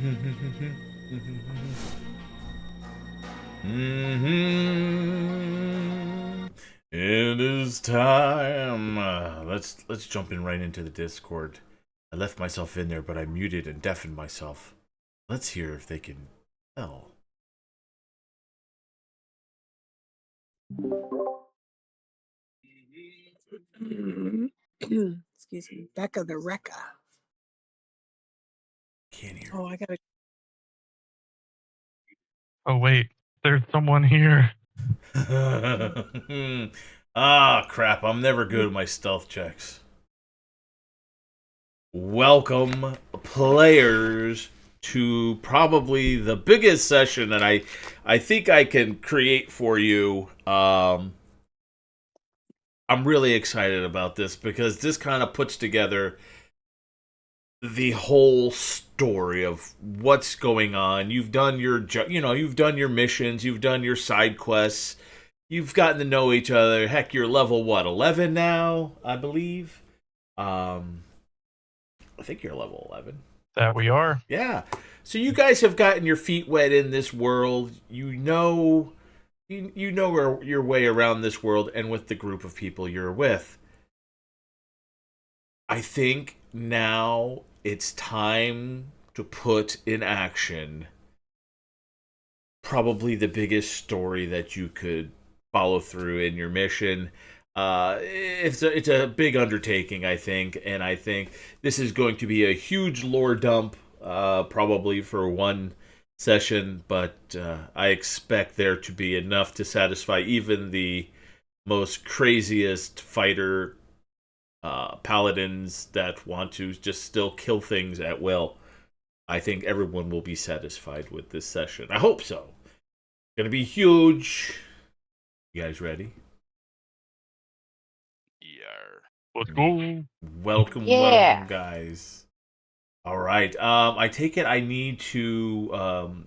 It is time. Let's jump in right into the Discord. I left myself in there, but I muted and deafened myself. Let's hear if they can tell. Excuse me. Becca the Recca. Can't hear. Oh, I gotta. Oh wait, there's someone here. Ah, crap. I'm never good at my stealth checks. Welcome, players, to probably the biggest session that I think I can create for you. I'm really excited about this because this kind of puts together the whole story of what's going on. You've done your, you've done your missions, you've done your side quests, you've gotten to know each other. Heck, you're level what, 11 now, I believe. I think you're level 11. That we are. Yeah. So you guys have gotten your feet wet in this world. You know your way around this world and with the group of people you're with. I think now it's time to put in action probably the biggest story that you could follow through in your mission. It's a big undertaking, I think, and I think this is going to be a huge lore dump, probably for one session, but I expect there to be enough to satisfy even the most craziest fighter paladins that want to just still kill things at will. I think everyone will be satisfied with this session. I hope so. It's gonna be huge. You guys ready? Let's go. Welcome, welcome, guys. All right. I take it I need to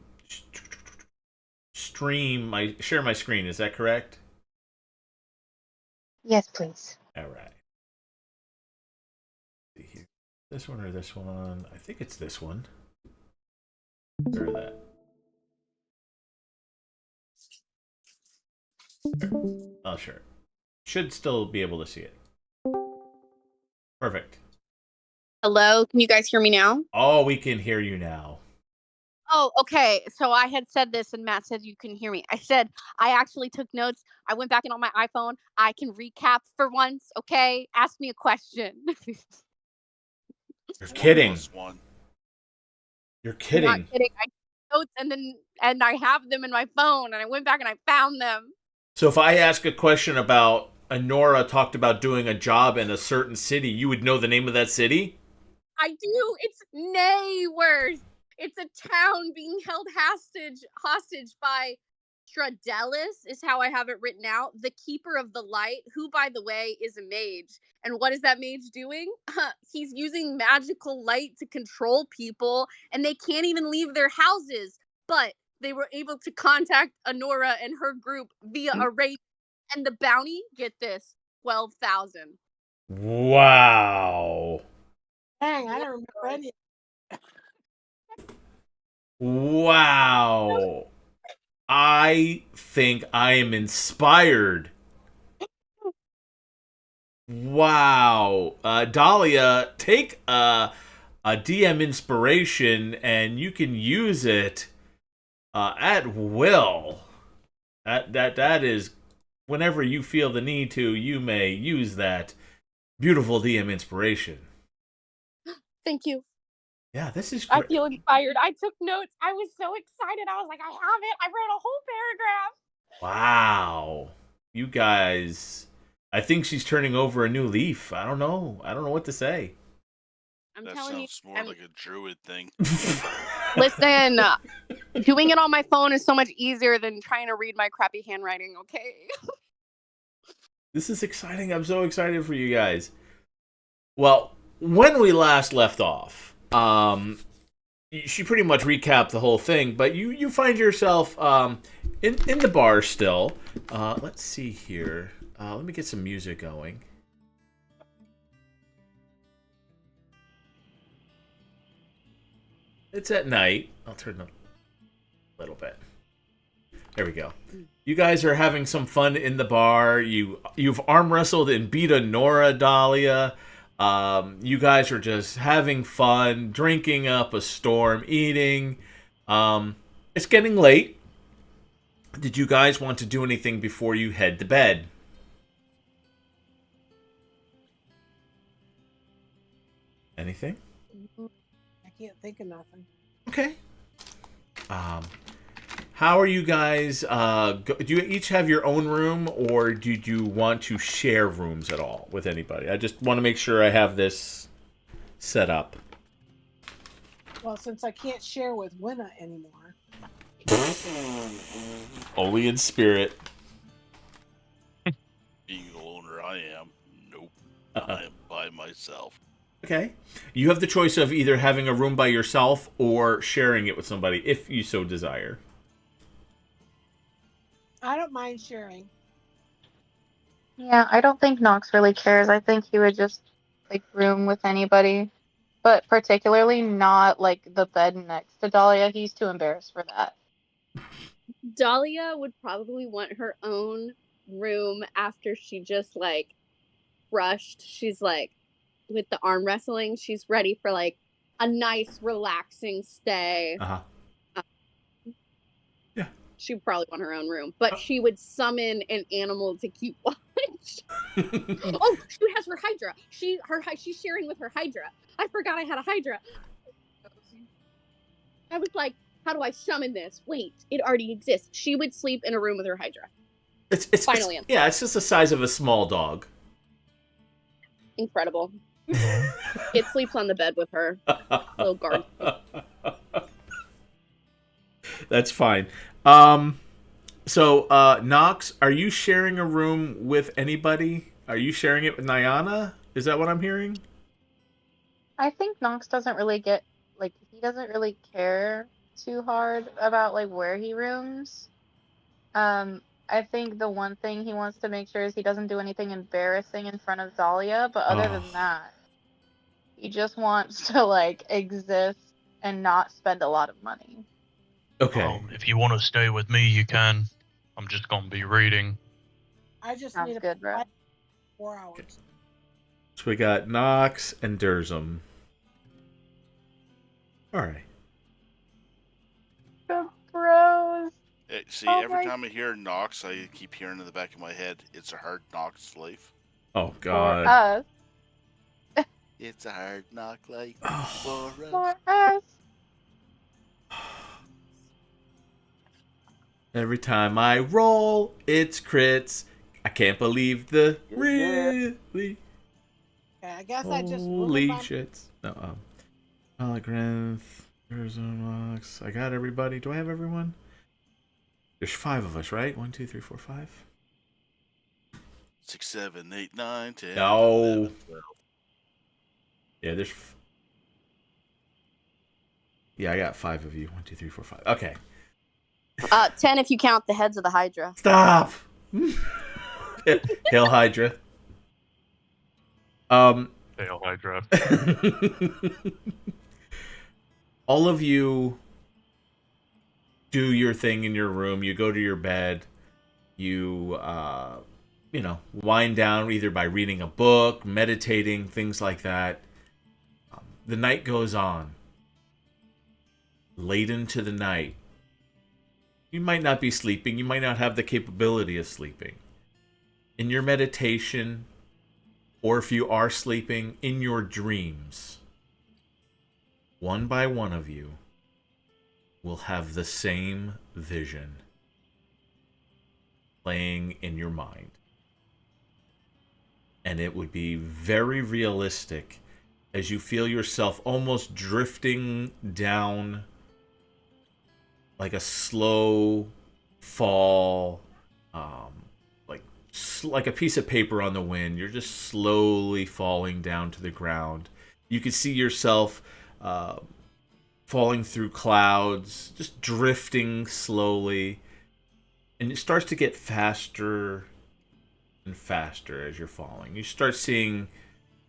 share my screen. Is that correct? Yes, please. All right. See here. This one or this one? I think it's this one. Or that. Oh, sure. Should still be able to see it. Perfect. Hello, can you guys hear me now? Oh, we can hear you now. Oh, okay. So I had said this and Matt said you can hear me. I said I actually took notes. I went back in on my iPhone. I can recap for once, okay? Ask me a question. You're kidding. You're I'm kidding. not kidding. I took notes and I have them in my phone and I went back and I found them. So if I ask a question about Honora talked about doing a job in a certain city, you would know the name of that city? I do. It's Nayworth. It's a town being held hostage by Stradelis is how I have it written out. The keeper of the light, who by the way is a mage. And what is that mage doing? He's using magical light to control people and they can't even leave their houses. But they were able to contact Honora and her group via a raid. And the bounty, get this, 12,000. Wow. Dang, I don't remember any. Wow. I think I am inspired. Wow. Dahlia, take a DM inspiration and you can use it at will. That is, whenever you feel the need to, you may use that beautiful DM inspiration. Thank you. Yeah, this is I great. feel inspired. I took notes. I was so excited. I was like, I have it. I wrote a whole paragraph. Wow. You guys, I think she's turning over a new leaf. I don't know what to say. I'm That telling you. sounds more like a druid thing. Listen, doing it on my phone is so much easier than trying to read my crappy handwriting, okay? This is exciting. I'm so excited for you guys. Well, when we last left off, she pretty much recapped the whole thing, but you find yourself in the bar still. Let's see here. Let me get some music going. It's at night. I'll turn up a little bit. There we go. You guys are having some fun in the bar. You've arm wrestled and beat a Nora Dahlia. You guys are just having fun, drinking up a storm, eating. It's getting late. Did you guys want to do anything before you head to bed? Anything? I can't think of nothing. Okay. How are you guys? Do you each have your own room, or do you want to share rooms at all with anybody? I just want to make sure I have this set up. Well, since I can't share with Winna anymore. Only in spirit. Being the loner I am, nope. I am by myself. Okay. You have the choice of either having a room by yourself or sharing it with somebody, if you so desire. I don't mind sharing. Yeah, I don't think Knox really cares. I think he would just like room with anybody, but particularly not like the bed next to Dahlia. He's too embarrassed for that. Dahlia would probably want her own room after she just like rushed. She's like, with the arm wrestling, she's ready for like a nice, relaxing stay. Uh-huh. Yeah. She'd probably want her own room, but she would summon an animal to keep watch. Oh, she has her Hydra. She's sharing with her Hydra. I forgot I had a Hydra. I was like, how do I summon this? Wait, it already exists. She would sleep in a room with her Hydra. It's Finally. yeah, it's just the size of a small dog. Incredible. It sleeps on the bed with her. Little guard. That's fine. So, Nox, are you sharing a room with anybody? Are you sharing it with Nyana? Is that what I'm hearing? I think Knox doesn't really he doesn't really care too hard about like where he rooms. I think the one thing he wants to make sure is he doesn't do anything embarrassing in front of Dahlia, but other than that, he just wants to like exist and not spend a lot of money. Okay. If you want to stay with me, you can. I'm just gonna be reading. I just Sounds need good, bro. 4 hours. So we got Nox and Durzum. All right. The bros. See, Oh every my- time I hear Knox, I keep hearing in the back of my head, it's a hard knock's life. Oh For God. us. It's a hard knock life Oh. for us. For us. Every time I roll, it's crits. I can't believe the really Okay, I guess I just holy ruined my- shits. No, Hologranth, Durzum, Nox. I got everybody. Do I have everyone? There's 5 of us, right? 1, 2, 3, 4, 5. 6, 7, 8, 9, 10. No. 11, 12. Yeah, there's. Yeah, I got 5 of you. 1, 2, 3, 4, 5. Okay. 10 if you count the heads of the Hydra. Stop. Hail Hydra. Hail Hydra. All of you do your thing in your room. You go to your bed. You, wind down either by reading a book, meditating, things like that. The night goes on. Late into the night. You might not be sleeping. You might not have the capability of sleeping. In your meditation, or if you are sleeping, in your dreams, one by one of you will have the same vision playing in your mind. And it would be very realistic as you feel yourself almost drifting down like a slow fall, like a piece of paper on the wind. You're just slowly falling down to the ground. You can see yourself falling through clouds, just drifting slowly. And it starts to get faster and faster as you're falling. You start seeing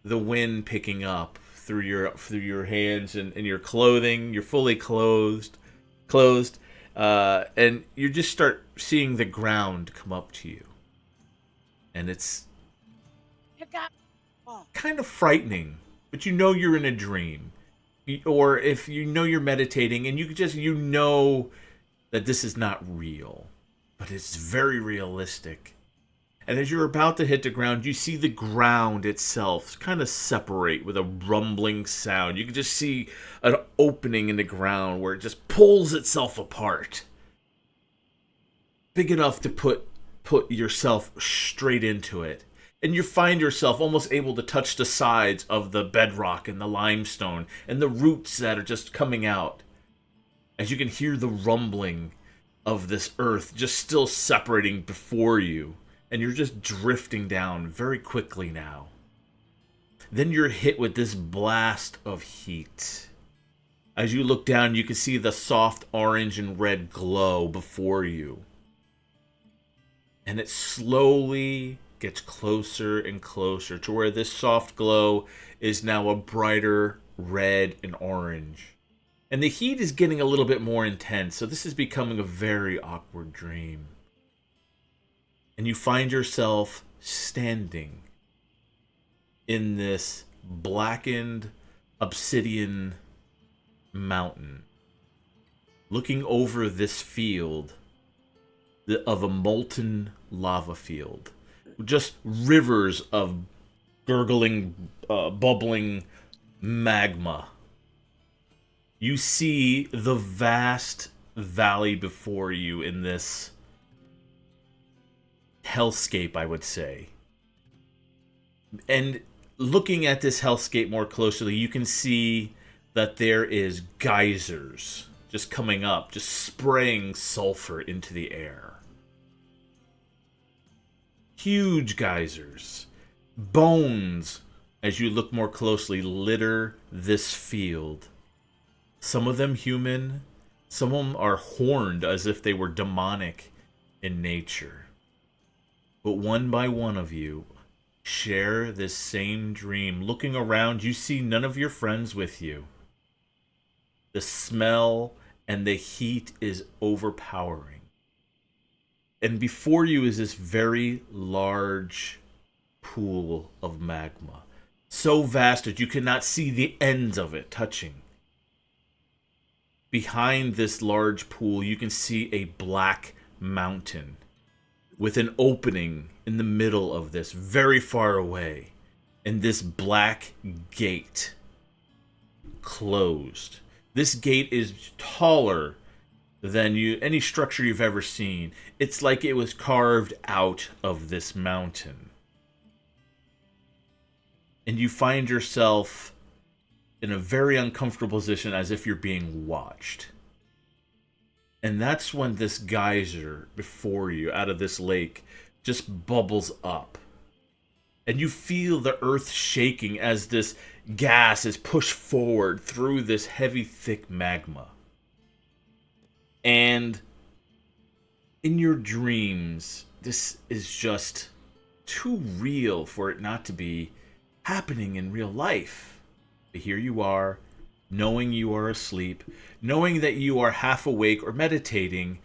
the wind picking up through your hands and your clothing. You're fully clothed, and you just start seeing the ground come up to you, and it's You got. Oh, kind of frightening. But you know you're in a dream, or if you know you're meditating, and you know that this is not real, but it's very realistic. And as you're about to hit the ground, you see the ground itself kind of separate with a rumbling sound. You can just see an opening in the ground where it just pulls itself apart. Big enough to put yourself straight into it. And you find yourself almost able to touch the sides of the bedrock and the limestone and the roots that are just coming out. As you can hear the rumbling of this earth just still separating before you. And you're just drifting down very quickly now. Then you're hit with this blast of heat. As you look down, you can see the soft orange and red glow before you. And it slowly gets closer and closer to where this soft glow is now a brighter red and orange. And the heat is getting a little bit more intense, so this is becoming a very awkward dream. And you find yourself standing in this blackened obsidian mountain, looking over this field of a molten lava field. Just rivers of gurgling, bubbling magma. You see the vast valley before you in this hellscape, I would say. And looking at this hellscape more closely, you can see that there is geysers just coming up, just spraying sulfur into the air. Huge geysers. Bones, as you look more closely, litter this field. Some of them human, some of them are horned as if they were demonic in nature. But one by one of you share this same dream. Looking around, you see none of your friends with you. The smell and the heat is overpowering. And before you is this very large pool of magma. So vast that you cannot see the ends of it touching. Behind this large pool, you can see a black mountain with an opening in the middle of this, very far away, and this black gate closed. This gate is taller than any structure you've ever seen. It's like it was carved out of this mountain. And you find yourself in a very uncomfortable position, as if you're being watched. And that's when this geyser before you, out of this lake, just bubbles up. And you feel the earth shaking as this gas is pushed forward through this heavy, thick magma. And in your dreams, this is just too real for it not to be happening in real life. But here you are, knowing you are asleep, knowing that you are half awake or meditating.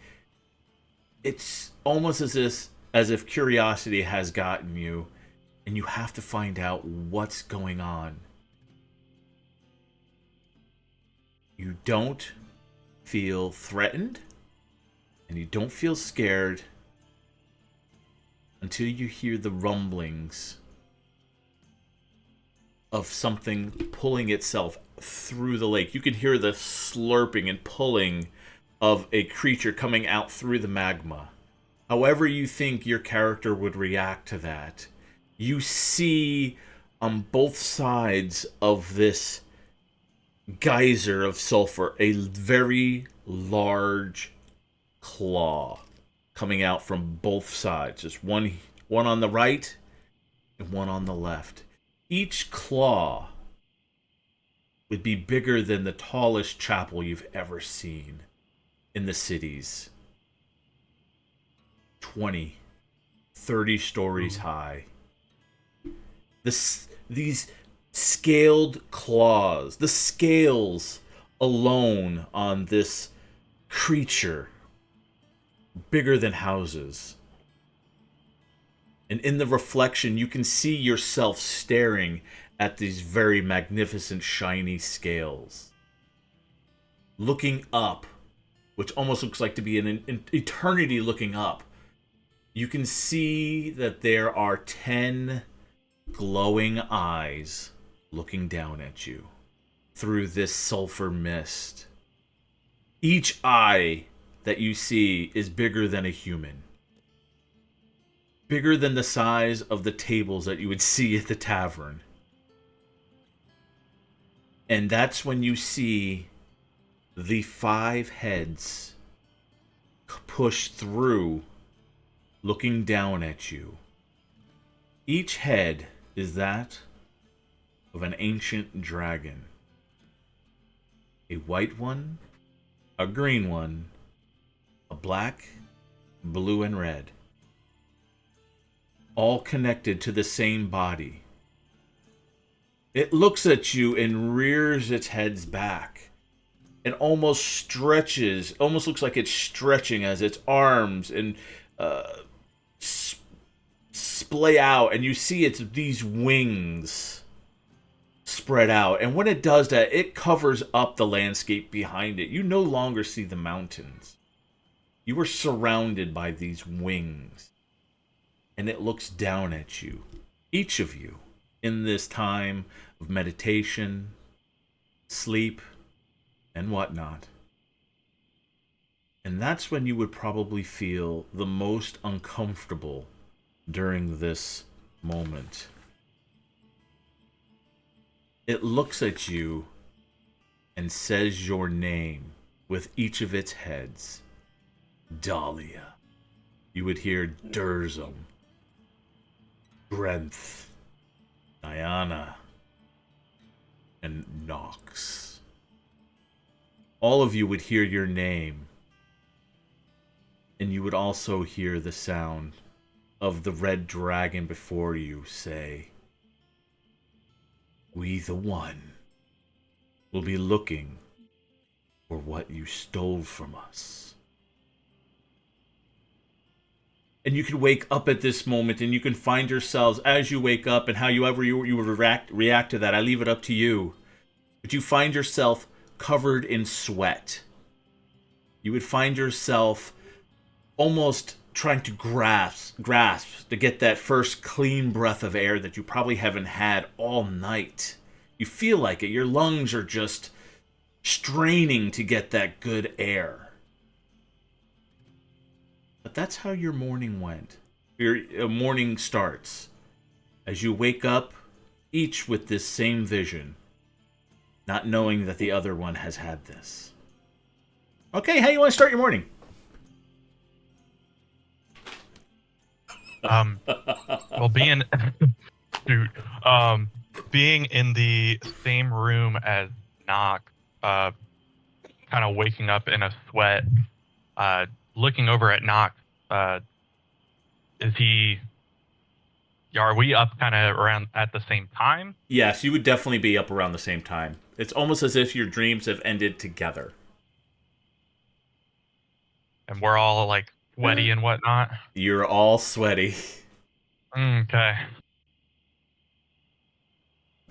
It's almost as if curiosity has gotten you, and you have to find out what's going on. You don't feel threatened, and you don't feel scared until you hear the rumblings of something pulling itself through the lake. You can hear the slurping and pulling of a creature coming out through the magma. However you think your character would react to that, you see on both sides of this geyser of sulfur a very large claw coming out from both sides. Just one on the right and one on the left. Each claw would be bigger than the tallest chapel you've ever seen in the cities. 20, 30 stories high. These scaled claws. The scales alone on this creature, bigger than houses. And in the reflection, you can see yourself staring at these very magnificent, shiny scales. Looking up, which almost looks like to be an eternity looking up, you can see that there are 10 glowing eyes looking down at you through this sulfur mist. Each eye that you see is bigger than a human. Bigger than the size of the tables that you would see at the tavern. And that's when you see the 5 heads push through, looking down at you. Each head is that of an ancient dragon. A white one, a green one, a black, blue, and red. All connected to the same body. It looks at you and rears its heads back. It almost stretches, almost looks like it's stretching as its arms and splay out, and you see it's these wings spread out. And when it does that, it covers up the landscape behind it. You no longer see the mountains. You are surrounded by these wings. And it looks down at you, each of you, in this time of meditation, sleep, and whatnot. And that's when you would probably feel the most uncomfortable during this moment. It looks at you and says your name with each of its heads. Dahlia. You would hear Durzum, Grenth, Diana, and Nox. All of you would hear your name, and you would also hear the sound of the red dragon before you say, "We the One will be looking for what you stole from us." And you can wake up at this moment, and you can find yourselves, as you wake up, and however you would react to that, I leave it up to you. But you find yourself covered in sweat. You would find yourself almost trying to grasp to get that first clean breath of air that you probably haven't had all night. You feel like it. Your lungs are just straining to get that good air. But that's how your morning went. Your morning starts. As you wake up, each with this same vision, not knowing that the other one has had this. Okay, how you want to start your morning? Well, being dude, being in the same room as Knock, kind of waking up in a sweat, looking over at Knock, is he? Are we up kind of around at the same time? Yes, you would definitely be up around the same time. It's almost as if your dreams have ended together. And we're all like sweaty and whatnot. You're all sweaty. Okay.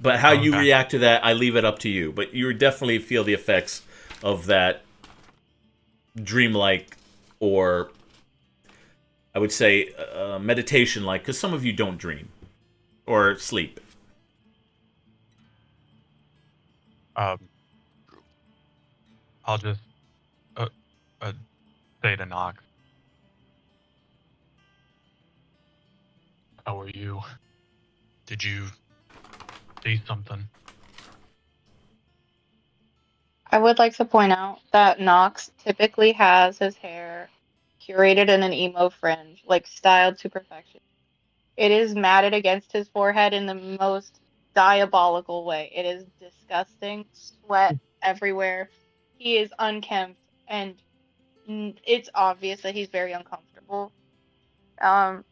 But how you Okay. react to that, I leave it up to you. But you definitely feel the effects of that dreamlike, or I would say meditation-like, because some of you don't dream or sleep. I'll just say to Knock. How are you? Did you see something? I would like to point out that Knox typically has his hair curated in an emo fringe, like styled to perfection. It is matted against his forehead in the most diabolical way. It is disgusting, sweat everywhere. He is unkempt, and it's obvious that he's very uncomfortable. And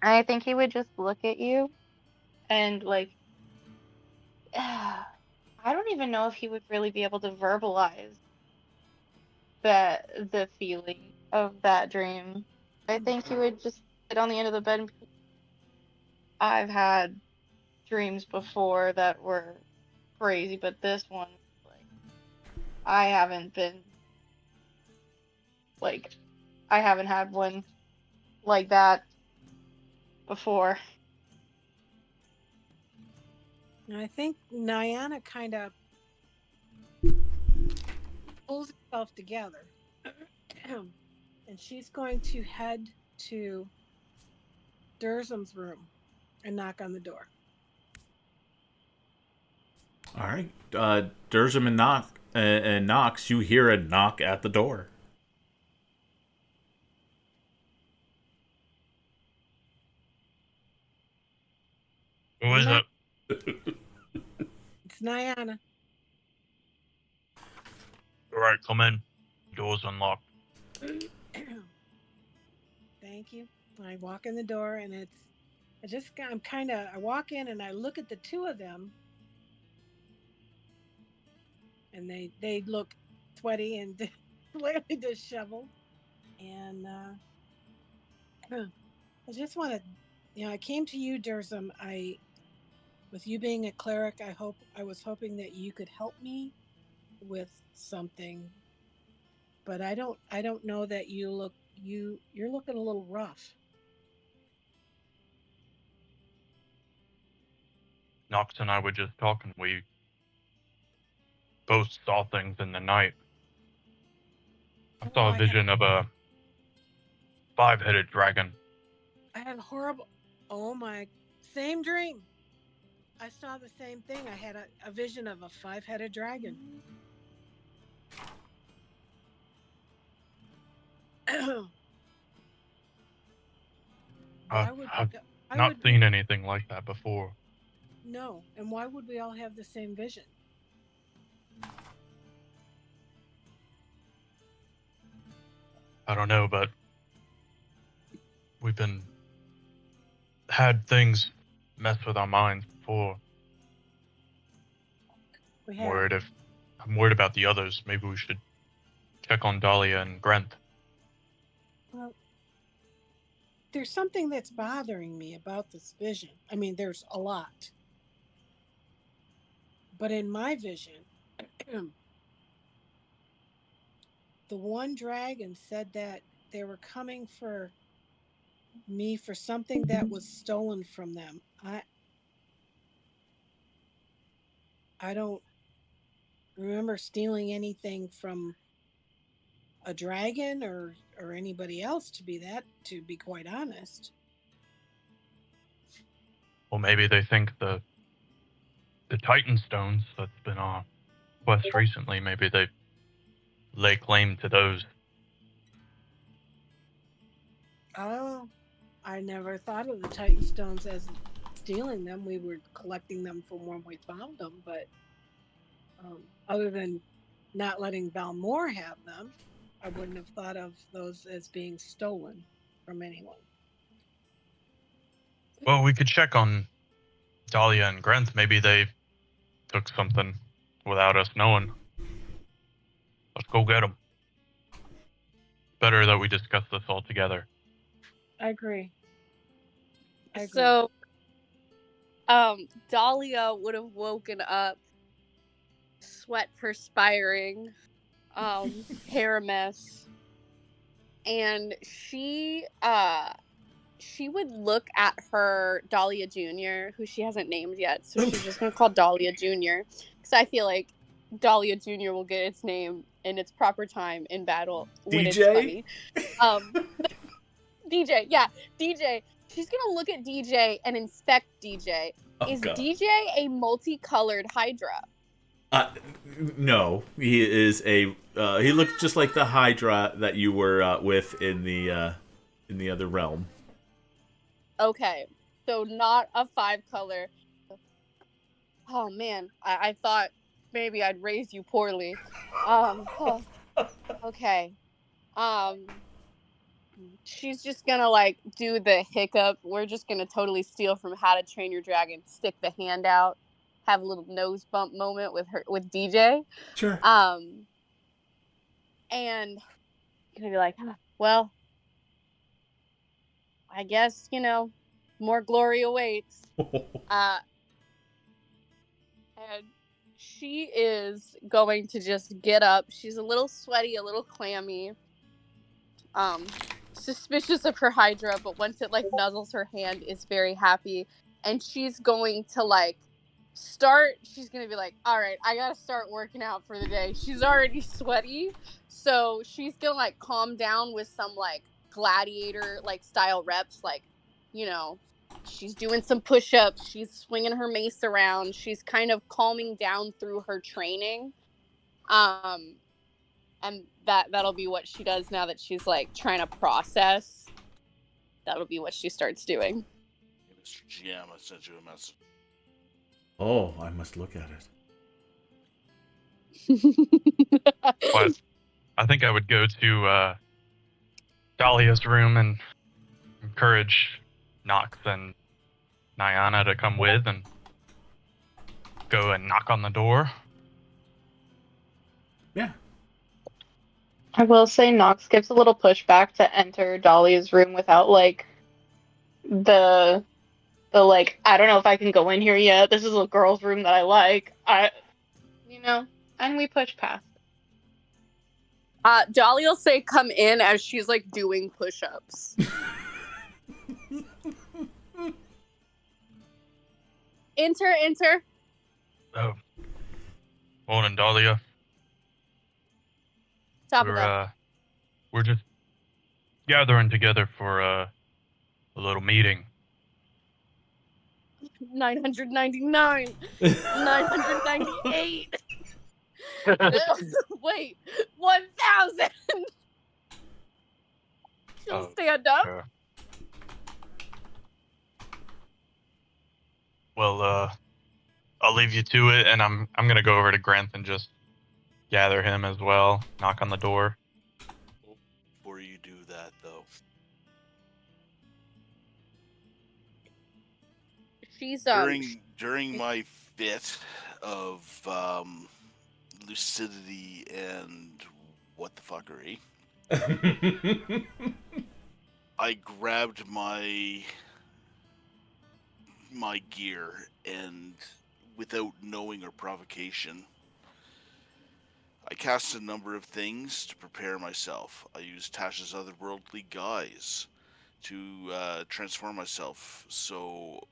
I think he would just look at you and like I don't even know if he would really be able to verbalize the feeling of that dream. I think he would just sit on the end of the bed and I've had dreams before that were crazy, but this one, like, I haven't been, like, I haven't had one like that before. And I think Nyana kind of pulls herself together. And she's going to head to Durzum's room and knock on the door. All right. Durzum and Knox, you hear a knock at the door. Who is Ni- it? It's Nyana. All right, come in. Door's unlocked. Thank you. I walk in the door and I walk in and I look at the two of them and they look sweaty and clearly disheveled. And I just want to, I came to you, Durzum. With you being a cleric, I was hoping that you could help me with something, but I don't know that you're looking a little rough. Knox and I were just talking. We both saw things in the night. I saw a vision of a 5-headed dragon. I had horrible. Oh my! Same dream. I saw the same thing. I had a vision of a 5-headed dragon. Why would I've I not would seen anything like that before. no? And why would we all have the same vision? I don't know, but we've had things mess with our minds before. We I'm have. worried about the others. Maybe we should check on Dahlia and Grant. Well, there's something that's bothering me about this vision. I mean, there's a lot. But in my vision, the one dragon said that they were coming for me for something that was stolen from them. I don't remember stealing anything from a dragon or anybody else to be quite honest. Or maybe they think the Titan Stones that's been our quest recently, maybe they lay claim to those. Oh, I never thought of the Titan stones as stealing them. We were collecting them from when we found them, but other than not letting Balmore have them, I wouldn't have thought of those as being stolen from anyone. Well, we could check on Dahlia and Grant. Maybe they took something without us knowing. Let's go get them. Better that we discuss this all together. I agree. So, Dahlia would have woken up, sweat perspiring, hair a mess, and she would look at her Dahlia Jr., who she hasn't named yet, so she's just gonna call Dahlia Jr. because I feel like Dahlia Jr. will get its name in its proper time in battle when it's DJ? funny. DJ, yeah, DJ. She's gonna look at DJ and inspect DJ. Oh, Is God. DJ a multicolored Hydra? No, he is a. He looks just like the Hydra that you were with in the other realm. Okay, so not a 5-color. Oh man, I thought maybe I'd raise you poorly. Oh, okay. Um, she's just gonna like do the hiccup. We're just gonna totally steal from How to Train Your Dragon. Stick the hand out. have a little nose bump moment with DJ. Sure. And gonna be like, well, I guess, more glory awaits. And she is going to just get up. She's a little sweaty, a little clammy. Suspicious of her Hydra, but once it like nuzzles her hand, is very happy. And she's going to like she's gonna be like, all right, I gotta start working out for the day. She's already sweaty, so she's gonna like calm down with some like gladiator like style reps, like, she's doing some push-ups, she's swinging her mace around, she's kind of calming down through her training. And that'll be what she does now that she's like trying to process. That'll be what she starts doing. Mr. GM, I sent you a message. Oh, I must look at But I think I would go to Dahlia's room and encourage Nox and Nyana to come with and go and knock on the door. Yeah. I will say Nox gives a little pushback to enter Dahlia's room without like the like, I don't know if I can go in here yet. This is a girl's room that I like. And we push past. Dolly will say come in as she's like doing push-ups. Enter. Oh. Morning, Dahlia. Top of that. We're just gathering together for a little meeting. 999. 998. Wait, 1,000. She'll stand up. Sure. Well, I'll leave you to it, and I'm gonna go over to Grenth and just gather him as well. Knock on the door. Before you do that, though, She's during my fit of lucidity and what the fuckery, I grabbed my gear and, without knowing or provocation, I cast a number of things to prepare myself. I used Tasha's otherworldly guise to transform myself, so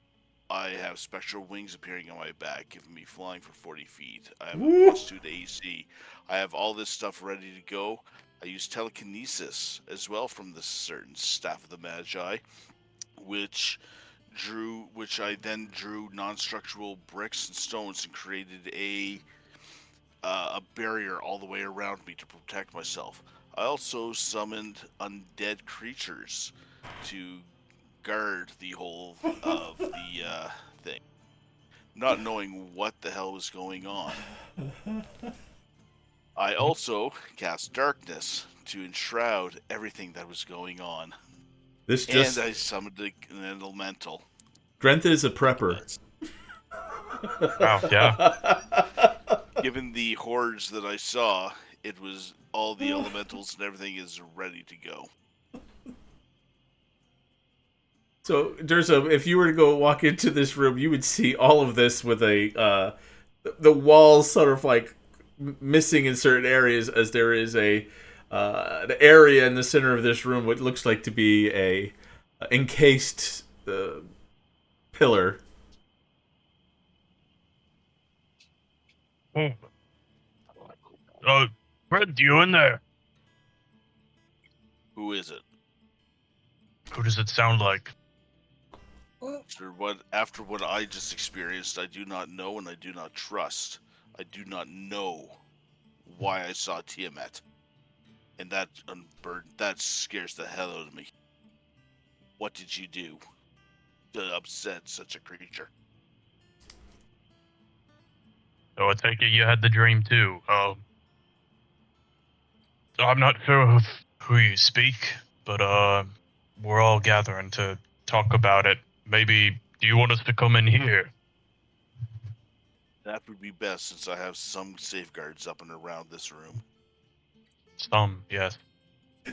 I have spectral wings appearing on my back, giving me flying for 40 feet. I have a +2 to AC. I have all this stuff ready to go. I use telekinesis as well from this certain Staff of the Magi, which I then drew non-structural bricks and stones and created a barrier all the way around me to protect myself. I also summoned undead creatures to guard the whole of the thing, not knowing what the hell was going on. I also cast darkness to enshroud everything that was going on. And I summoned an elemental. Grenth is a prepper. Oh, yeah. Given the hordes that I saw, it was all the elementals and everything is ready to go. So, if you were to go walk into this room, you would see all of this with the walls sort of like missing in certain areas, as there is an area in the center of this room what looks like to be a encased pillar. Brent, you in there? Who is it? Who does it sound like? After what I just experienced, I do not know and I do not trust. I do not know why I saw Tiamat. And that scares the hell out of me. What did you do to upset such a creature? So I take it you had the dream too. I'm not sure who you speak, but we're all gathering to talk about it. Maybe, do you want us to come in here? That would be best since I have some safeguards up and around this room. Some, yes.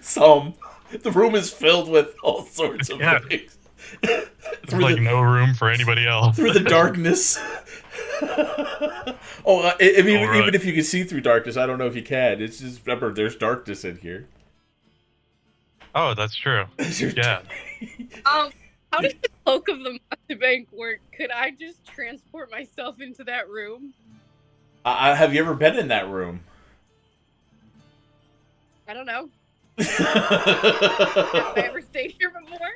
Some. The room is filled with all sorts of Yeah. things. There's like no room for anybody else. Through the darkness. Even if you can see through darkness, I don't know if you can. It's just, remember, there's darkness in here. Oh, that's true. Yeah. How does the cloak of the Montebank work? Could I just transport myself into that room? Have you ever been in that room? I don't know. Have I ever stayed here before?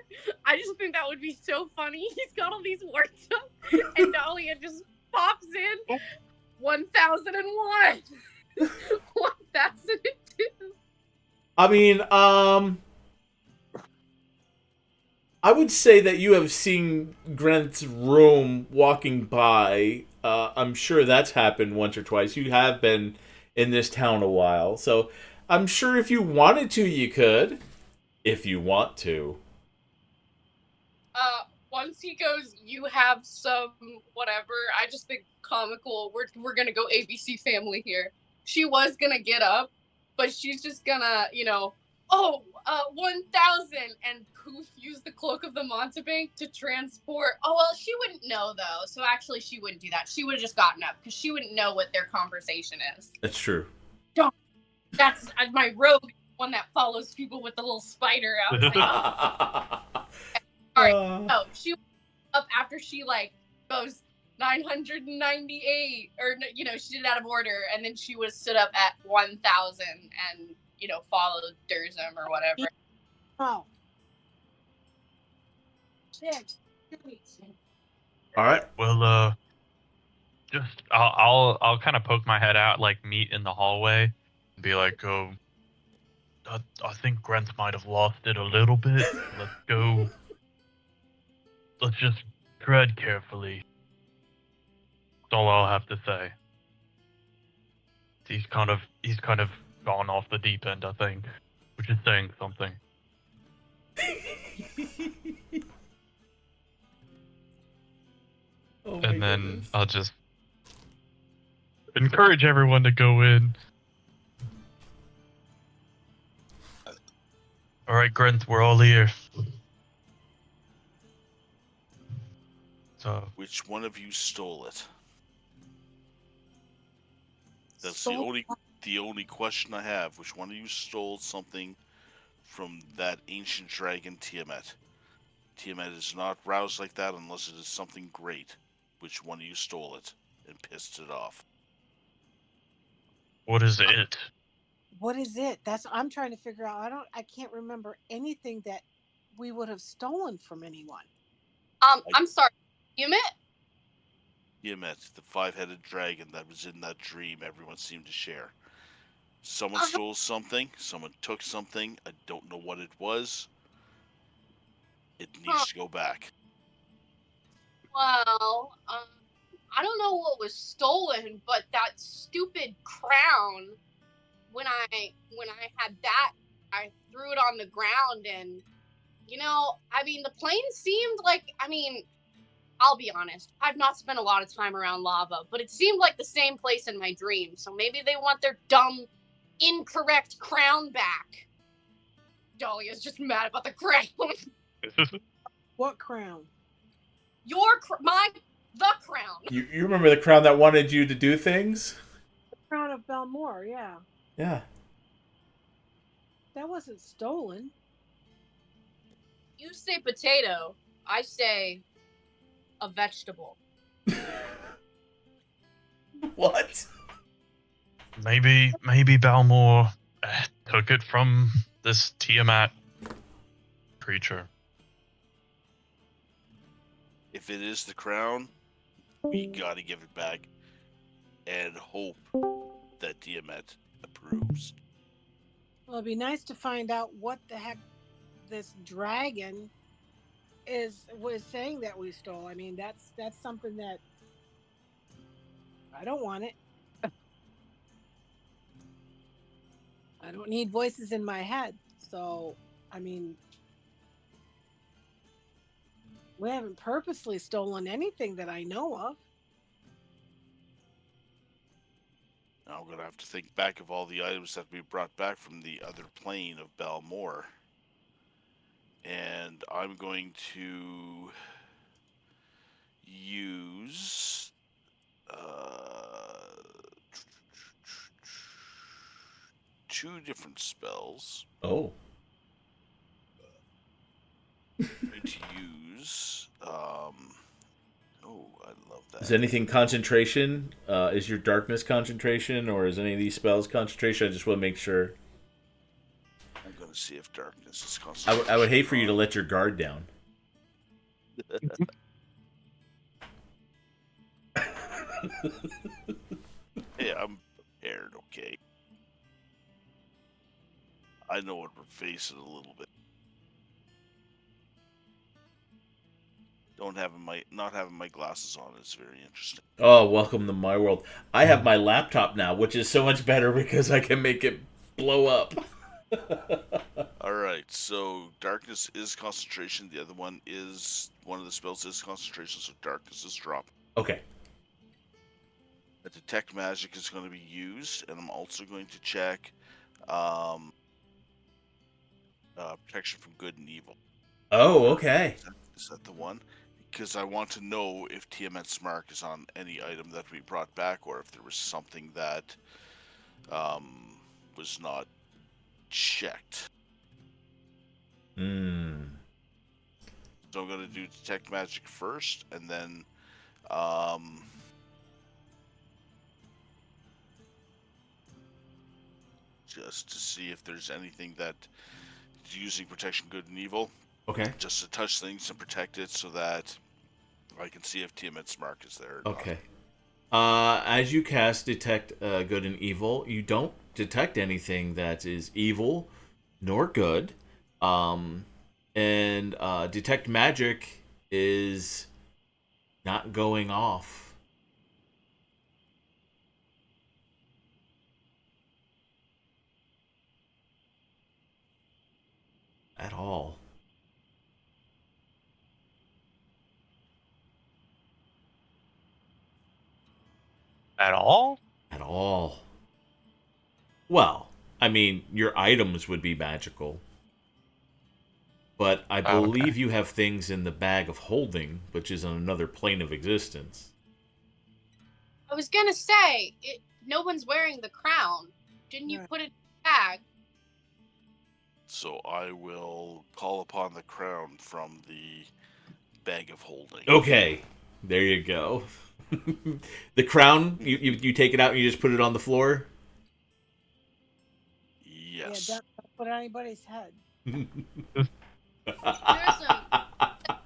I just think that would be so funny. He's got all these words up, and Dahlia just pops in. 1001. 1002. I mean, I would say that you have seen Grant's room walking by. I'm sure that's happened once or twice. You have been in this town a while, so I'm sure if you wanted to, you could. If you want to. Once he goes, you have some whatever. I just think comical. We're gonna go ABC family here. She was gonna get up, but she's just gonna, 1000 and poof, use the cloak of the Montebank to transport. Oh well, she wouldn't know though. So actually, she wouldn't do that. She would have just gotten up because she wouldn't know what their conversation is. That's true. That's my rogue one that follows people with the little spider out. All right. No, she was up after she goes 998, or she did it out of order, and then she was stood up at 1000 and followed Durzum or whatever. Oh. All right. Well, just I'll kind of poke my head out, like meet in the hallway, and be like, "Oh, I think Grant might have lost it a little bit. Let's go. Let's just tread carefully." That's all I'll have to say. He's kind of gone off the deep end, I think, which is saying something. And then I'll just encourage everyone to go in. All right, Grant, we're all here. So, Which one of you stole it? That's the only question I have. Which one of you stole something from that ancient dragon Tiamat? Tiamat is not roused like that unless it is something great. Which one of you stole it and pissed it off? what is it? What is it? That's I'm trying to figure out. I can't remember anything that we would have stolen from anyone. I'm sorry. Tiamat? Tiamat, the five-headed dragon that was in that dream everyone seemed to share. Someone stole something. Someone took something. I don't know what it was. It needs to go back. Well, I don't know what was stolen, but that stupid crown. When I had that, I threw it on the ground, and the plane seemed like. I'll be honest. I've not spent a lot of time around lava, but it seemed like the same place in my dream. So maybe they want their dumb, incorrect crown back. Dahlia's just mad about the crown. What crown? The crown. You remember the crown that wanted you to do things? The crown of Belmore, yeah. Yeah. That wasn't stolen. You say potato, I say a vegetable. What? Maybe Balmor took it from this Tiamat creature. If it is the crown, we gotta give it back and hope that Tiamat approves. Well, it'd be nice to find out what the heck this dragon was saying that we stole. I mean, that's something that I don't want it. I don't need voices in my head. So, I mean, we haven't purposely stolen anything that I know of. I'm gonna have to think back of all the items that we brought back from the other plane of Balmore. And I'm going to use two different spells. Oh. I'm going to use oh, I love that. Is anything concentration? Is your darkness concentration, or is any of these spells concentration? I just want to make sure. I'm going to see if darkness is I concentration. would hate for you to let your guard down. Hey, I'm prepared, okay? I know what we're facing a little bit. Not having my glasses on is very interesting. Oh, welcome to my world. I have my laptop now, which is so much better because I can make it blow up. Alright, so darkness is concentration. The other one of the spells is concentration, so darkness is dropped. Okay. A detect magic is going to be used, and I'm also going to check protection from good and evil. Oh, okay. Is that the one? Because I want to know if Tiamat's mark is on any item that we brought back, or if there was something that was not checked. Hmm. So I'm going to do detect magic first, and then just to see if there's anything that is using protection good and evil. Okay. Just to touch things and protect it so that I can see if Tiamat's mark is there. Okay. As you cast detect good and evil, you don't detect anything that is evil nor good. And detect magic is not going off. At all. At all? At all. Well, I mean, your items would be magical. But I Oh, okay. believe you have things in the bag of holding, which is on another plane of existence. I was gonna say, no one's wearing the crown. Didn't you Right. put it in the bag? So I will call upon the crown from the bag of holding. Okay, there you go. The crown, you take it out and you just put it on the floor? Yes. Yeah, don't put it on anybody's head. There's a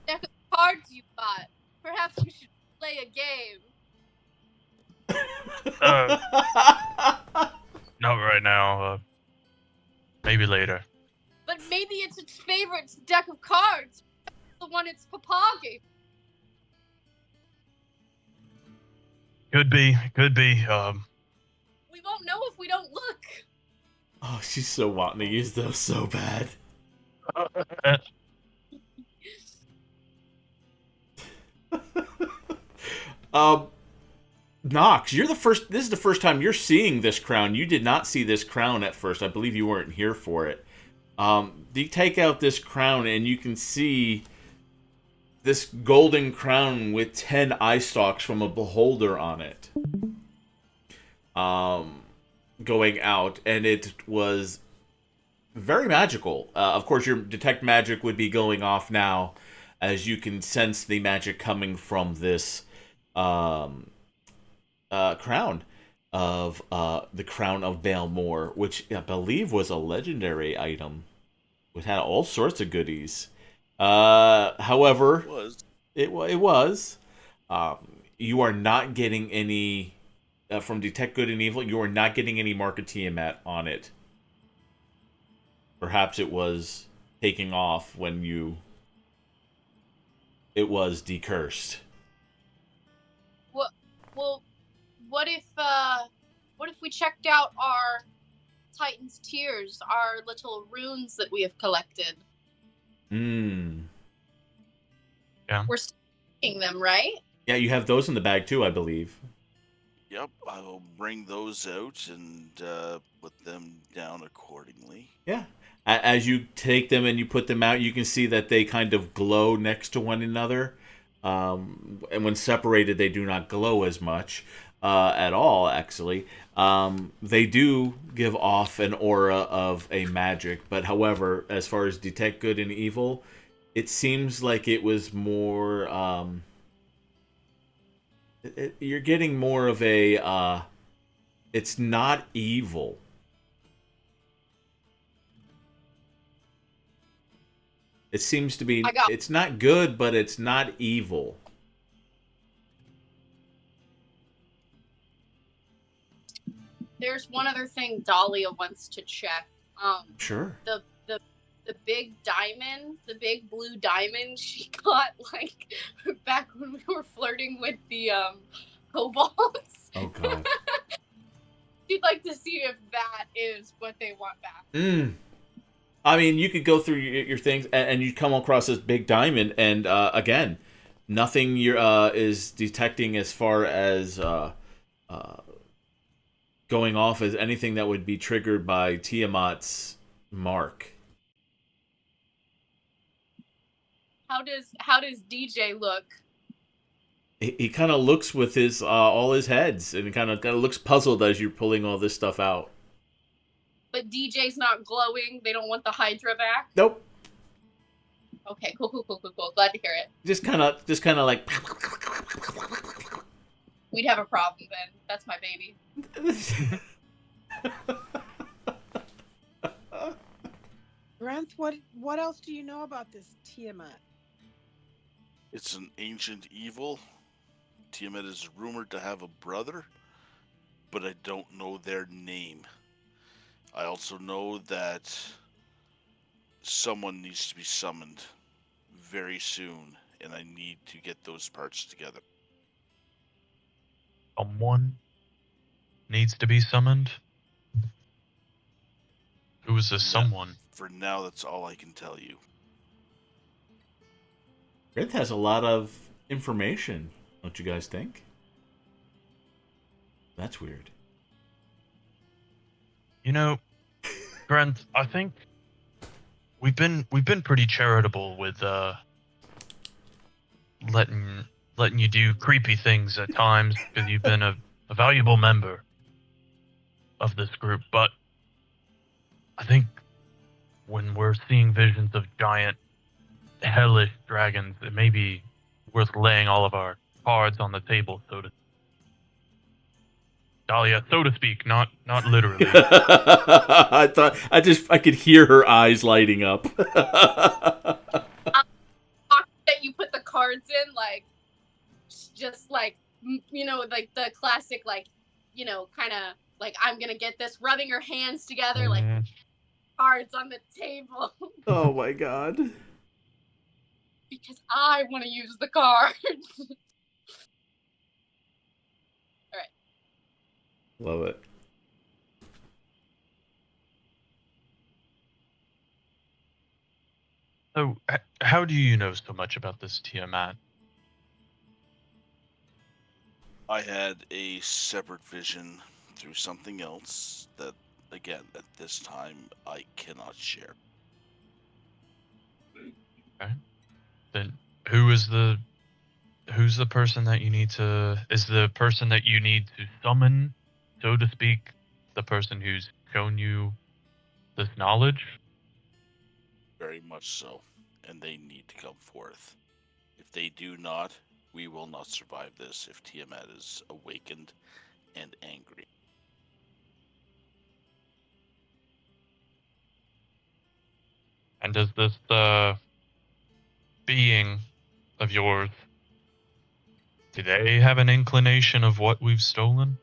deck of cards you got. Perhaps we should play a game. Not right now. Maybe later. But maybe it's its favorite deck of cards. The one its papa gave. Could be. We won't know if we don't look. Oh, she's so wanting to use those so bad. Nox, you're the first. This is the first time you're seeing this crown. You did not see this crown at first. I believe you weren't here for it. You take out this crown and you can see this golden crown with 10 eye stalks from a beholder on it. Going out, and it was very magical. Of course, your detect magic would be going off now, as you can sense the magic coming from this crown of the crown of Balmore, which I believe was a legendary item. It had all sorts of goodies. However, it was. You are not getting any from Detect Good and Evil. You are not getting any Mark of Tiamat on it. Perhaps it was taking off when it was decursed. What if we checked out our Titan's Tears, our little runes that we have collected? Hmm. Yeah. We're studying them, right? Yeah, you have those in the bag too, I believe. Yep, I will bring those out and put them down accordingly. Yeah. As you take them and you put them out, you can see that they kind of glow next to one another. And when separated, they do not glow as much at all, actually. They do give off an aura of a magic, but however, as far as detect good and evil, it seems like it was more. You're getting more of a. It's not evil. It seems to I be. got. It's not good, but it's not evil. There's one other thing Dahlia wants to check. Sure. The big diamond, the big blue diamond she got like back when we were flirting with the kobolds. Oh God. She'd like to see if that is what they want back. I mean, you could go through your things, and you come across this big diamond, and again, nothing is detecting as far as uh, going off as anything that would be triggered by Tiamat's mark. How does DJ look? He kind of looks with his all his heads, and kind of looks puzzled as you're pulling all this stuff out. But DJ's not glowing. They don't want the Hydra back. Nope. Okay, cool. Glad to hear it. Just kind of like. We'd have a problem then. That's my baby. Brent, what else do you know about this Tiamat? It's an ancient evil. Tiamat is rumored to have a brother, but I don't know their name. I also know that someone needs to be summoned very soon, and I need to get those parts together. Someone needs to be summoned. Who is this someone? For now, that's all I can tell you. Grant has a lot of information, don't you guys think? That's weird. You know, Grant, I think we've been pretty charitable with letting you do creepy things at times because you've been a valuable member of this group. But I think when we're seeing visions of giant, hellish dragons, it may be worth laying all of our cards on the table, Dahlia, so to speak, not literally. I could hear her eyes lighting up. That you put the cards in, like, just like, like the classic, like, kind of like, I'm gonna get this, rubbing her hands together, like cards on the table. Oh my God. Because I want to use the cards. All right. Love it. So, how do you know so much about this Tiamat? I had a separate vision through something else that, again, at this time, I cannot share. Okay. Then who's the person that you need to is the person that you need to summon, so to speak, the person who's shown you this knowledge? Very much so. And they need to come forth. If they do not, we will not survive this if Tiamat is awakened and angry. And does this being of yours, do they have an inclination of what we've stolen?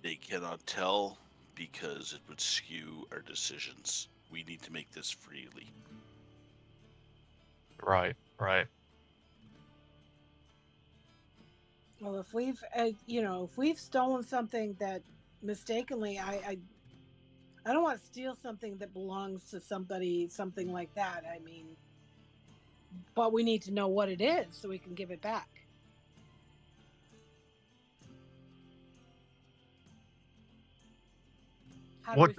They cannot tell because it would skew our decisions. We need to make this freely. Right. Well, if we've stolen something that mistakenly, I don't want to steal something that belongs to somebody, something like that. I mean, but we need to know what it is so we can give it back. How do we fix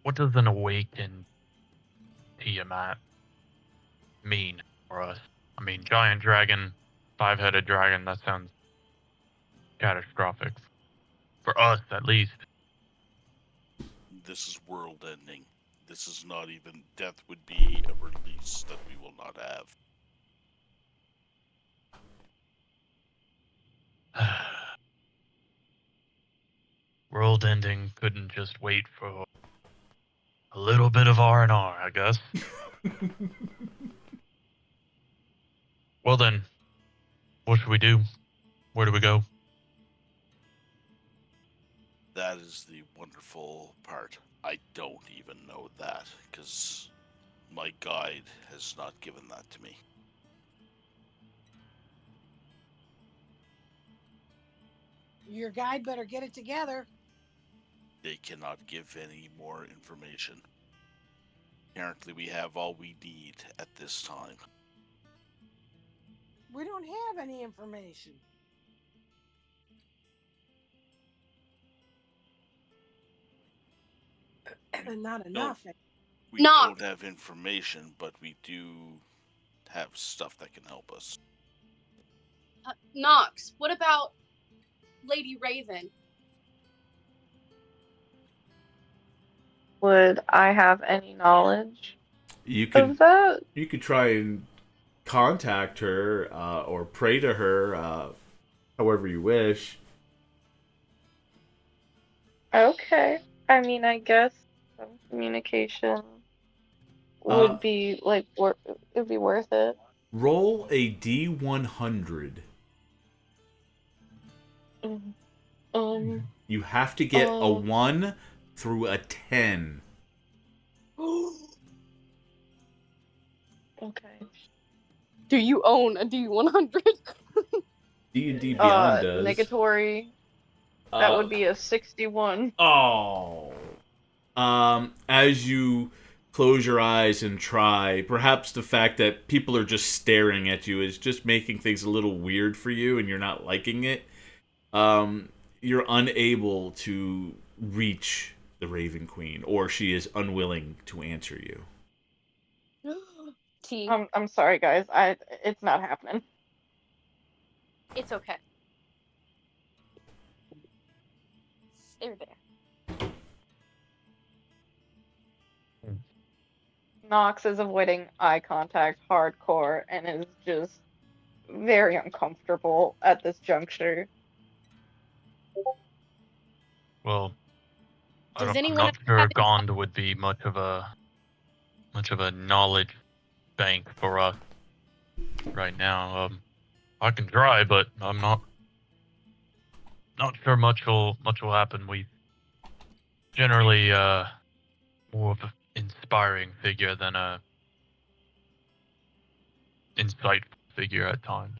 what does an awakened Tiamat mean for us? I mean, giant dragon, 5-headed dragon. That sounds catastrophic for us, at least. This is world ending. This is not even death would be a release that we will not have. World ending couldn't just wait for a little bit of R&R, I guess. Well then, what should we do? Where do we go? That is the wonderful part. I don't even know that, because my guide has not given that to me. Your guide better get it together. They cannot give any more information. Apparently, we have all we need at this time. We don't have any information. Not enough. We Knock. don't have information, but we do have stuff that can help us. Nox, what about Lady Raven? Would I have any knowledge You of could that? try and contact her or pray to her, however you wish. Okay. I mean, I guess some communication would be like it'd be worth it. Roll a D100. You have to get a 1 through a 10. Okay. Do you own a D100? D&D Beyond does. Negatory. That would be a 61. Oh. As you close your eyes and try, perhaps the fact that people are just staring at you is just making things a little weird for you and you're not liking it. You're unable to reach the Raven Queen, or she is unwilling to answer you. T. I'm sorry, guys. It's not happening. It's okay. They're there. Nox is avoiding eye contact hardcore and is just very uncomfortable at this juncture. Well, Does I'm anyone not else sure have any- Gond would be much of a knowledge bank for us right now. I can try, but I'm not sure much will happen. We generally more of an inspiring figure than a insightful figure at times.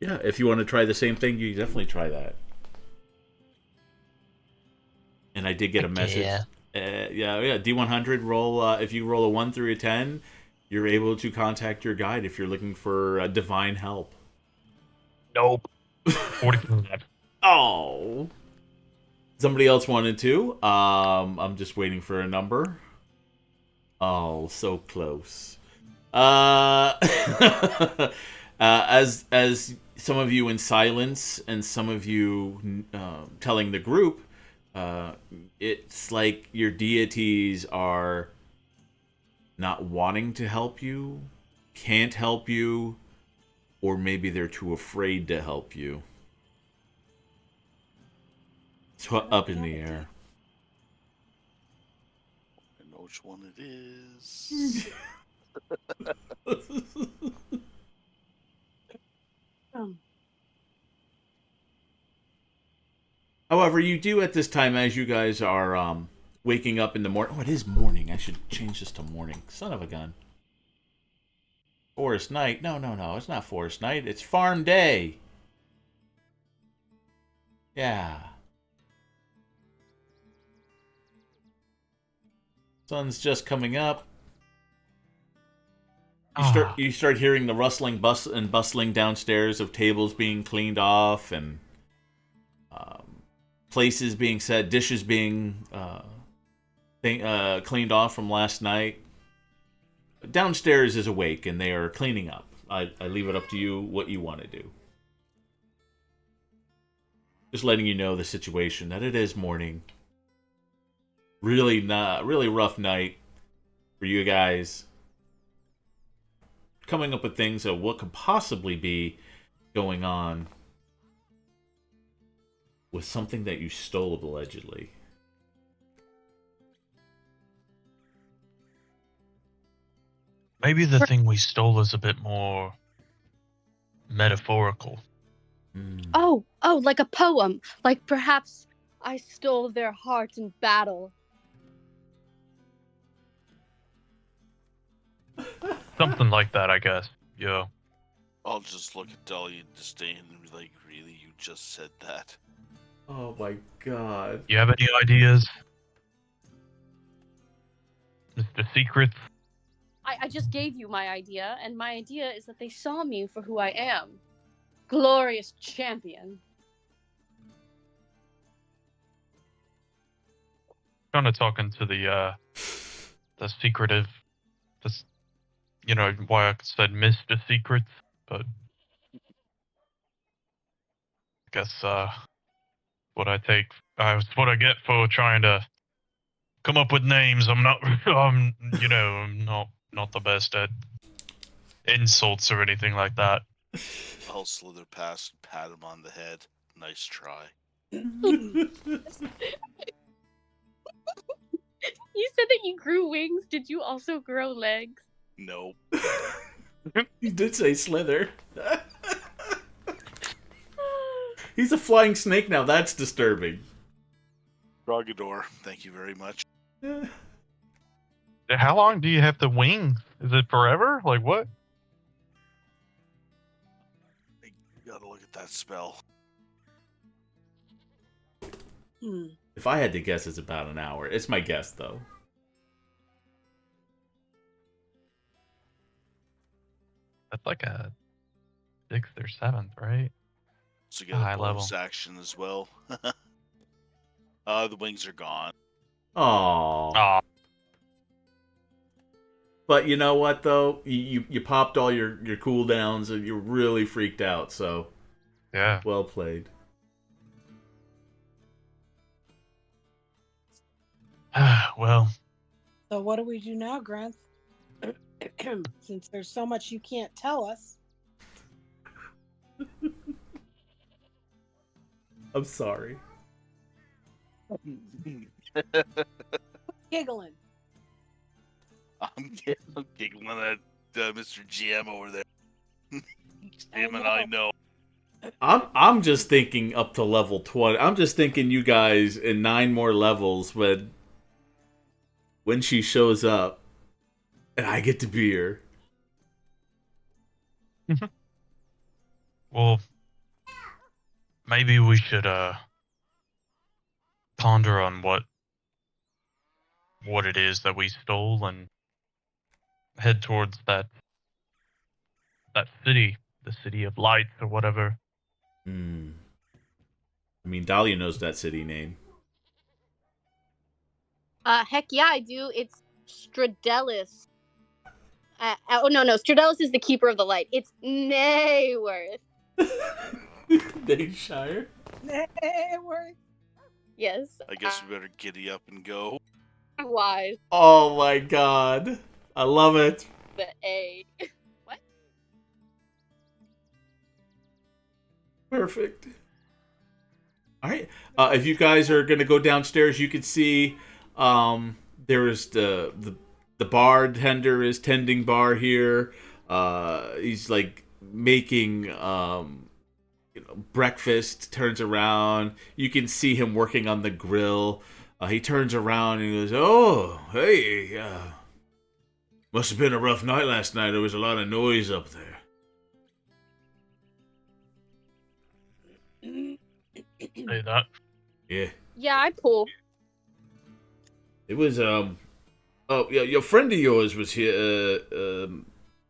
Yeah, if you want to try the same thing, you definitely try that. And I did get a message. Yeah, D100 roll. If you roll a 1 through a 10, you're able to contact your guide if you're looking for divine help. Nope. 45. Oh. Somebody else wanted to. I'm just waiting for a number. Oh, so close. As some of you in silence and some of you telling the group, it's like your deities are not wanting to help you, can't help you, or maybe they're too afraid to help you. It's up in the air. I know which one it is. However, you do at this time, as you guys are waking up in the morning. Oh, it is morning. I should change this to morning. Son of a gun. Forest night. No. It's not forest night. It's farm day. Yeah. Sun's just coming up. Ah, You start hearing the rustling and bustling downstairs of tables being cleaned off and places being set, dishes being cleaned off from last night. Downstairs is awake and they are cleaning up. I leave it up to you what you want to do. Just letting you know the situation, that it is morning. Really rough night for you guys. Coming up with things of what could possibly be going on with something that you stole allegedly. maybe the thing we stole is a bit more metaphorical. Oh, like a poem. Like perhaps I stole their heart in battle. Something like that, I guess. Yeah. I'll just look at Dolly in disdain and be like, really? You just said that? Oh my god. You have any ideas? Mr. Secrets? I just gave you my idea, and my idea is that they saw me for who I am. Glorious champion. Kind of talking to the secretive, this, you know, why I said Mr. Secrets, but I guess what I take, what I get for trying to come up with names. I'm not, I'm not the best at insults or anything like that. I'll slither past and pat him on the head. Nice try. You said that you grew wings. Did you also grow legs? Nope. You did say slither. He's a flying snake now. That's disturbing. Drogador, thank you very much. How long do you have the wings? Is it forever? Like what? I gotta look at that spell. If I had to guess, it's about an hour. It's my guess, though. That's like a 6th or 7th, right? So get High a bonus level. action as well. The wings are gone. Aww. Ah, But you know what, though? You popped all your cooldowns and you're really freaked out, so yeah. well played. Well, So what do we do now, Grant? Since there's so much you can't tell us. I'm sorry. Giggling. I'm giggling at Mr. GM over there. Him and know. I know. I'm just thinking up to level 20. I'm just thinking you guys in 9 more levels when she shows up and I get to be her. well, maybe we should ponder on what it is that we stole and head towards that city, the city of lights or whatever. I mean, Dahlia knows that city name. Heck yeah, I do. It's Stradelis. Oh no, Stradelis is the keeper of the light. It's Nayworth. Dayshire. Nayworth. Yes. I guess we better giddy up and go. Wise. Oh my god. I love it. The A. What? Perfect. All right. If you guys are gonna go downstairs, you can see there is the bartender is tending bar here. He's like making breakfast. Turns around, you can see him working on the grill. He turns around and he goes, "Oh, hey, must have been a rough night last night. There was a lot of noise up there." Say that. Yeah. Yeah, I pull. It was oh yeah, your friend of yours was here.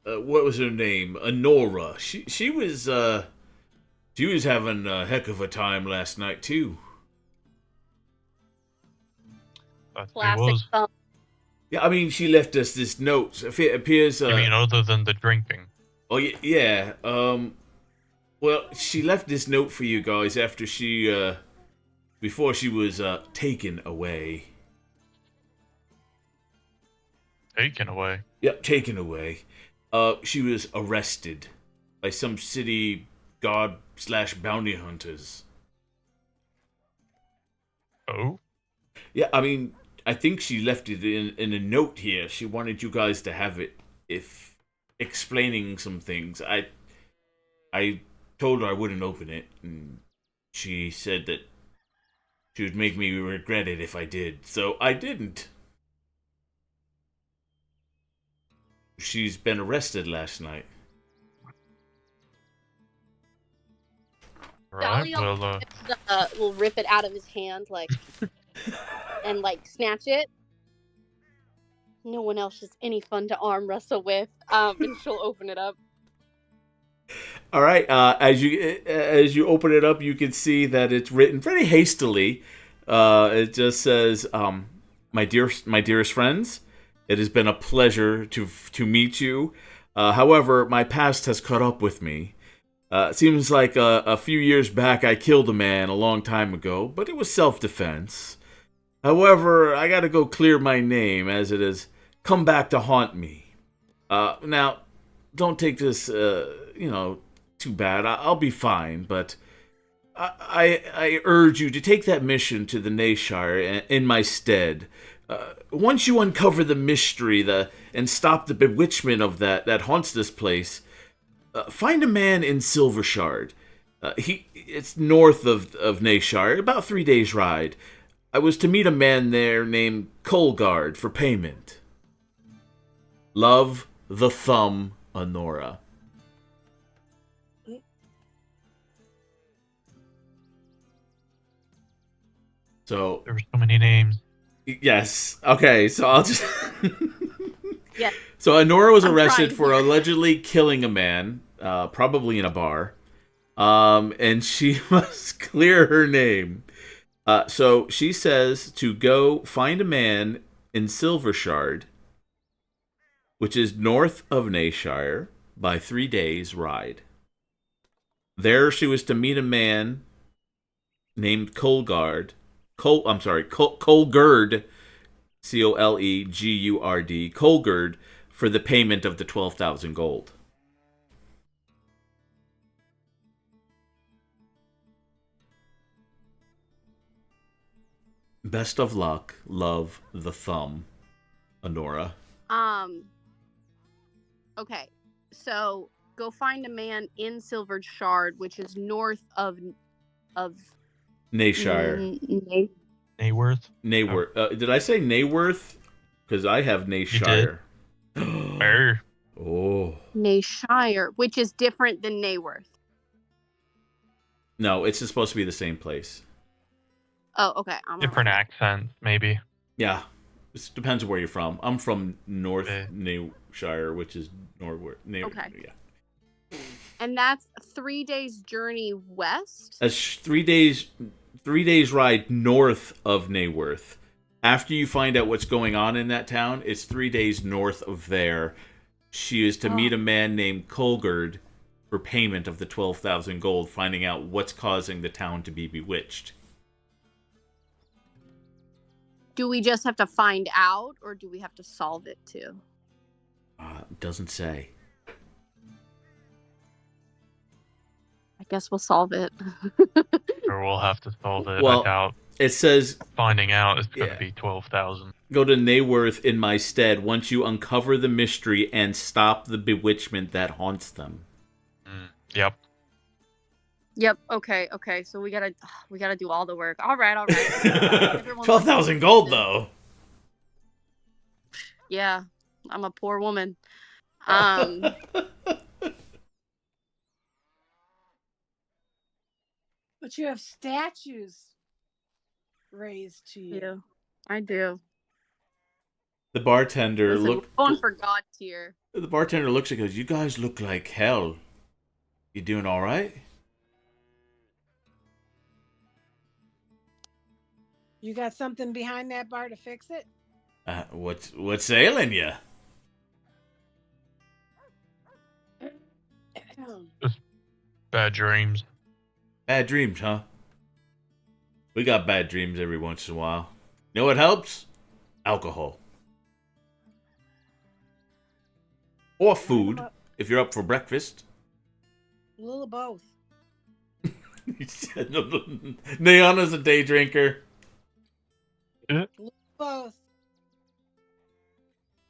what was her name? Honora. She was having a heck of a time last night too. That she Classic was. thumb. Yeah, I mean, she left us this note. If it appears, I mean, other than the drinking. oh yeah. Well, she left this note for you guys after before she was taken away. Taken away. Yep, taken away. She was arrested by some city guard / bounty hunters. Oh? Yeah, I mean, I think she left it in a note here. She wanted you guys to have it, if explaining some things. I told her I wouldn't open it, and she said that she would make me regret it if I did. So I didn't. She's been arrested last night. Right, Dahlia well, will rip it out of his hand, like, and like snatch it. No one else is any fun to arm wrestle with. And she'll open it up. All right. As you open it up, you can see that it's written pretty hastily. It just says, my dearest friends, it has been a pleasure to meet you. However, my past has caught up with me. It seems like a few years back I killed a man a long time ago, but it was self-defense. However, I gotta go clear my name, as it has come back to haunt me. Now, don't take this, too bad. I'll be fine, but I urge you to take that mission to the Nayshire in my stead. Once you uncover the mystery and stop the bewitchment of that haunts this place, find a man in Silvershard. It's north of Nayshire, about 3 days' ride. I was to meet a man there named Colgard for payment. Love, the Thumb, Honora. So there were so many names. yes, okay. So I'll just. Yeah. So Honora was I'm arrested trying. for allegedly killing a man, probably in a bar, and she must clear her name. So she says to go find a man in Silvershard, which is north of Nayshire, by 3 days' ride. There she was to meet a man named Colgard. Colgard, Colegurd, Colgard, for the payment of the 12,000 gold. Best of luck. Love, the Thumb, Honora. Okay. So go find a man in Silver Shard, which is north of Nayshire. Nayworth? Nayworth. Did I say Nayworth? Because I have Nayshire. Err. Oh. Nayshire, which is different than Nayworth. No, it's supposed to be the same place. Oh, okay. Different accents, maybe. Yeah. It depends on where you're from. I'm from North Nayshire, which is northward. Okay. Yeah. And that's 3 days journey west? That's 3 days. 3 days ride north of Nayworth. After you find out what's going on in that town, it's 3 days north of there. She is to meet a man named Colgard for payment of the 12,000 gold, finding out what's causing the town to be bewitched. Do we just have to find out, or do we have to solve it too? Doesn't say. I guess we'll solve it. Or we'll have to solve it. Well, I doubt it says finding out is going to be 12,000. go to Nayworth in my stead once you uncover the mystery and stop the bewitchment that haunts them. Yep. Yep. Okay. So we gotta do all the work. All right. 12,000 gold though. Yeah, I'm a poor woman. But you have statues raised to you. I do. The bartender Listen, look. we're going for God tier. The bartender looks and goes, "You guys look like hell. You doing all right?" You got something behind that bar to fix it? What's ailing you? Bad dreams. Bad dreams, huh? We got bad dreams every once in a while. You know what helps? Alcohol. Or food, if you're up for breakfast. A little of both. Neon is a day drinker. Both.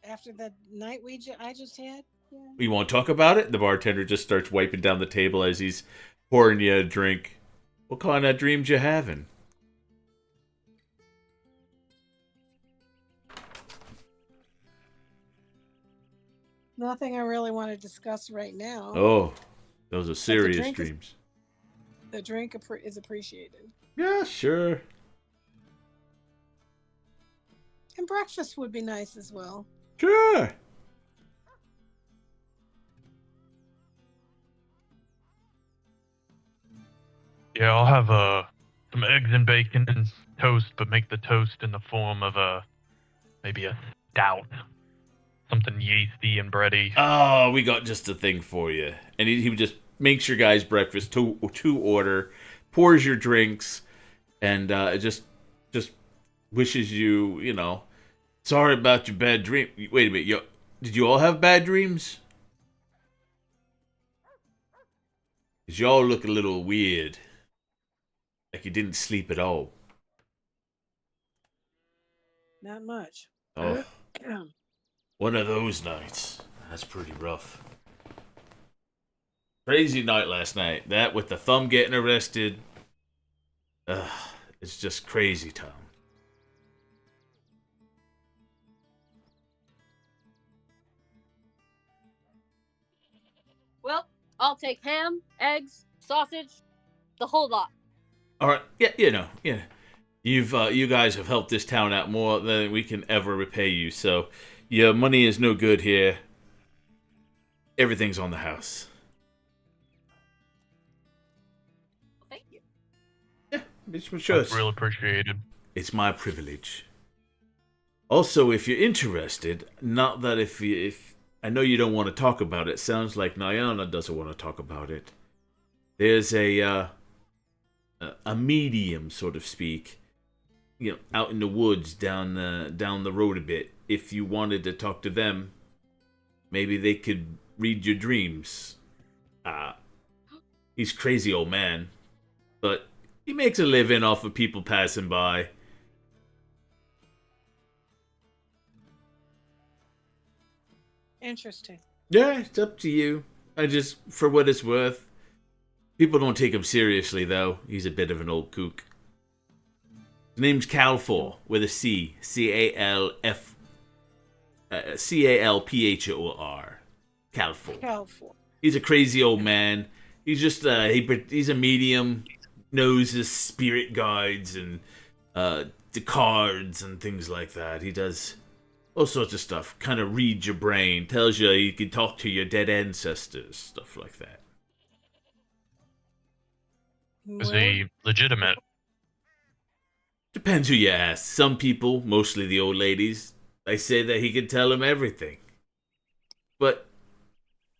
After the night I just had? Yeah. You want to talk about it? The bartender just starts wiping down the table as he's pouring you a drink. What kind of dreams you having? Nothing I really want to discuss right now. Oh, those are serious dreams. The drink is appreciated. Yeah, sure. And breakfast would be nice as well. Sure. Yeah, I'll have some eggs and bacon and toast, but make the toast in the form of maybe a stout, something yeasty and bready. Oh, we got just the thing for you. And he just makes your guys' breakfast to order, pours your drinks, and just wishes you, sorry about your bad dream. Wait a minute, did you all have bad dreams? 'Cause y'all look a little weird. Like you didn't sleep at all. Not much. Oh, one of those nights. That's pretty rough. Crazy night last night. That with the thumb getting arrested. It's just crazy town. Well, I'll take ham, eggs, sausage, the whole lot. All right, yeah. You guys have helped this town out more than we can ever repay you. So your money is no good here. Everything's on the house. Thank you. Yeah, it's sure. That's real appreciated. It's my privilege. Also, if you're interested, not that if I know you don't want to talk about it. Sounds like Nyana doesn't want to talk about it. There's a medium, so to speak, out in the woods down the road a bit. If you wanted to talk to them, maybe they could read your dreams. He's crazy old man, but he makes a living off of people passing by. Interesting. Yeah, it's up to you. I just, for what it's worth, people don't take him seriously, though. He's a bit of an old kook. His name's Calfor, with a C. Calphor. Calfor. He's a crazy old man. He's just, he's a medium, knows his spirit guides and the cards and things like that. He does all sorts of stuff. Kind of reads your brain, tells you can talk to your dead ancestors, stuff like that. Is he legitimate? Depends who you ask. Some people, mostly the old ladies, they say that he can tell them everything. But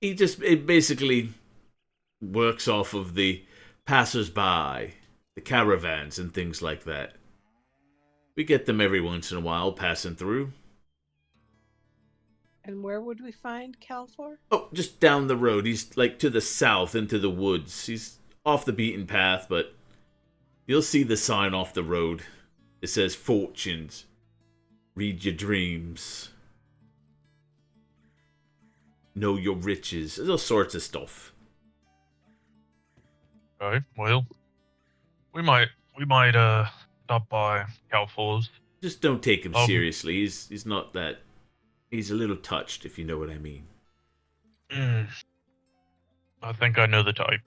it basically works off of the passers-by, the caravans and things like that. We get them every once in a while passing through. And where would we find Calfor? Oh, just down the road. He's like to the south into the woods. He's off the beaten path, but you'll see the sign off the road. It says fortunes. Read your dreams. Know your riches. There's all sorts of stuff. Okay, well, we might stop by Calfor's. Just don't take him seriously. He's not that. He's a little touched, if you know what I mean. I think I know the type.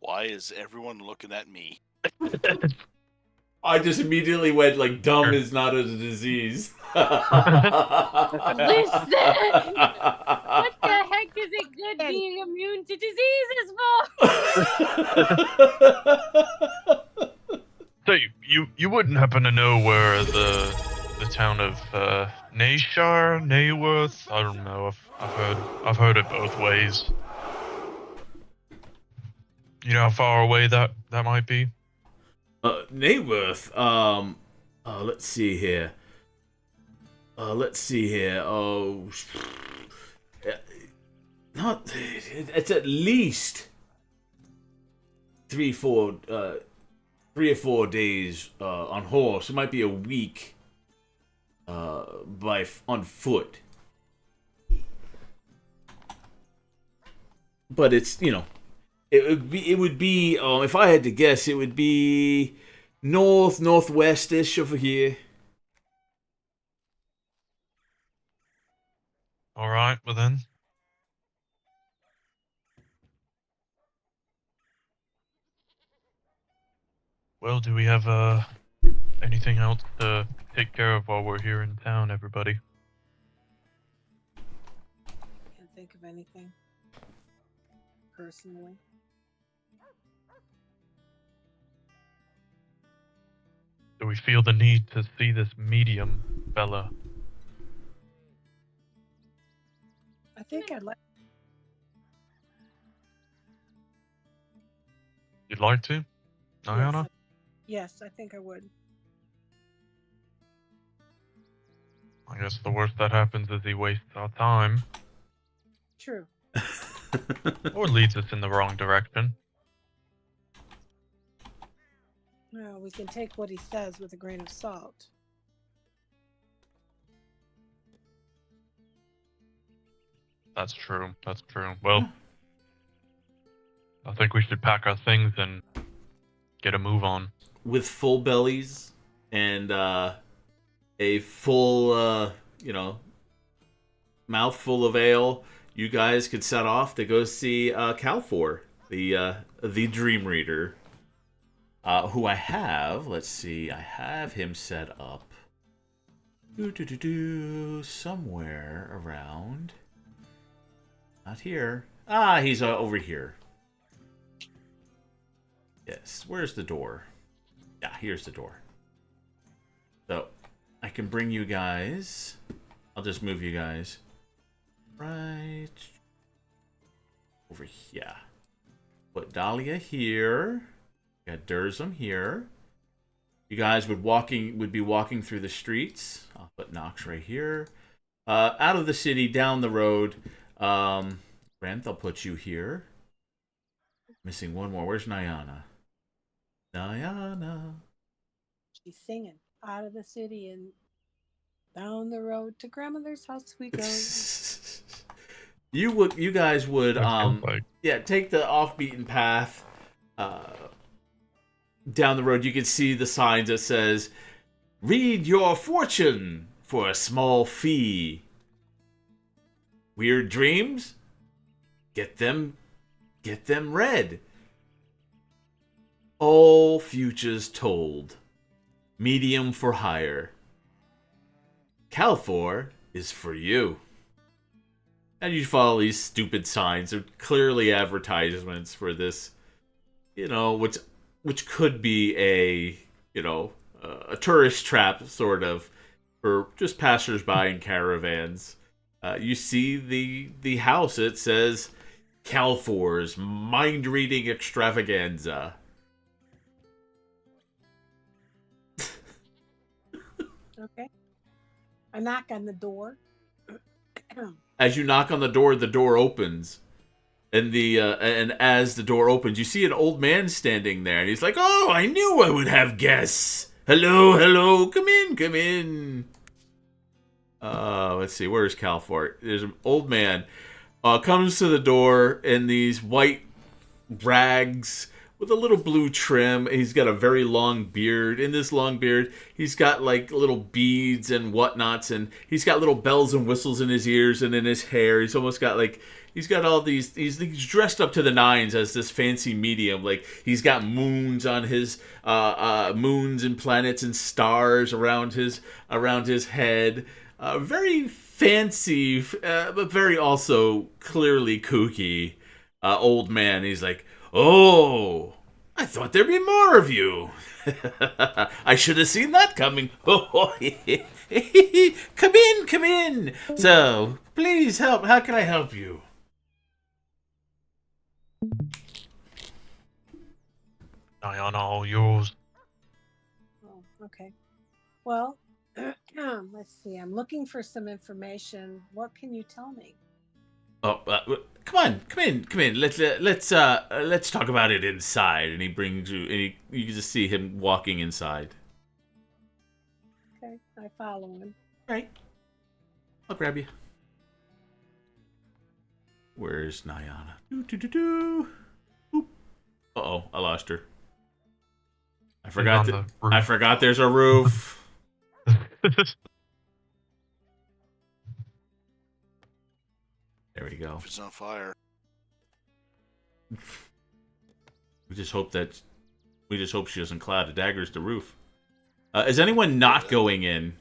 Why is everyone looking at me? I just immediately went like, dumb is not a disease. Listen, what the heck is it good And- being immune to diseases for? So you wouldn't happen to know where the town of Nayshire, Nayworth? I don't know. I've heard it both ways. You know how far away that might be? Nayworth, let's see here. Oh, not. It's at least 3 or 4 days on horse. It might be a week on foot. But it's it would be if I had to guess, it would be northwestish over here. All right, well then. Well, do we have anything else to take care of while we're here in town, everybody? Can't think of anything personally. Do we feel the need to see this medium fella? I think I'd like. You'd like to, Ayana? Yes, I think I would. I guess the worst that happens is he wastes our time, True. or leads us in the wrong direction. Well, we can take what he says with a grain of salt. That's true. That's true. Well, I think we should pack our things and get a move on. With full bellies and a full, mouthful of ale, you guys could set off to go see Calfor, the Dream Reader, who I have. Let's see, I have him set up somewhere around. Not here. Ah, he's over here. Yes, where's the door? Yeah, here's the door. So, I can bring you guys. I'll just move you guys right over here. Put Dahlia here. Got Durzum here. You guys would be walking through the streets. I'll put Nox right here. Out of the city, down the road. Brent, I'll put you here. Missing one more. Where's Nyana? Nyana. She's singing out of the city and down the road to grandmother's house we go. You guys would take the off-beaten path down the road. You can see the signs that says, "Read your fortune for a small fee. Weird dreams? Get them read. All futures told. Medium for hire. Calfor is for you." And you follow these stupid signs. They're clearly advertisements for this, which could be a tourist trap, sort of, for just passersby in caravans. You see the house. It says Calfor's mind-reading extravaganza. Okay. I knock on the door. As you knock on the door opens, and as the door opens, you see an old man standing there, and he's like, "Oh, I knew I would have guests. Hello, come in. Let's see, where's Calfor? There's an old man, comes to the door in these white rags with a little blue trim. He's got a very long beard. In this long beard, he's got like little beads and whatnots, and he's got little bells and whistles in his ears and in his hair. He's almost got like he's got all these. He's dressed up to the nines as this fancy medium. Like he's got moons on his moons and planets and stars around his head. Very fancy, but very also clearly kooky old man. He's like, "Oh, I thought there'd be more of you. I should have seen that coming. Come in, come in. So, please help. How can I help you?" Diana, all yours. Oh, okay. Well, let's see. I'm looking for some information. What can you tell me? Oh, come in. Let's talk about it inside. And he brings you, and you can just see him walking inside. Okay, I follow him. Right. I'll grab you. Where's Nyana? Uh-oh, I lost her. I forgot. I forgot. There's a roof. There we go. If it's on fire. We just hope she doesn't cloud the daggers the roof. Is anyone not going in?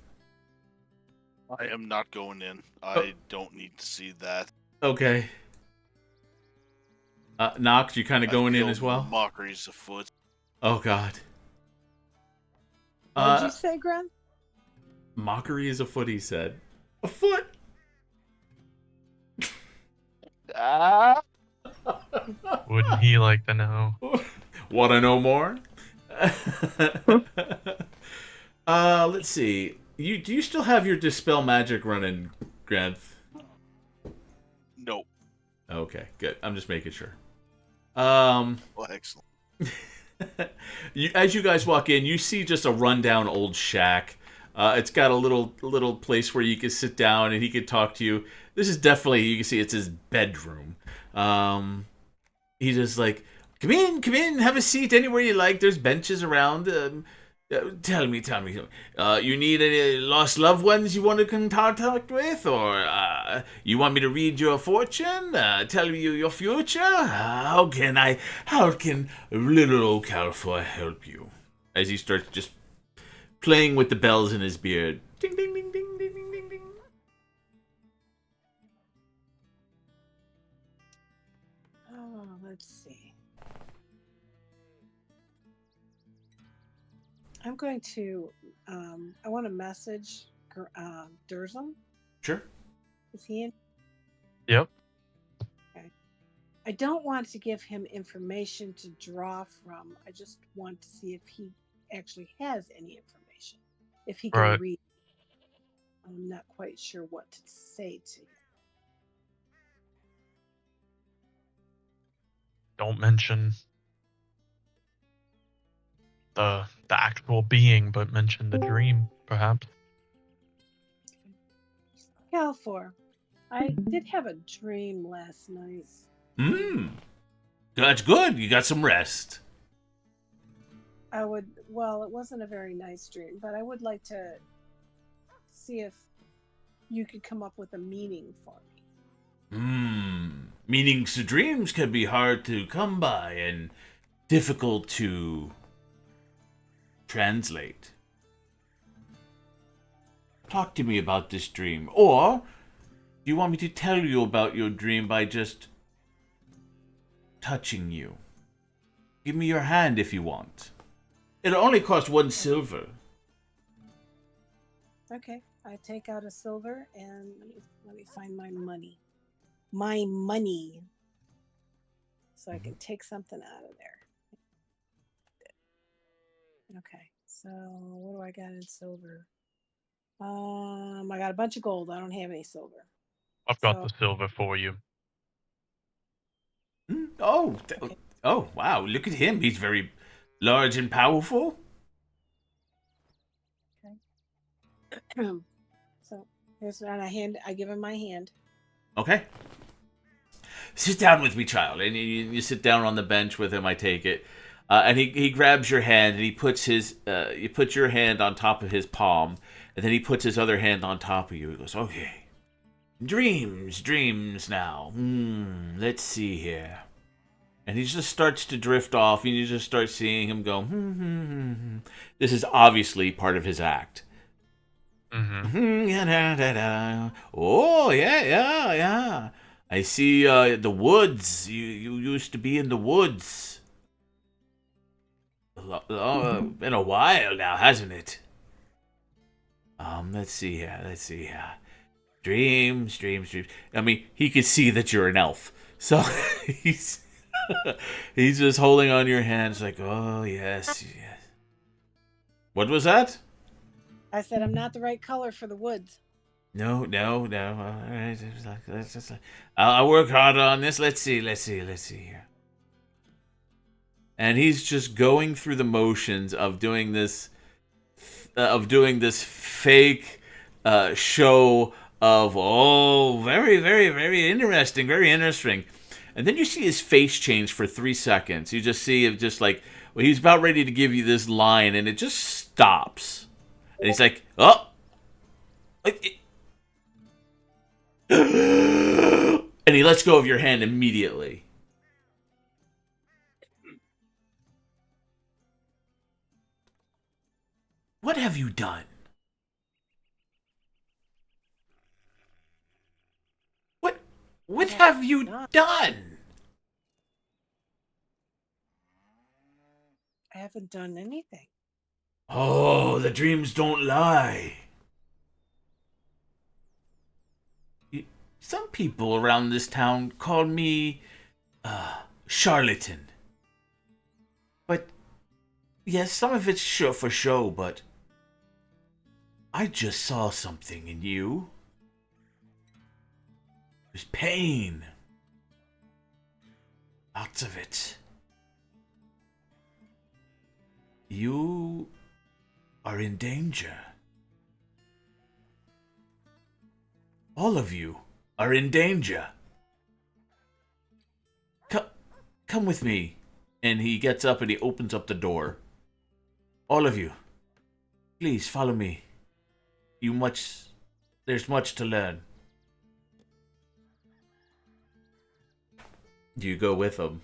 I am not going in. I don't need to see that. Okay. Nox, you kind of going in as well? Mockery's afoot. Oh God. What did you say, Gren? Mockery is afoot, he said. Afoot. Wouldn't he like to know? Want to know more? Let's see. Do you still have your dispel magic running, Grant? Nope. Okay, good. I'm just making sure. Well, excellent. As you guys walk in, you see just a rundown old shack. It's got a little place where you can sit down and he can talk to you. This is definitely, you can see it's his bedroom. He's just like, come in, have a seat anywhere you like. There's benches around. Tell me. You need any lost loved ones you want to contact with, or you want me to read your fortune? Tell you your future? How can little old Calfoy help you? As he starts just playing with the bells in his beard. Ding, ding, ding, ding, ding, ding, ding, ding. Oh, let's see. I'm going to, I want to message Durzum. Sure. Is he in? Yep. Okay. I don't want to give him information to draw from. I just want to see if he actually has any information. If he can read. I'm not quite sure what to say to him. Don't mention the actual being, but mention the dream, perhaps. Calfor, I did have a dream last night. That's good. You got some rest. It wasn't a very nice dream, but I would like to see if you could come up with a meaning for me. Meanings to dreams can be hard to come by and difficult to translate. Talk to me about this dream. Or, do you want me to tell you about your dream by just touching you? Give me your hand if you want. It'll only cost 1 silver. Okay, I take out a silver and let me find my money. My money. So I can take something out of there. Okay, so what do I got in silver? I got a bunch of gold. I don't have any silver. I've got the silver for you. Okay. Oh, wow. Look at him. He's very large and powerful. Okay. So here's and I give him my hand. Okay. Sit down with me, child. And you sit down on the bench with him, I take it. And he grabs your hand and he puts his you put your hand on top of his palm, and then he puts his other hand on top of you. He goes, "Okay, dreams now. Let's see here." And he just starts to drift off, and you just start seeing him go. This is obviously part of his act. Mm-hmm. Oh yeah. I see the woods. You used to be in the woods. Been a while now, hasn't it? Let's see here. Dreams. I mean, he could see that you're an elf, so he's he's just holding on your hands like, oh yes. What was that? I said I'm not the right color for the woods. No. All right, let's just. I'll work hard on this. Let's see here. And he's just going through the motions of doing this fake show of very interesting, and then you see his face change for 3 seconds. You just see it just like, well, he's about ready to give you this line, and it just stops, and he's like, oh, and he lets go of your hand immediately. What have you done? What have you done? I haven't done anything. Oh, the dreams don't lie. Some people around this town call me charlatan. But yes, some of it's for show, but I just saw something in you. There's pain. Lots of it. You are in danger. All of you are in danger. Come with me. And he gets up and he opens up the door. All of you, please follow me. There's much to learn. Do you go with him?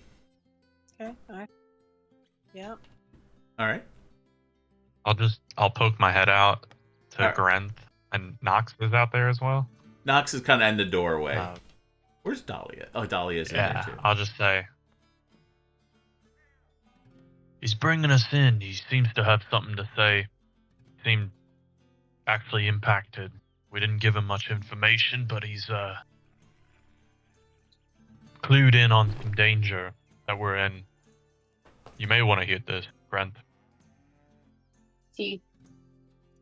Okay. Yeah. All right. I'll poke my head out to Alright. Grenth, and Nox is out there as well. Nox is kind of in the doorway. Where's Dahlia? Oh, Dahlia's in there too. I'll just say, he's bringing us in. He seems to have something to say. Seemed actually impacted. We didn't give him much information, but he's clued in on some danger that we're in. You may want to hear this, Grenth. See.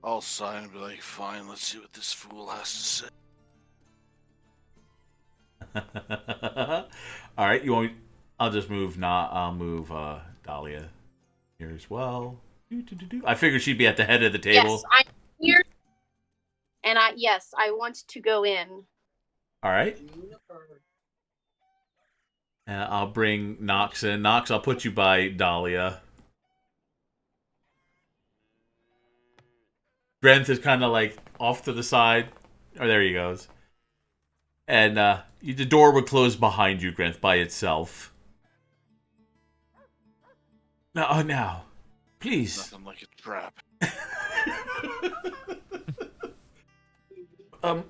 I'll sign and be like, fine, let's see what this fool has to say. All right, you want? I'll just move. I'll move Dahlia here as well. I figured she'd be at the head of the table. Yes, I'm here, and I want to go in. All right. And I'll bring Nox in. Nox, I'll put you by Dahlia. Grenth is kind of like off to the side. Oh, there he goes. And the door would close behind you, Grenth, by itself. Now, please. Nothing like a trap.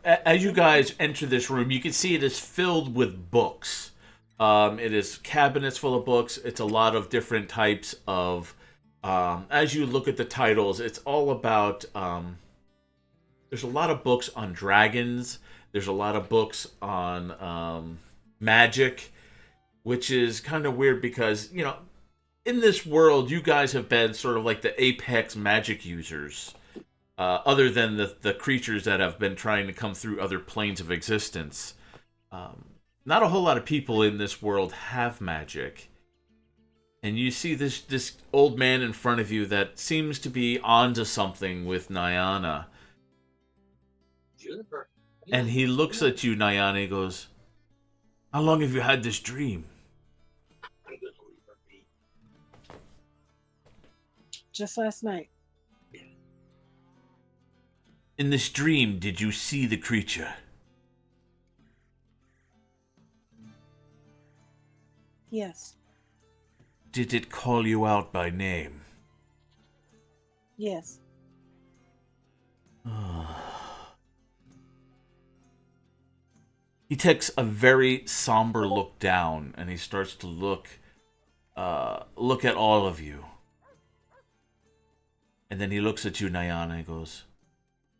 As you guys enter this room, you can see it is filled with books. It is cabinets full of books. It's a lot of different types of... as you look at the titles, it's all about... there's a lot of books on dragons. There's a lot of books on magic, which is kind of weird because, you know, in this world, you guys have been sort of like the apex magic users. Other than the creatures that have been trying to come through other planes of existence. Not a whole lot of people in this world have magic. And you see this old man in front of you that seems to be onto something with Nyana. And he looks at you, Nyana, and goes, "How long have you had this dream?" just last night. In this dream, did you see the creature? Yes. Did it call you out by name? Yes. He takes a very somber look down, and he starts to look at all of you. And then he looks at you, Nyana, and goes,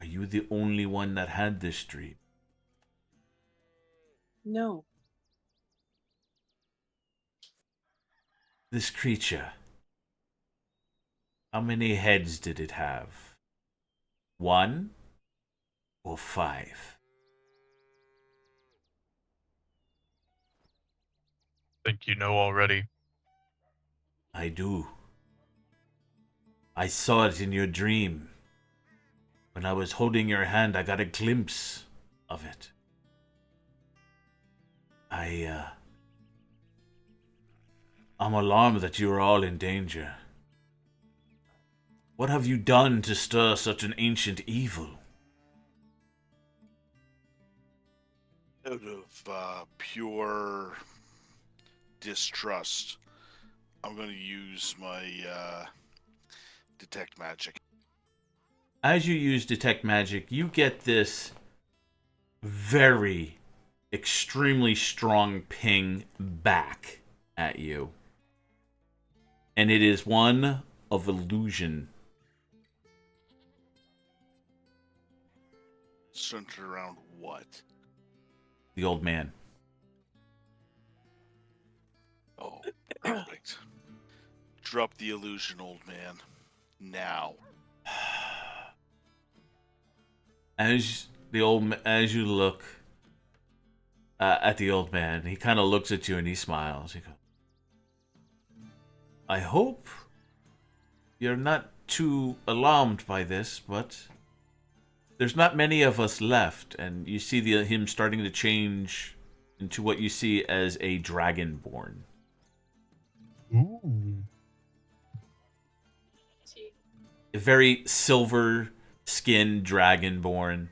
"Are you the only one that had this dream?" No. This creature, how many heads did it have? 1 or 5? Think you know already. I do. I saw it in your dream. When I was holding your hand, I got a glimpse of it. I'm alarmed that you are all in danger. What have you done to stir such an ancient evil? Out of pure distrust, I'm going to use my detect magic. As you use detect magic, you get this very extremely strong ping back at you. And it is one of illusion. Centered around what? The old man. Oh, perfect. Drop the illusion, old man. Now. As you look at the old man, he kind of looks at you and he smiles. He goes, "I hope you're not too alarmed by this, but there's not many of us left." And you see him starting to change into what you see as a dragonborn. Ooh. A very silver-skinned dragonborn.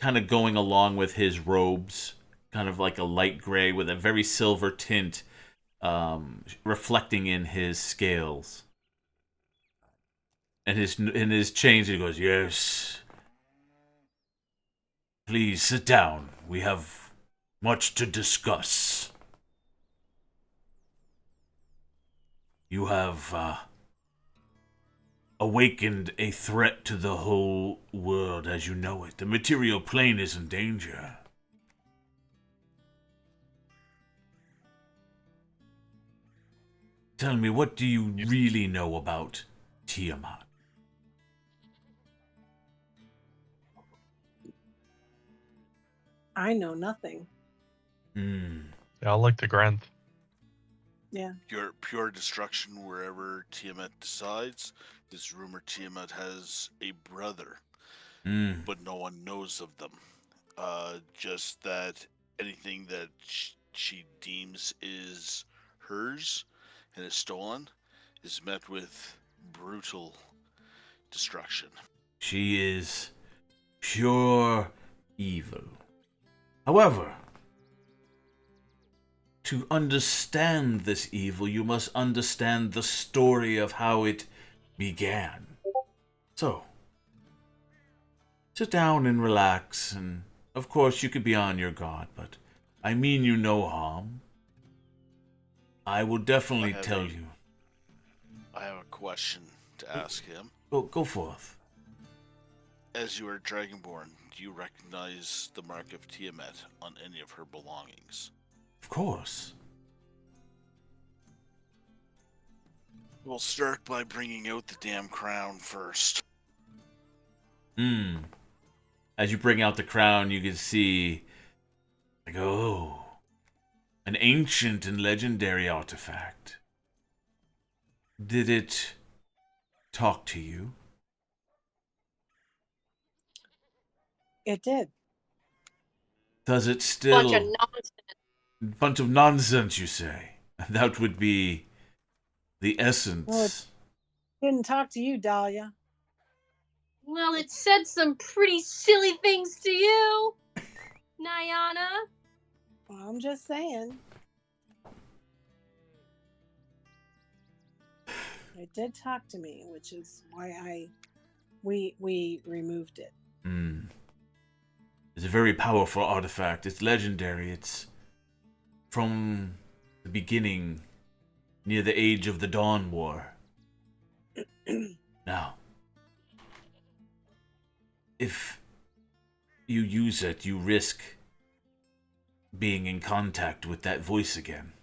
Kind of going along with his robes. Kind of like a light gray with a very silver tint reflecting in his scales. And his chains, he goes, "Yes. Please sit down. We have much to discuss. You have awakened a threat to the whole world as you know it. The material plane is in danger. Tell me, what do you really know about Tiamat?" I know nothing. Yeah, I like the Granth. Yeah. Pure destruction wherever Tiamat decides. This rumor Tiamat has a brother, but no one knows of them. Just that anything that she deems is hers and is stolen is met with brutal destruction. She is pure evil. However, to understand this evil, you must understand the story of how it began. So, sit down and relax, and of course you could be on your guard, but I mean you no harm. I will definitely tell you. I have a question to ask him. Go forth. As you are Dragonborn, do you recognize the mark of Tiamat on any of her belongings? Of course. We'll start by bringing out the damn crown first. As you bring out the crown, you can see, like, oh, an ancient and legendary artifact. Did it talk to you? It did. Does it still... Bunch of nonsense. Bunch of nonsense, you say? That would be The essence. Well, didn't talk to you, Dahlia. Well, it said some pretty silly things to you, Nyana. Well, I'm just saying. It did talk to me, which is why we removed it. It's a very powerful artifact. It's legendary. It's from the beginning, near the age of the Dawn War. Now, if you use it, you risk being in contact with that voice again.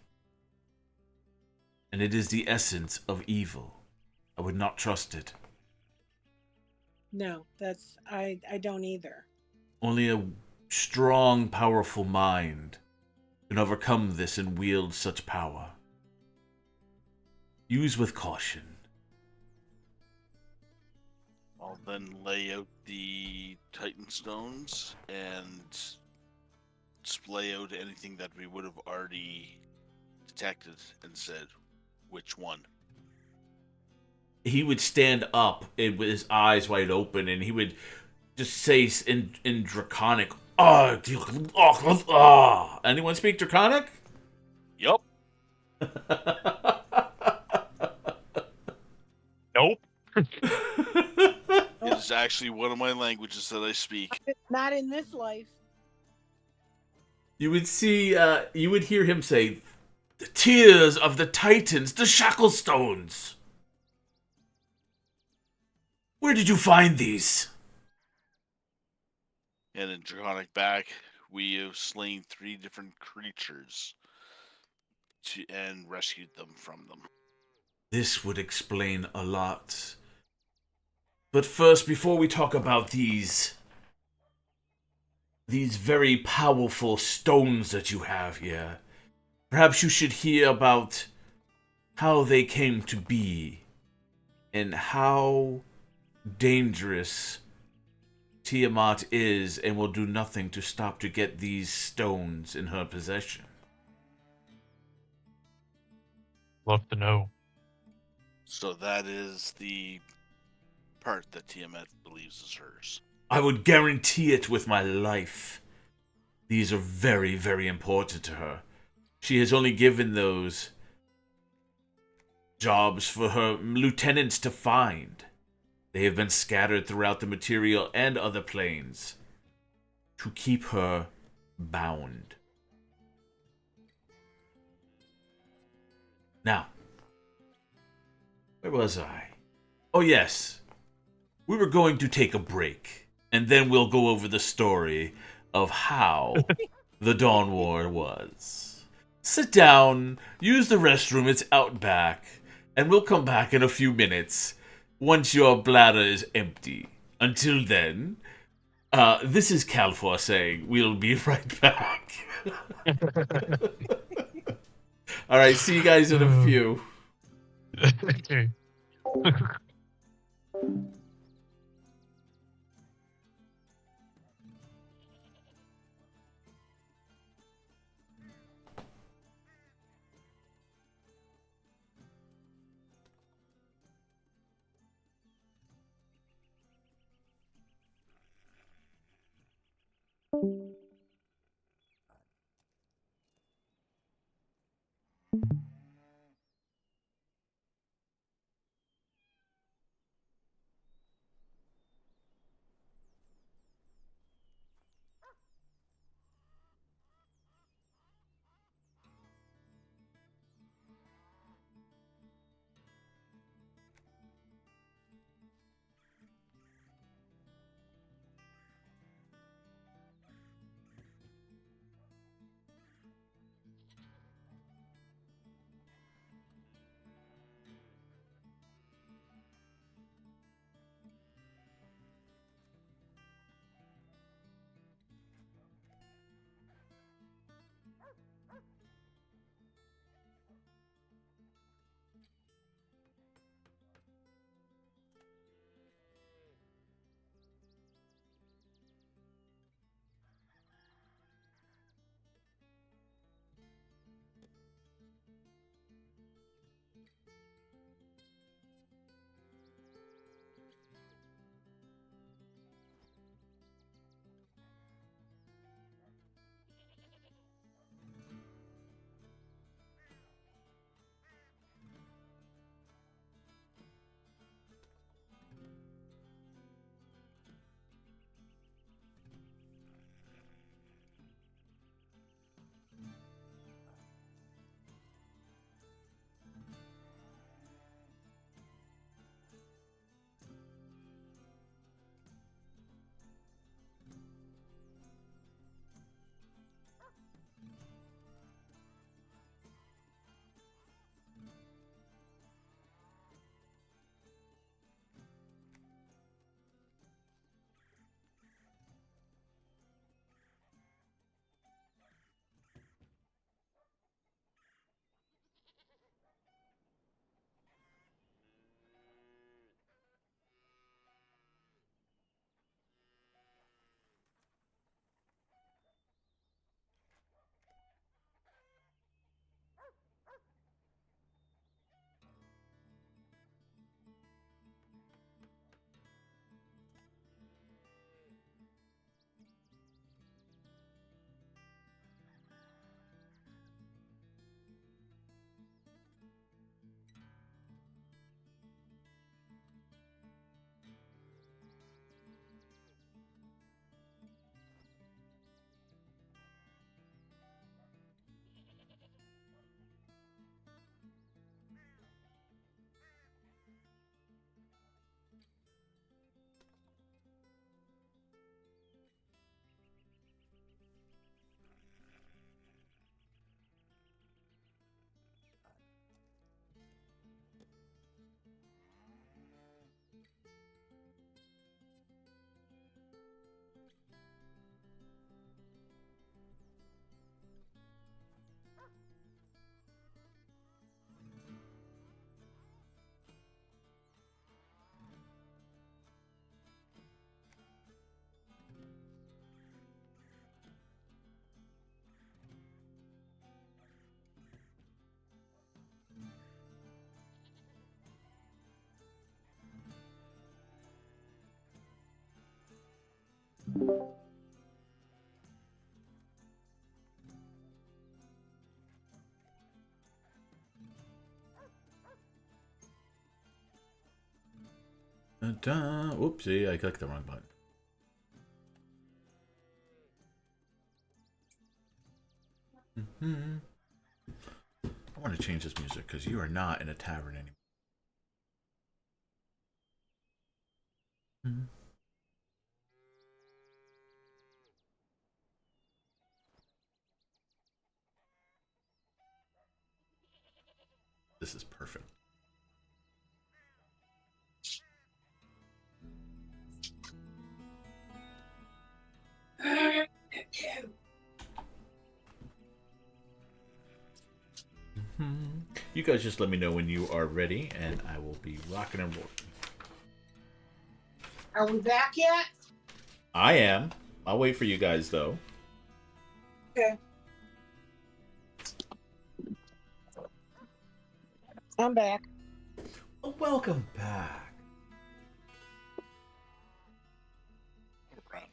And it is the essence of evil. I would not trust it. No, that's I don't either. Only a strong, powerful mind can overcome this and wield such power. Use with caution. I'll then lay out the Titan stones and splay out anything that we would have already detected and said which one. He would stand up with his eyes wide open, and he would just say in Draconic, Anyone speak Draconic? Yup. Nope. It is actually one of my languages that I speak. Not in this life. You would see, you would hear him say, "The tears of the Titans, the Shacklestones. Where did you find these?" And in Draconic back, we have slain 3 different creatures and rescued them from them. This would explain a lot. But first, before we talk about these very powerful stones that you have here, perhaps you should hear about how they came to be and how dangerous Tiamat is and will do nothing to stop to get these stones in her possession. Love to know. So that is the part that Tiamat believes is hers. I would guarantee it with my life. These are very, very important to her. She has only given those jobs for her lieutenants to find. They have been scattered throughout the material and other planes to keep her bound. Now, where was I? Oh, yes. We were going to take a break, and then we'll go over the story of how the Dawn War was. Sit down, use the restroom, it's out back, and we'll come back in a few minutes once your bladder is empty. Until then, this is Calfor saying we'll be right back. Alright, see you guys in a few. Okay. Oopsie, I clicked the wrong button. I want to change this music because you are not in a tavern anymore. This is perfect. You guys just let me know when you are ready, and I will be rocking and rolling. Are we back yet? I am. I'll wait for you guys, though. Okay. I'm back. Well, welcome back. Around.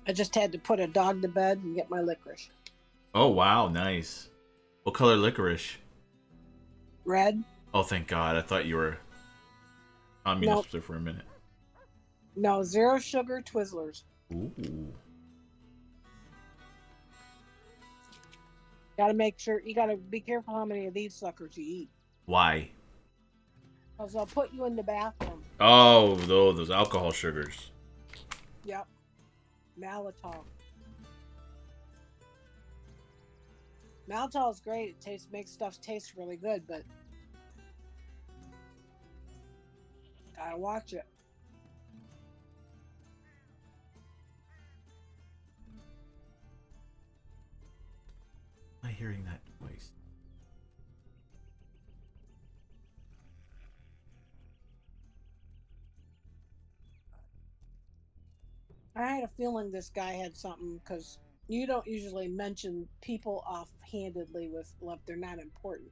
I just had to put a dog to bed and get my licorice. Oh, wow. Nice. What color licorice? Red? Oh, thank God. I thought you were communist for a minute. No, 0 sugar Twizzlers. Ooh. Gotta make sure, you gotta be careful how many of these suckers you eat. Why? Because they'll put you in the bathroom. Oh, those alcohol sugars. Yep. Maltitol. Maltitol is great. It makes stuff taste really good, but gotta watch it. Am I hearing that twice? I had a feeling this guy had something because you don't usually mention people offhandedly with if they're not important.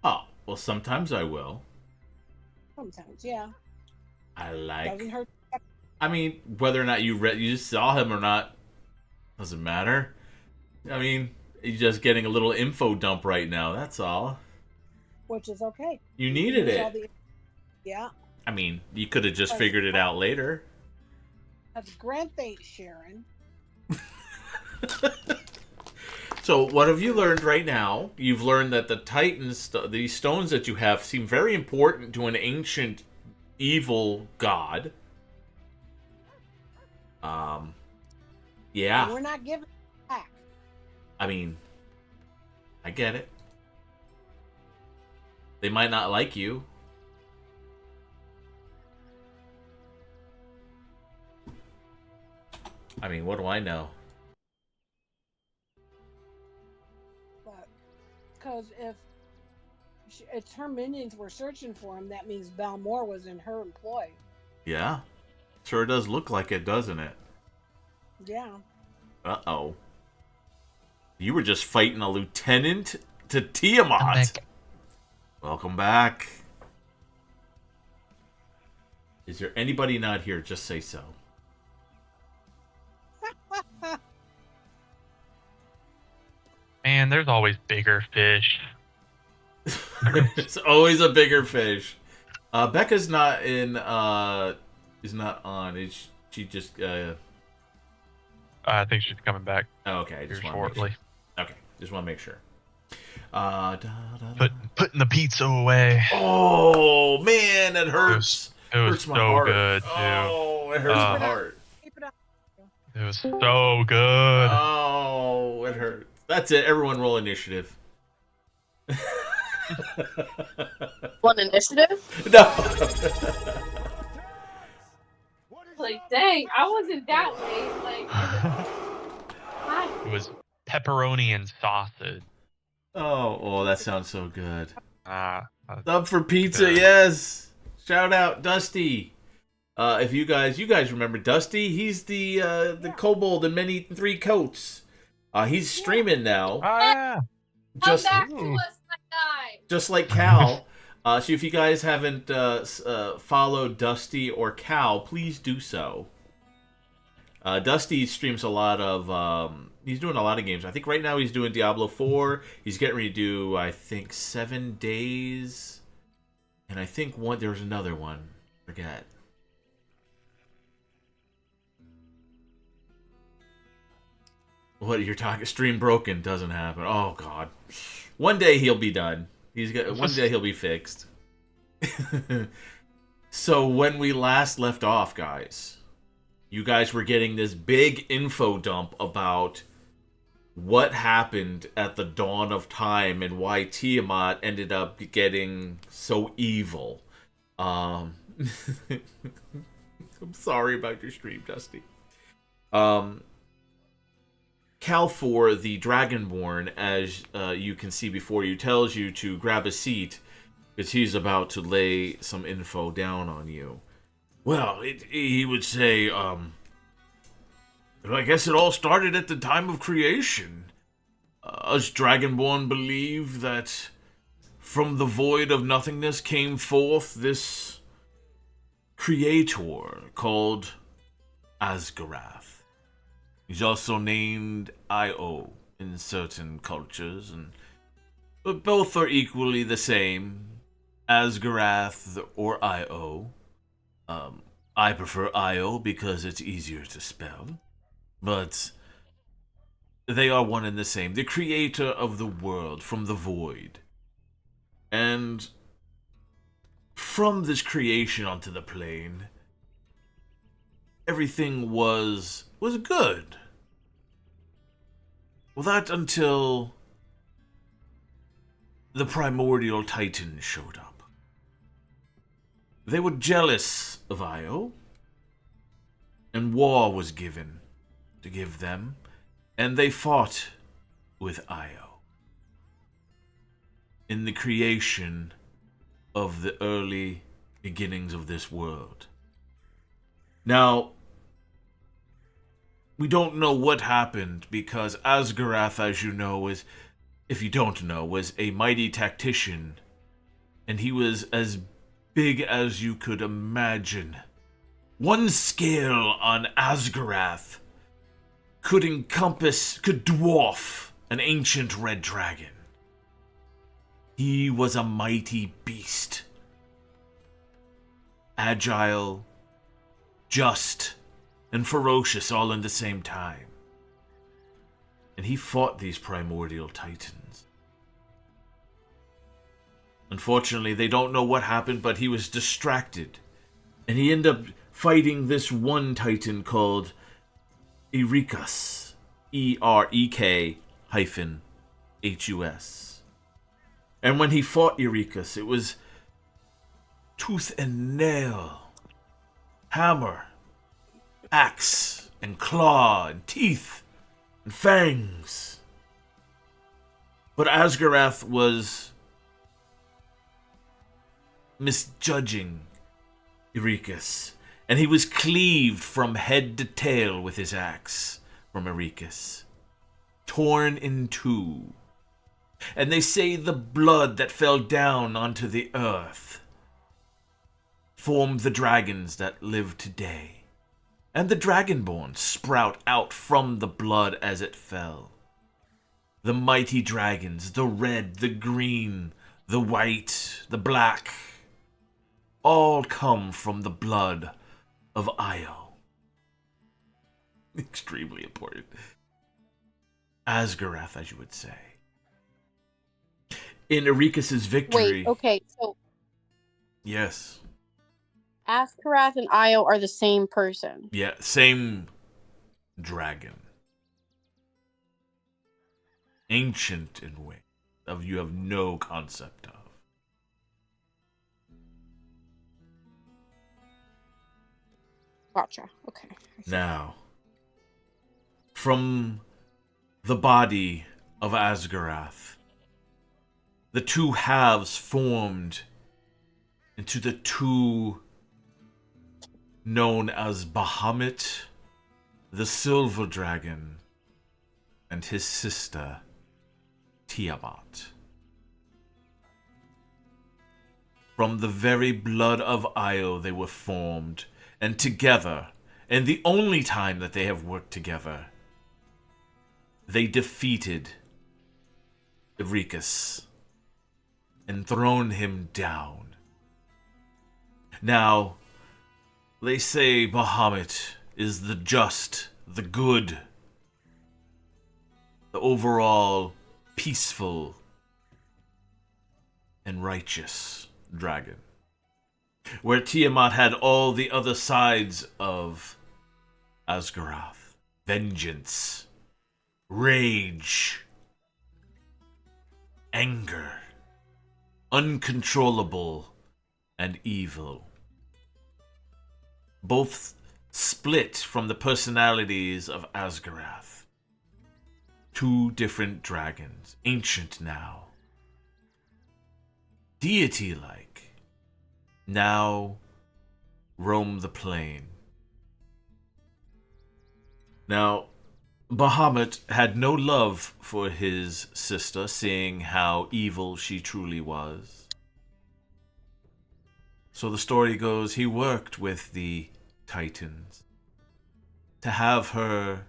Oh, well, sometimes I will. Sometimes, yeah. I like. Doesn't hurt. I mean, whether or not you saw him or not doesn't matter. I mean, you're just getting a little info dump right now. That's all. Which is okay. You needed use it. Yeah. I mean, you could have just figured it out later. That's Grant ain't Sharon. So, what have you learned right now? You've learned that the Titans, these stones that you have, seem very important to an ancient evil god. Yeah. And we're not giving it back. I mean, I get it. They might not like you. I mean, what do I know? But because if it's her minions were searching for him, that means Balmore was in her employ. Yeah. Sure does look like it, doesn't it? Yeah. Uh-oh. You were just fighting a lieutenant to Tiamat. Welcome back. Is there anybody not here? Just say so. Man, there's always bigger fish. It's always a bigger fish. Becca's not in. Is not on. She just? I think she's coming back Oh, okay. I here just want shortly. sure. Okay, just want to make sure. Putting the pizza away. Oh man, it hurts. It was Hurts my so heart. good too. Oh, it hurts my heart. Keep it up. It was so good. Oh, it hurts. That's it. Everyone roll initiative. One initiative? No. Like, dang, I wasn't that late. Like, hi. It was pepperoni and sausage. Oh, that sounds so good. Uh, Up for pizza, Yeah. yes. Shout out, Dusty. If you guys remember Dusty, he's the kobold in many three coats. He's streaming now, Oh yeah. Come just back to Ooh. us, my guy. just like Cal. So if you guys haven't followed Dusty or Cal, please do so. Dusty streams a lot of. He's doing a lot of games. I think right now he's doing Diablo 4. He's getting ready to do, I think, 7 days. And I think there's another one. Forget. What you're talking? Stream broken doesn't happen. Oh God. One day he'll be done. One day he'll be fixed. So when we last left off, guys, you guys were getting this big info dump about what happened at the dawn of time and why Tiamat ended up getting so evil. I'm sorry about your stream, Dusty. Calfor, the Dragonborn, as you can see before you, tells you to grab a seat because he's about to lay some info down on you. Well, he would say, I guess it all started at the time of creation. Us Dragonborn believe that from the void of nothingness came forth this creator called Asgarath. He's also named Io in certain cultures, but both are equally the same, Asgarath or Io. I prefer Io because it's easier to spell, but they are one and the same. The creator of the world from the void. And from this creation onto the plane, everything was good. Well, that until the primordial titans showed up. They were jealous of Io, and war was given to give them, and they fought with Io in the creation of the early beginnings of this world. Now, we don't know what happened because Asgarath, as you know, if you don't know, was a mighty tactician, and he was as big as you could imagine. One scale on Asgarath could dwarf an ancient red dragon. He was a mighty beast. Agile, just, and ferocious all in the same time. And he fought these primordial titans. Unfortunately, they don't know what happened, but he was distracted. And he ended up fighting this one titan called Eurekas. EREK-HUS. And when he fought Eurekas, it was tooth and nail, hammer, axe, and claw, and teeth, and fangs. But Asgarath was misjudging Eurekas, and he was cleaved from head to tail with his axe from Eurekas, torn in two. And they say the blood that fell down onto the earth formed the dragons that live today. And the Dragonborn sprout out from the blood as it fell. The mighty dragons, the red, the green, the white, the black, all come from the blood of Io. Extremely important. Asgarath, as you would say. In Eurekas' victory... Wait, okay, so Yes. Askarath and Io are the same person. Yeah, same dragon. Ancient in way of you have no concept of. Gotcha. Okay. Now, from the body of Asgarath, the two halves formed into the two known as Bahamut, the Silver Dragon, and his sister, Tiamat. From the very blood of Io they were formed, and together, and the only time that they have worked together, they defeated Eureka and thrown him down. Now, they say Bahamut is the just, the good, the overall peaceful and righteous dragon. Where Tiamat had all the other sides of Asgarath. Vengeance, rage, anger, uncontrollable, and evil. Both split from the personalities of Asgarath. Two different dragons, ancient now. Deity-like, now roam the plain. Now, Bahamut had no love for his sister, seeing how evil she truly was. So the story goes, he worked with the Titans to have her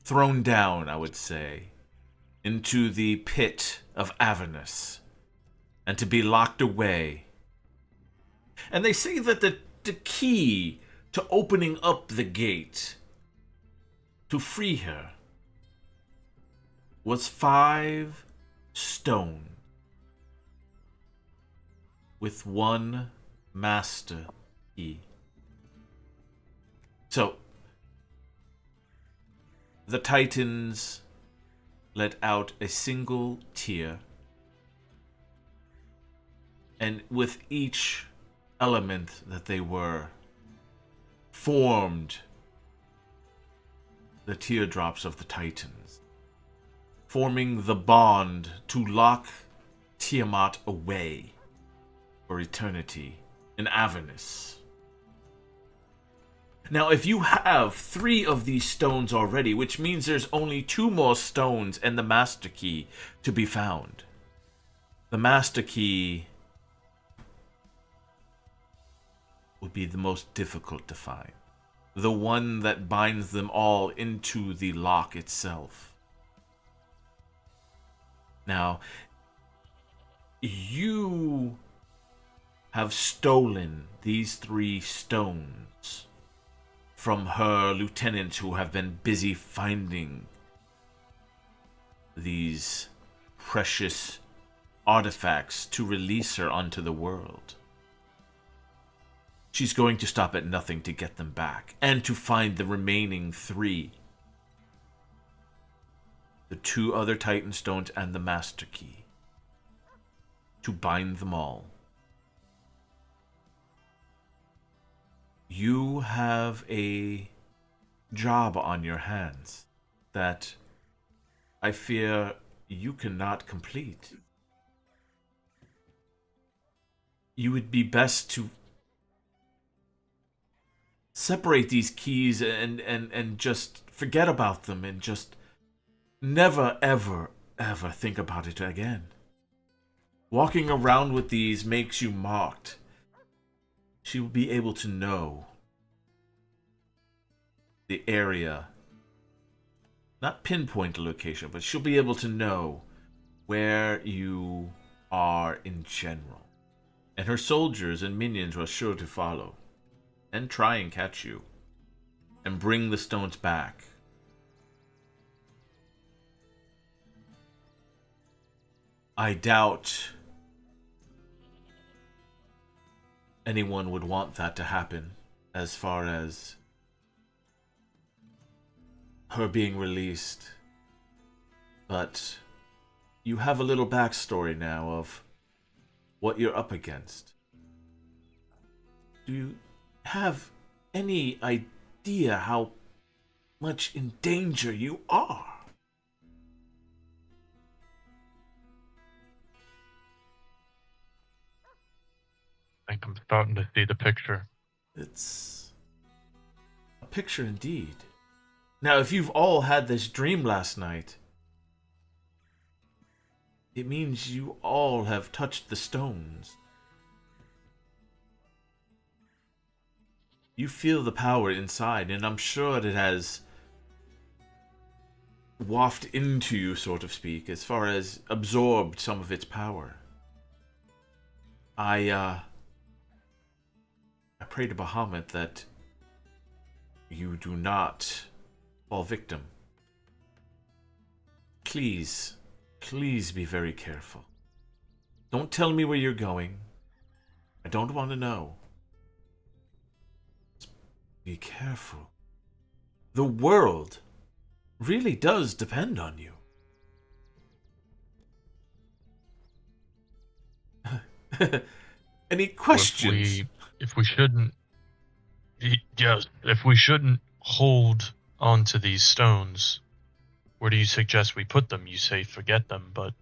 thrown down, I would say, into the pit of Avernus, and to be locked away. And they say that the key to opening up the gate to free her was 5 stone with 1 master key. So, the Titans let out a single tear, and with each element that they were, formed the teardrops of the Titans, forming the bond to lock Tiamat away for eternity in Avernus. Now, if you have 3 of these stones already, which means there's only 2 more stones and the Master Key to be found. The Master Key would be the most difficult to find. The one that binds them all into the lock itself. Now, you have stolen these 3 stones from her lieutenants who have been busy finding these precious artifacts to release her onto the world. She's going to stop at nothing to get them back, and to find the remaining 3. The 2 other Titan Stones and the Master Key. To bind them all. You have a job on your hands that I fear you cannot complete. You would be best to separate these keys and just forget about them and just never, ever, ever think about it again. Walking around with these makes you mocked. She will be able to know the area, not pinpoint the location, but she'll be able to know where you are in general. And her soldiers and minions are sure to follow and try and catch you and bring the stones back. I doubt anyone would want that to happen, as far as her being released. But you have a little backstory now of what you're up against. Do you have any idea how much in danger you are? I think I'm starting to see the picture. It's a picture indeed. Now, if you've all had this dream last night, it means you all have touched the stones. You feel the power inside, and I'm sure it has wafted into you, so to speak, as far as absorbed some of its power. I pray to Bahamut that you do not fall victim. Please be very careful. Don't tell me where you're going. I don't want to know. Just be careful. The world really does depend on you. Any questions? If we shouldn't, yes, if we shouldn't hold onto these stones, where do you suggest we put them? You say forget them, but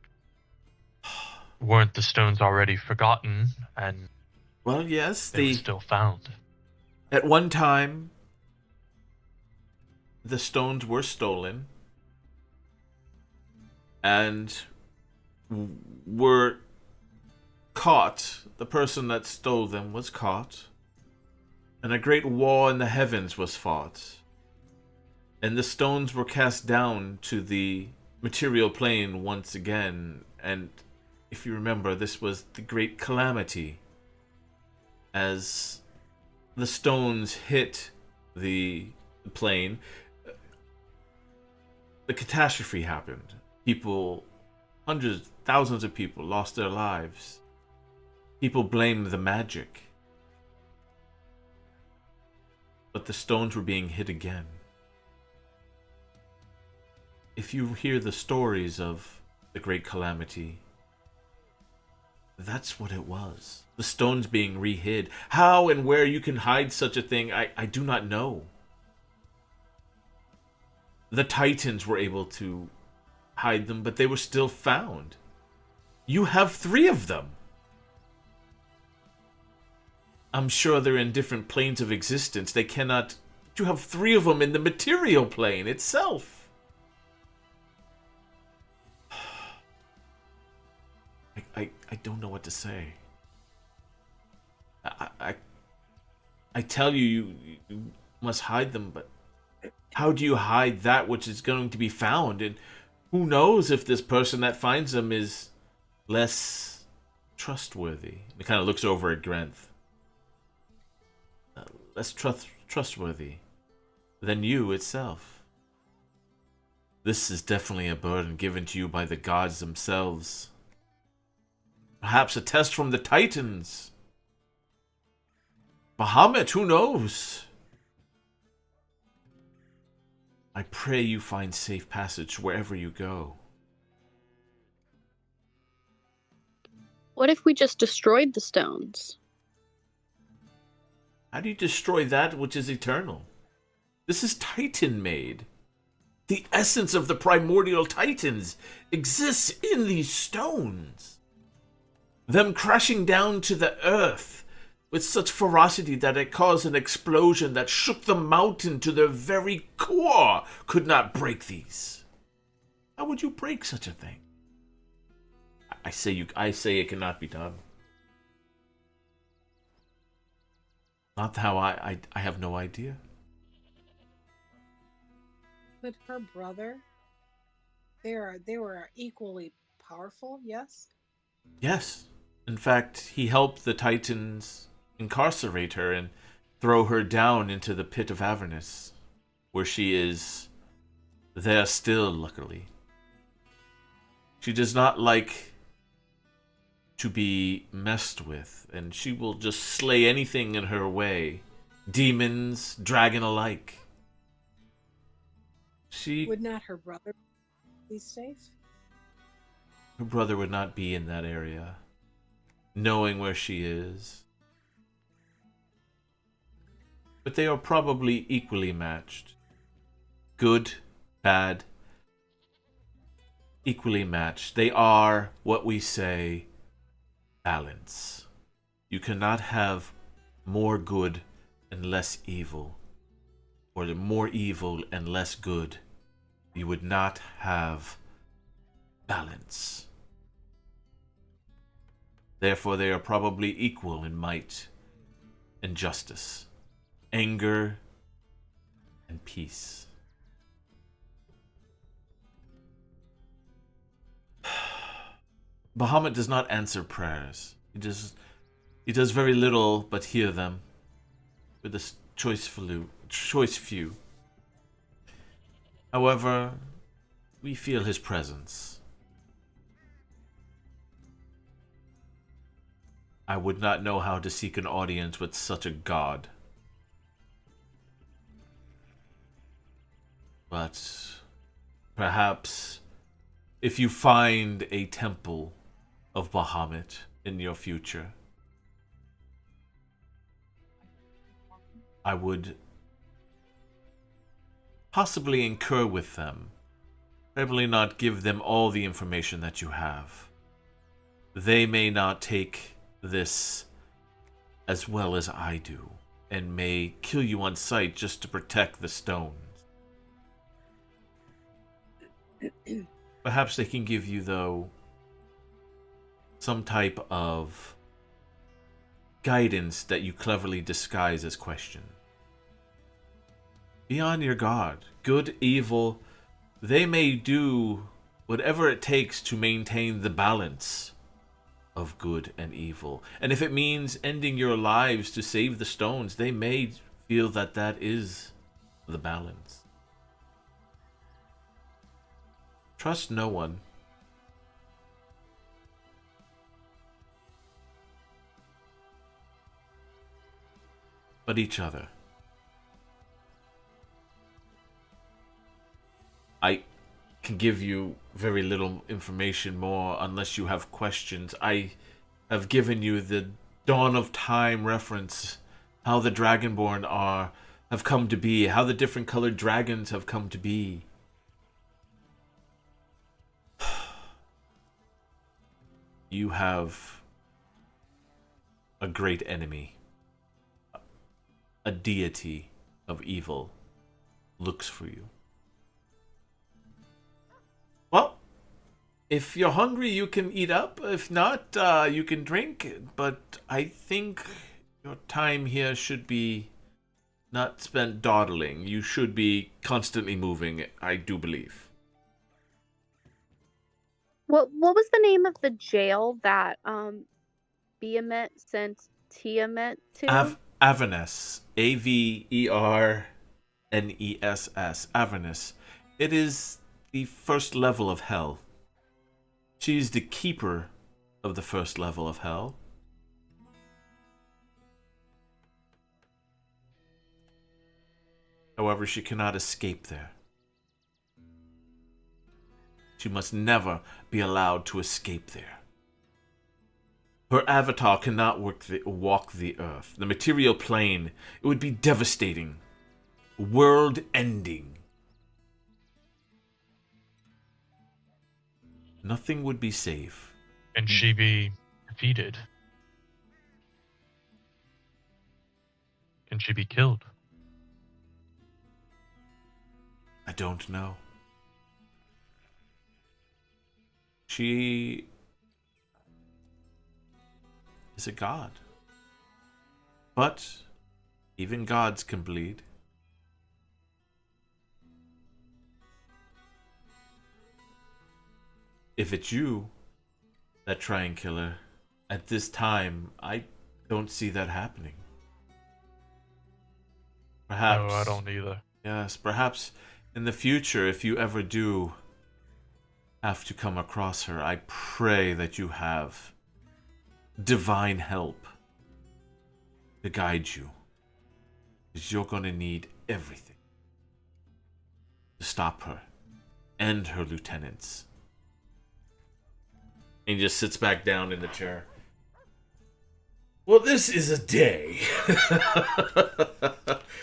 weren't the stones already forgotten and Well, yes, they were still found? At one time, the stones were stolen and were caught. The person that stole them was caught, and a great war in the heavens was fought, and the stones were cast down to the material plane once again. And if you remember, this was the great calamity. As the stones hit the plane, the catastrophe happened. People, hundreds, thousands of people lost their lives. People blamed the magic. But the stones were being hit again. If you hear the stories of the great calamity, that's what it was. The stones being re-hid. How and where you can hide such a thing, I do not know. The Titans were able to hide them, but they were still found. You have 3 of them. I'm sure they're in different planes of existence. They cannot... You have 3 of them in the material plane itself. I don't know what to say. I tell you, you must hide them, but how do you hide that which is going to be found? And who knows if this person that finds them is less trustworthy? It kind of looks over at Grenth. Less trustworthy than you itself. This is definitely a burden given to you by the gods themselves. Perhaps a test from the Titans. Bahamut, who knows? I pray you find safe passage wherever you go. What if we just destroyed the stones? How do you destroy that which is eternal? This is Titan-made. The essence of the primordial Titans exists in these stones. Them crashing down to the earth with such ferocity that it caused an explosion that shook the mountain to their very core could not break these. How would you break such a thing? I say it cannot be done. Not how I have no idea. But her brother, they were equally powerful, yes? Yes. In fact, he helped the Titans incarcerate her and throw her down into the pit of Avernus, where she is there still, luckily. She does not like to be messed with, and she will just slay anything in her way, demons, dragon alike. Would not her brother be safe? Her brother would not be in that area, knowing where she is. But they are probably equally matched. Good, bad, equally matched. They are what we say balance. You cannot have more good and less evil, or more evil and less good, you would not have balance. Therefore, they are probably equal in might and justice, anger and peace. Bahamut does not answer prayers. He does very little but hear them with a choice few. However, we feel his presence. I would not know how to seek an audience with such a god. But perhaps if you find a temple of Bahamut in your future, I would possibly incur with them. Probably not give them all the information that you have. They may not take this as well as I do, and may kill you on sight just to protect the stones. Perhaps they can give you, though, some type of guidance that you cleverly disguise as question. Be on your guard. Good, evil, they may do whatever it takes to maintain the balance of good and evil. And if it means ending your lives to save the stones, they may feel that that is the balance. Trust no one. But each other. I can give you very little information more unless you have questions. I have given you the Dawn of Time reference, how the Dragonborn have come to be, how the different colored dragons have come to be. You have a great enemy. A deity of evil looks for you. Well, if you're hungry, you can eat up. If not, you can drink. But I think your time here should be not spent dawdling. You should be constantly moving, I do believe. What was the name of the jail that Behemoth sent Tiamat to? Avernus. Averness. Avernus. It is the first level of hell. She's the keeper of the first level of hell. However, she cannot escape there. She must never be allowed to escape there. Her avatar cannot walk the earth. The material plane, it would be devastating. World-ending. Nothing would be safe. Can she be defeated? Can she be killed? I don't know. She is a god. But even gods can bleed. If it's you that try and kill her, at this time, I don't see that happening. Perhaps. No, I don't either. Yes, perhaps in the future, if you ever do have to come across her, I pray that you have divine help to guide you. Because you're going to need everything to stop her and her lieutenants. And he just sits back down in the chair. Well, this is a day.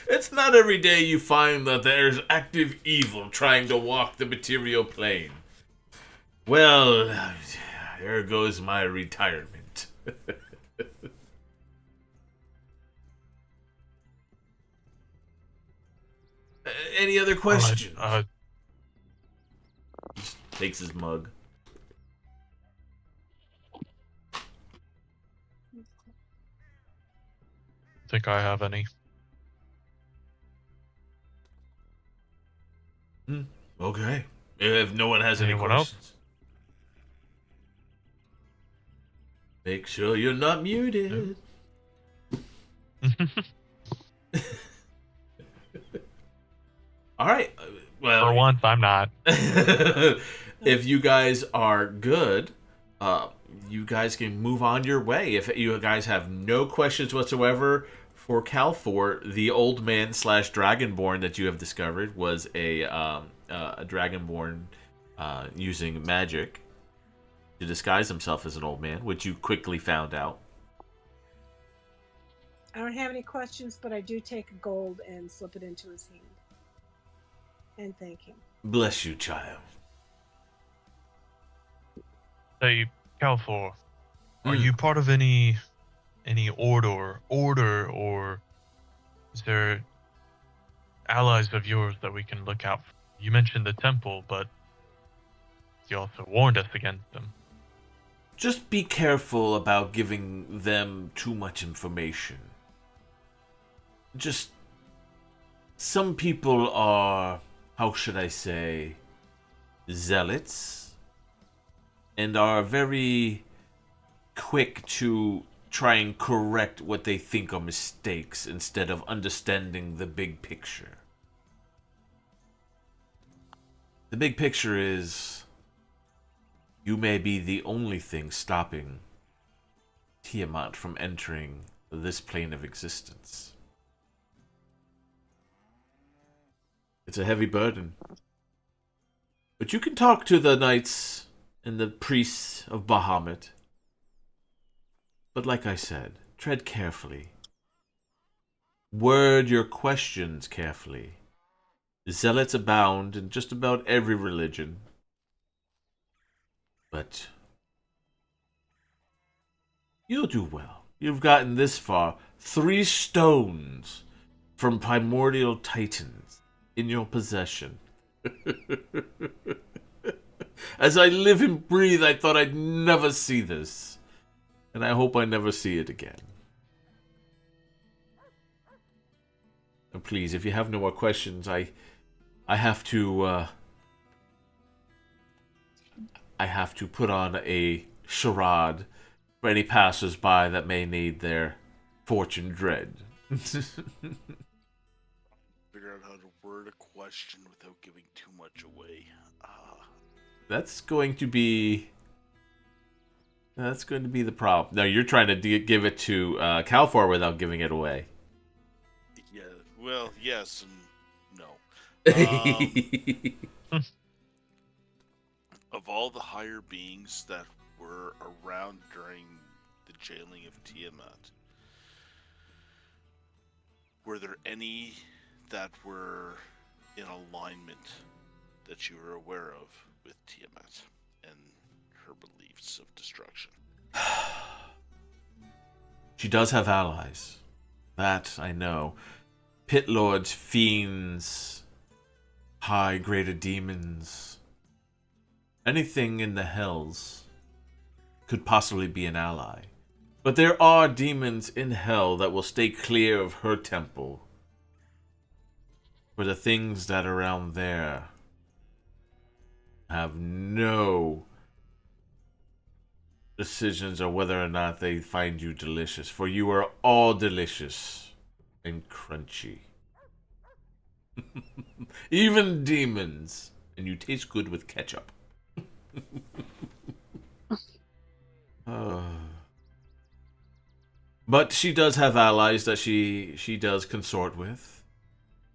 It's not every day you find that there's active evil trying to walk the material plane. Well, there goes my retirement. Any other questions? Just Takes his mug. think I have any. Okay. If no one has any Anyone else? questions. Make sure you're not muted. All right. Well, For once, I'm not. if you guys are good, you guys can move on your way. If you guys have no questions whatsoever for Calfor, the old man / dragonborn that you have discovered was a dragonborn using magic to disguise himself as an old man, which you quickly found out. I don't have any questions, but I do take a gold and slip it into his hand. And thank him. Bless you, child. Say, Calfor, are you part of any order, or is there allies of yours that we can look out for? You mentioned the temple, but you also warned us against them. Just be careful about giving them too much information. Just some people are, how should I say, zealots, and are very quick to try and correct what they think are mistakes instead of understanding the big picture. The big picture is you may be the only thing stopping Tiamat from entering this plane of existence. It's a heavy burden. But you can talk to the knights and the priests of Bahamut. But like I said, tread carefully. Word your questions carefully. Zealots abound in just about every religion. But you'll do well. You've gotten this far. 3 stones from primordial titans in your possession. As I live and breathe, I thought I'd never see this. And I hope I never see it again. And please, if you have no more questions, I have to put on a charade for any passers-by that may need their fortune dread. Figure out how to word a question without giving too much away. That's going to be the problem. No, you're trying to give it to Calfor without giving it away. Yeah, well, yes and no. Of all the higher beings that were around during the jailing of Tiamat, were there any that were in alignment that you were aware of with Tiamat and her beliefs of destruction? She does have allies. That I know. Pit lords, fiends, high-graded demons. Anything in the hells could possibly be an ally. But there are demons in hell that will stay clear of her temple. For the things that are around there have no decisions on whether or not they find you delicious. For you are all delicious and crunchy. Even demons. And you taste good with ketchup. But she does have allies that she does consort with.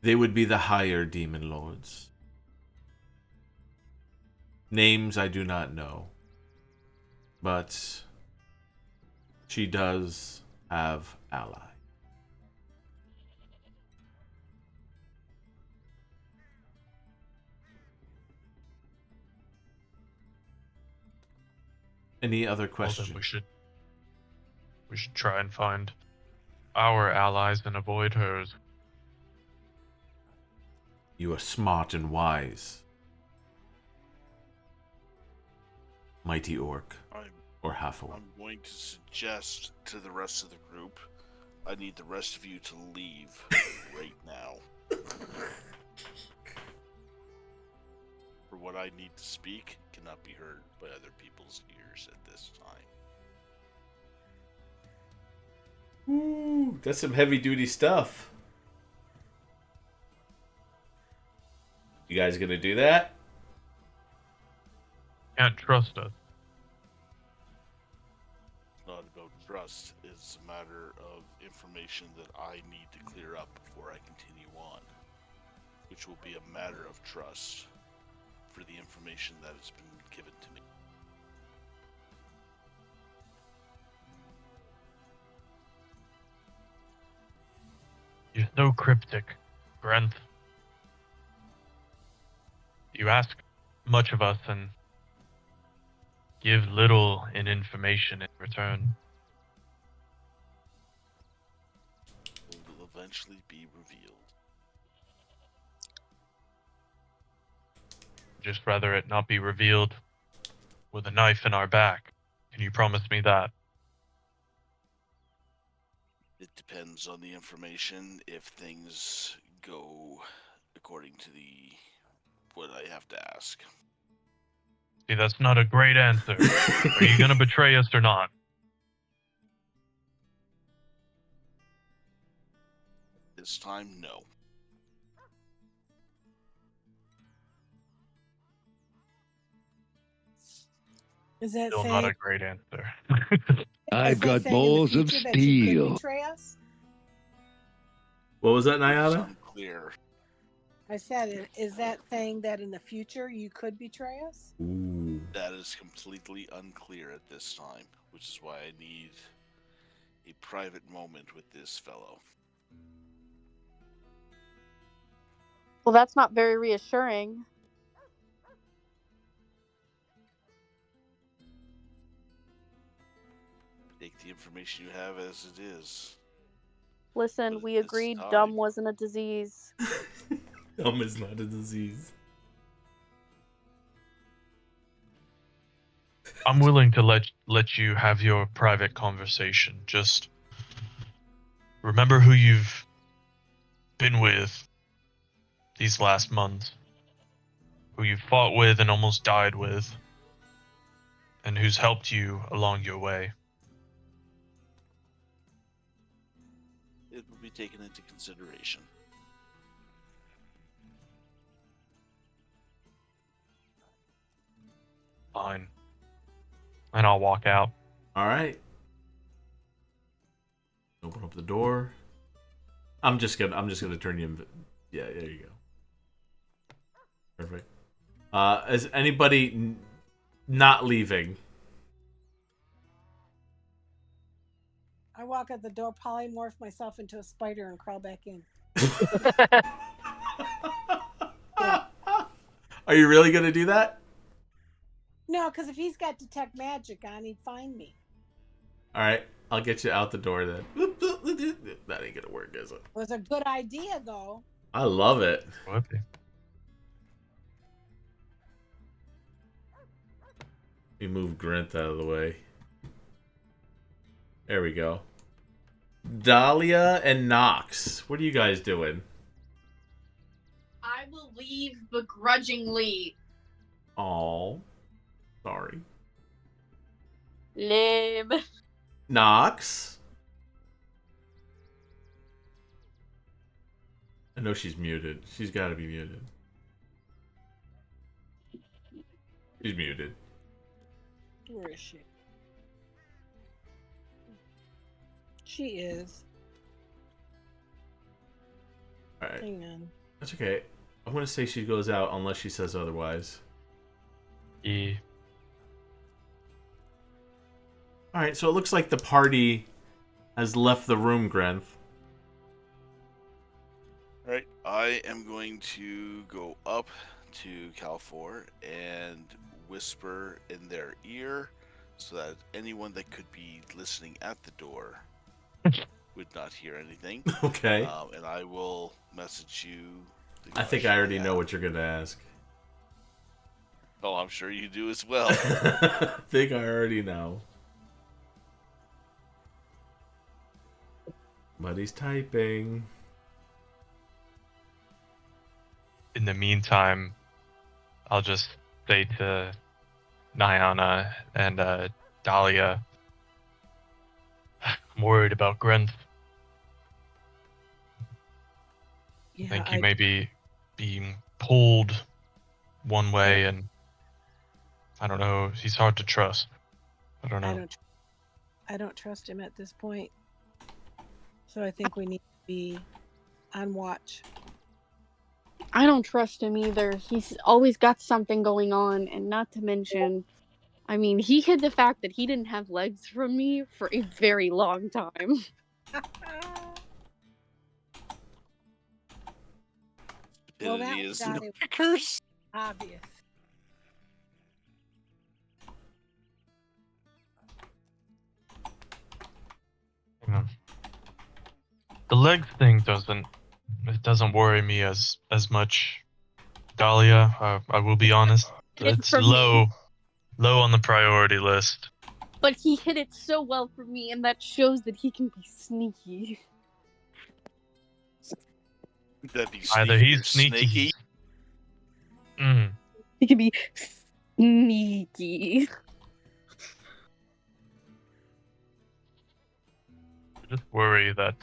They would be the higher demon lords. Names I do not know. But she does have allies. Any other Well, questions? then we should try and find our allies and avoid hers. You are smart and wise. Mighty orc. Or half-orc. I'm going to suggest to the rest of the group, I need the rest of you to leave right now. For what I need to speak cannot be heard by other people's ears at this time. Ooh, that's some heavy-duty stuff. You guys gonna do that? Can't trust us. It's not about trust, it's a matter of information that I need to clear up before I continue on, which will be a matter of trust for the information that has been given to me. You're so cryptic, Grenth. You ask much of us and give little in information in return. It will eventually be revealed. Just rather it not be revealed with a knife in our back. Can you promise me that? It depends on the information. If things go according to what I have to ask. See, that's not a great answer. Are you gonna betray us or not? This time, no. Is that Still saying, not a great answer. is I've that got saying in the balls of future that you could steel. betray us? What was that, It's Nyada? unclear. I said, is that saying that in the future you could betray us? Ooh. That is completely unclear at this time, which is why I need a private moment with this fellow. Well, that's not very reassuring. Take the information you have as it is. Listen, But we at this agreed time- dumb wasn't a disease. Dumb is not a disease. I'm willing to let you have your private conversation. Just remember who you've been with these last months, who you've fought with and almost died with, and who's helped you along your way. It will be taken into consideration. Fine. And I'll walk out. All right. Open up the door. I'm just gonna turn you. Yeah, there you go. Perfect. Is anybody not leaving? I walk out the door, polymorph myself into a spider, and crawl back in. Are you really gonna do that? No, because if he's got detect magic on, he'd find me. All right, I'll get you out the door then. That ain't gonna work, is it? It was a good idea, though. I love it. Okay. We move Grinth out of the way. There we go. Dahlia and Nox, what are you guys doing? I will leave begrudgingly. Oh, sorry. Lame. Nox? I know she's muted. She's got to be muted. She's muted. Where is she? She is. All right. Hang on. That's okay. I'm going to say she goes out unless she says otherwise. Yeah. Alright, so it looks like the party has left the room, Grenth. Alright, I am going to go up to Cal4 and whisper in their ear so that anyone that could be listening at the door would not hear anything. Okay. And I will message you The I think I already know what you're gonna ask. Oh, I'm sure you do as well. I think I already know. But he's typing. In the meantime, I'll just say to Nyana and Dahlia, I'm worried about Grenth. I Yeah, think he may be being pulled one way, and I don't know. He's hard to trust. I don't know. I don't trust him at this point. So I think we need to be on watch. I don't trust him either. He's always got something going on, and not to mention, I mean, he hid the fact that he didn't have legs from me for a very long time. Well, that Stupidity was is no not curse. obvious. The leg thing doesn't worry me as much, Dahlia. I will be honest. It's from me. low on the priority list. But he hid it so well from me, and that shows that he can be sneaky. That he's Either sneaky he's or sneaky. snaky. He can be sneaky. I just worry that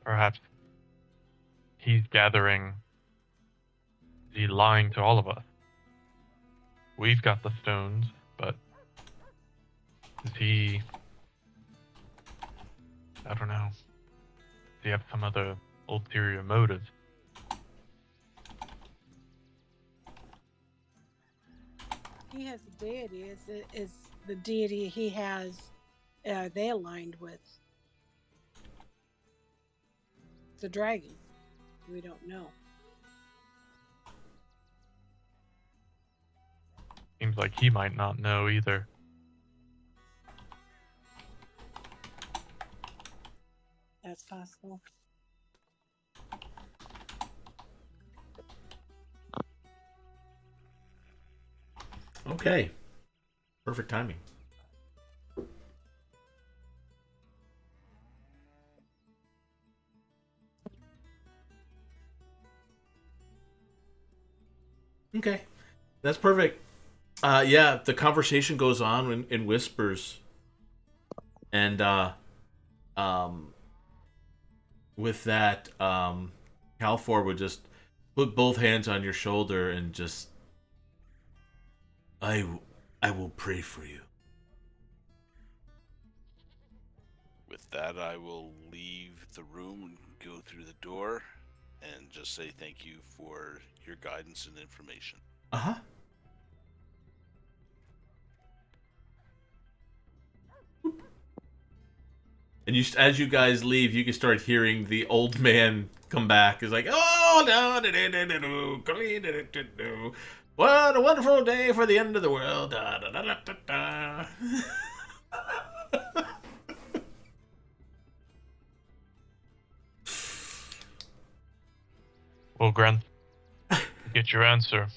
perhaps he's gathering the lying to all of us. We've got the stones, but is he... I don't know. Does he have some other ulterior motive? He has a deity. Is the deity he has? Are they aligned with the dragon? We don't know. Seems like he might not know either. That's possible. Okay. Perfect timing. Okay. That's perfect. Yeah, the conversation goes on in whispers. And with that, Calfor would just put both hands on your shoulder and just I will pray for you. With that, I will leave the room and go through the door and just say thank you for your guidance and information. Uh-huh. And as you guys leave, you can start hearing the old man come back. It's like, oh no, what a wonderful day for the end of the world. Da, da, da, da, da, da. Well, Gren, get your answer.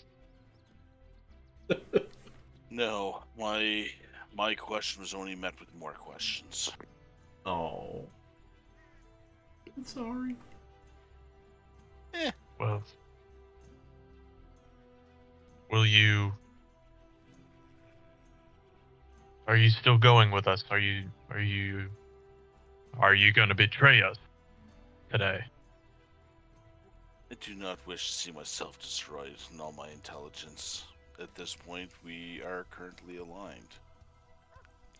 No, my question was only met with more questions. Oh, I'm sorry. Well, will you... Are you still going with us? Are you going to betray us today? I do not wish to see myself destroyed and all my intelligence. At this point, we are currently aligned.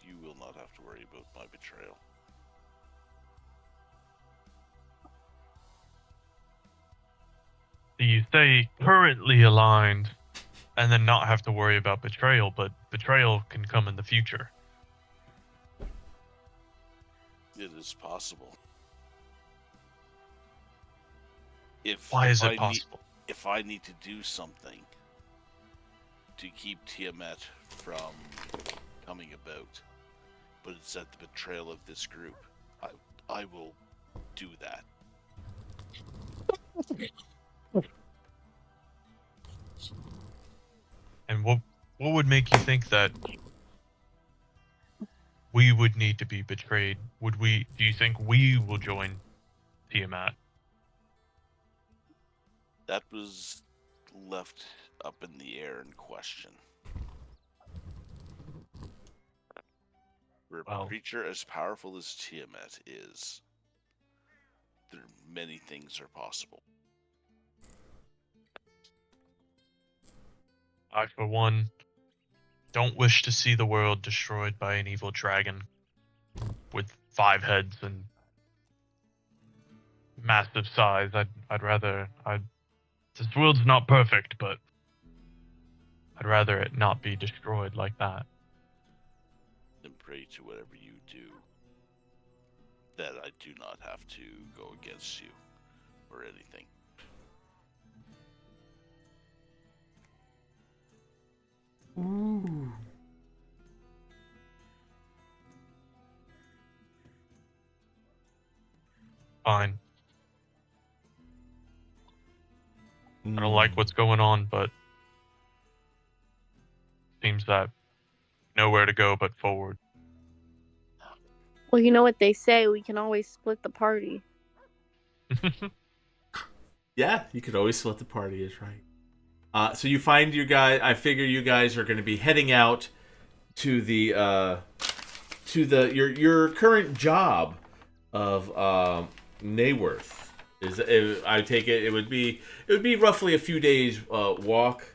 You will not have to worry about my betrayal. Do you say currently aligned and then not have to worry about betrayal, but betrayal can come in the future? It is possible. Why is it possible? If I need to do something to keep Tiamat from coming about, but it's at the betrayal of this group, I will do that. And what would make you think that we would need to be betrayed? Do you think we will join Tiamat? That was left up in the air in question. For a Well, creature as powerful as Tiamat is, many things are possible. I, for one, don't wish to see the world destroyed by an evil dragon with 5 heads and massive size. I'd rather this world's not perfect, but I'd rather it not be destroyed like that. Then pray to whatever you do that I do not have to go against you or anything. Ooh. Fine. I don't like what's going on, but seems that nowhere to go but forward. Well, you know what they say, we can always split the party. Yeah, you could always split the party, is right. So you find you guys. I figure you guys are going to be heading out to the your current job of Nayworth. I take it would be roughly a few days walk.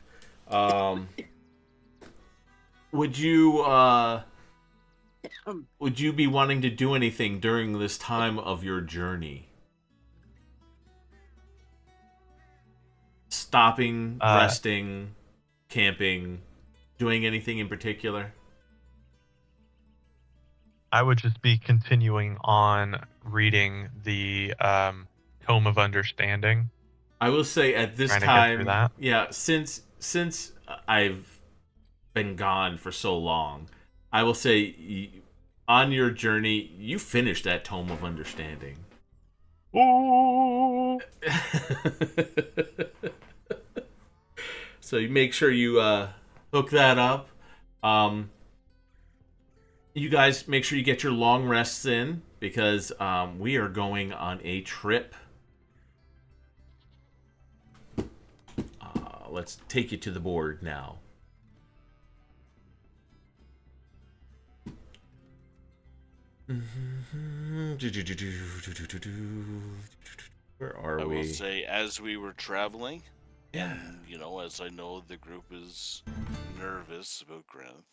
Would you be wanting to do anything during this time of your journey? Stopping, resting, camping, doing anything in particular? I would just be continuing on reading the Tome of Understanding. I will say at this Trying to get through time, that. yeah, since I've been gone for so long, I will say on your journey, you finished that Tome of Understanding. Ooh. So you make sure you hook that up. You guys make sure you get your long rests in because we are going on a trip. Let's take you to the board now. Where are we? I will say, as we were traveling, Yeah. and as I know the group is nervous about Granth,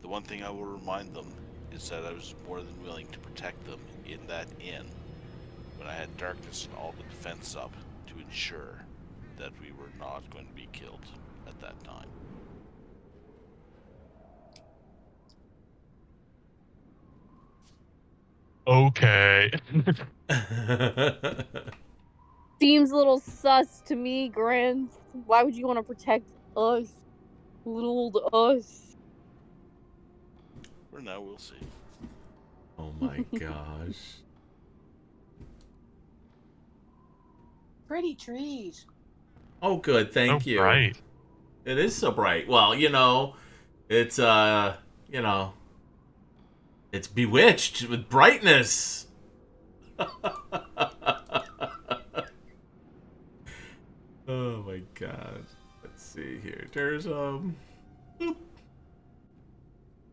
the one thing I will remind them is that I was more than willing to protect them in that inn when I had darkness and all the defense up to ensure that we were not going to be killed at that time. Okay. Seems a little sus to me, Grant. Why would you want to protect us? Little old us. For now, we'll see. Oh my gosh. Pretty trees. Oh, good. Thank you. Right. It is so bright. Well, it's it's bewitched with brightness. Oh my god. Let's see here. There's boop.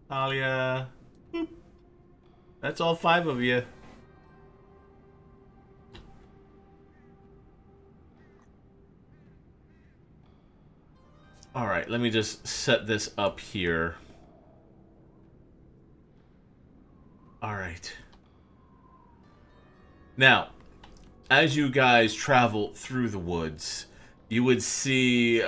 Talia. Boop. That's all 5 of you. All right, let me just set this up here. All right. Now, as you guys travel through the woods, you would see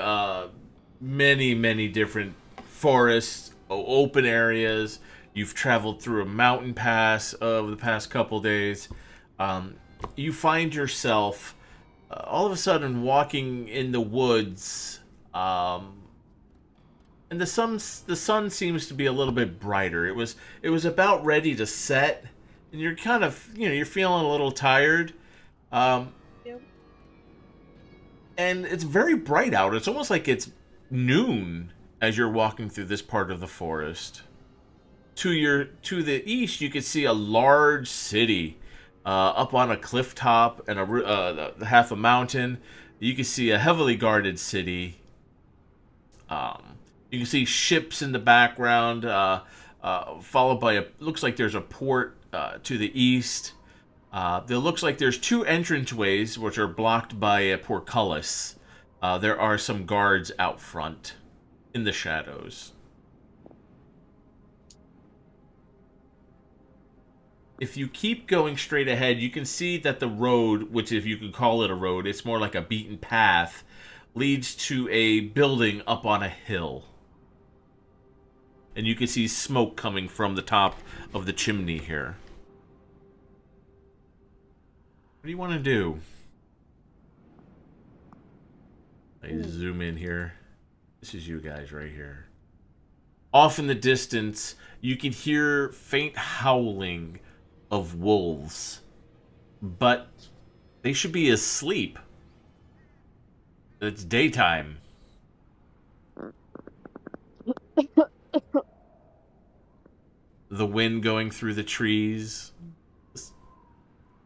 many, many different forests, open areas. You've traveled through a mountain pass over the past couple days. You find yourself all of a sudden walking in the woods, and the sun seems to be a little bit brighter. It was about ready to set, and you're kind of you're feeling a little tired. Yep. and it's very bright out. It's almost like it's noon as you're walking through this part of the forest. To the east, you can see a large city up on a cliff top and half a mountain. You can see a heavily guarded city. You can see ships in the background, followed by looks like there's a port to the east. There looks like there's two entranceways which are blocked by a portcullis. There are some guards out front in the shadows. If you keep going straight ahead, you can see that the road, which if you could call it a road, it's more like a beaten path, leads to a building up on a hill. And you can see smoke coming from the top of the chimney here. What do you want to do? I zoom in here. This is you guys right here. Off in the distance, you can hear faint howling of wolves. But they should be asleep. It's daytime. The wind going through the trees. It's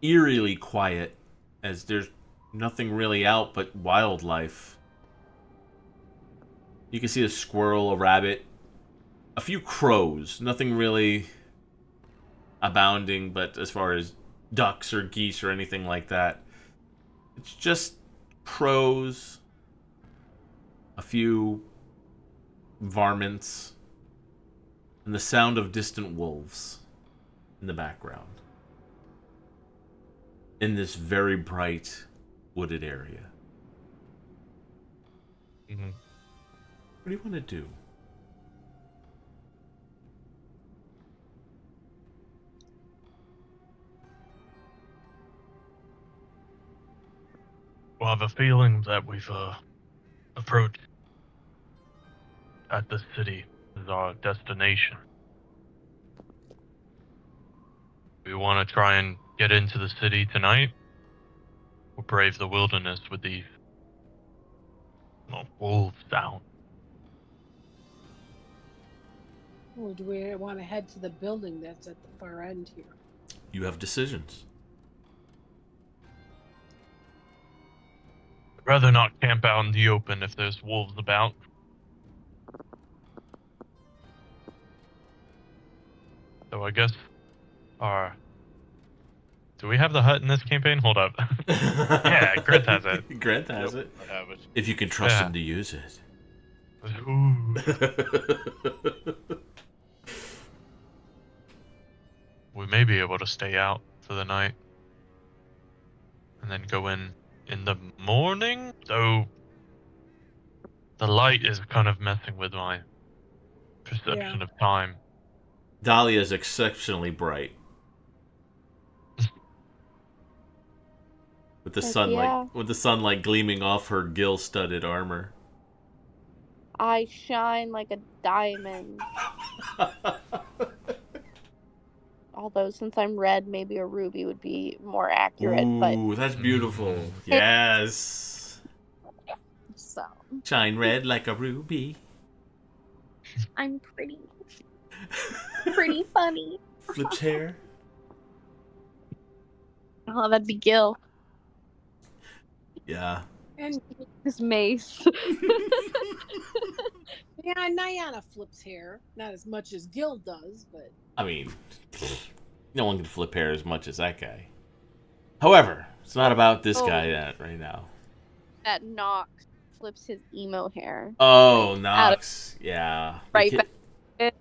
eerily quiet, as there's nothing really out but wildlife. You can see a squirrel, a rabbit, a few crows. Nothing really abounding, but as far as ducks or geese or anything like that, it's just crows, a few varmints, and the sound of distant wolves in the background in this very bright wooded area. Mm-hmm. What do you want to do? Well, I have a feeling that we've approached at the city as our destination. We want to try and get into the city tonight, or brave the wilderness with these wolves down. Or do we want to head to the building that's at the far end here? You have decisions. I'd rather not camp out in the open if there's wolves about. So I guess do we have the hut in this campaign? Hold up. Yeah, Grant has it. Grant has it. I have it. If you can trust him to use it. Ooh. We may be able to stay out for the night. And then go in the morning? So the light is kind of messing with my perception of time. Dahlia is exceptionally bright. With the sunlight gleaming off her gill-studded armor. I shine like a diamond. Although since I'm red, maybe a ruby would be more accurate. Ooh, that's beautiful. Yes. So shine red like a ruby. I'm pretty. Pretty funny. Flips hair. Oh, that'd be Gil. Yeah. And His mace. yeah, Nyana flips hair. Not as much as Gil does, but I mean, no one can flip hair as much as that guy. However, it's not about this guy right now. That Nox flips his emo hair. Oh, Nox. Yeah. Right back.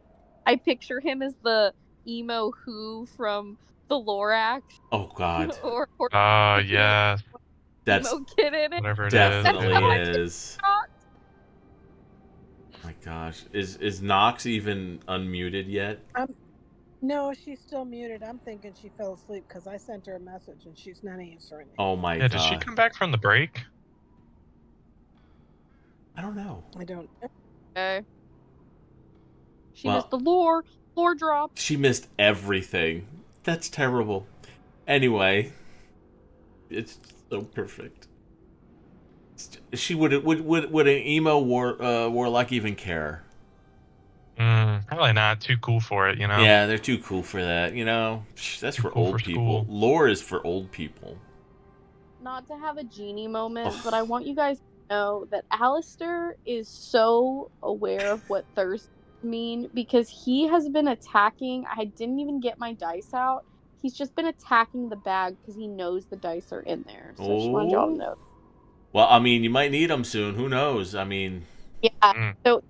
I picture him as the emo Who from the Lorax. Oh, God. or Yeah. That's emo kid in it. Whatever it definitely is. is. Oh my gosh. Is Nox even unmuted yet? no, she's still muted. I'm thinking she fell asleep because I sent her a message and she's not answering it. Oh my Yeah, god. did she come back from the break? I don't know. I don't. Okay. She missed the lore drop. She missed everything. That's terrible. Anyway, it's so perfect. She would an emo warlock even care? Probably not. Too cool for it, you know? Yeah, they're too cool for that. You know, that's Too for cool for old people. school. Lore is for old people. Not to have a genie moment, but I Ugh. want you guys to know that Alistair is so aware of what thirst mean because he has been attacking. I didn't even get my dice out. He's just been attacking the bag because he knows the dice are in there. So I just wanted y'all to Oh, know. well, I mean, you might need them soon. Who knows? I mean, Yeah. Mm. So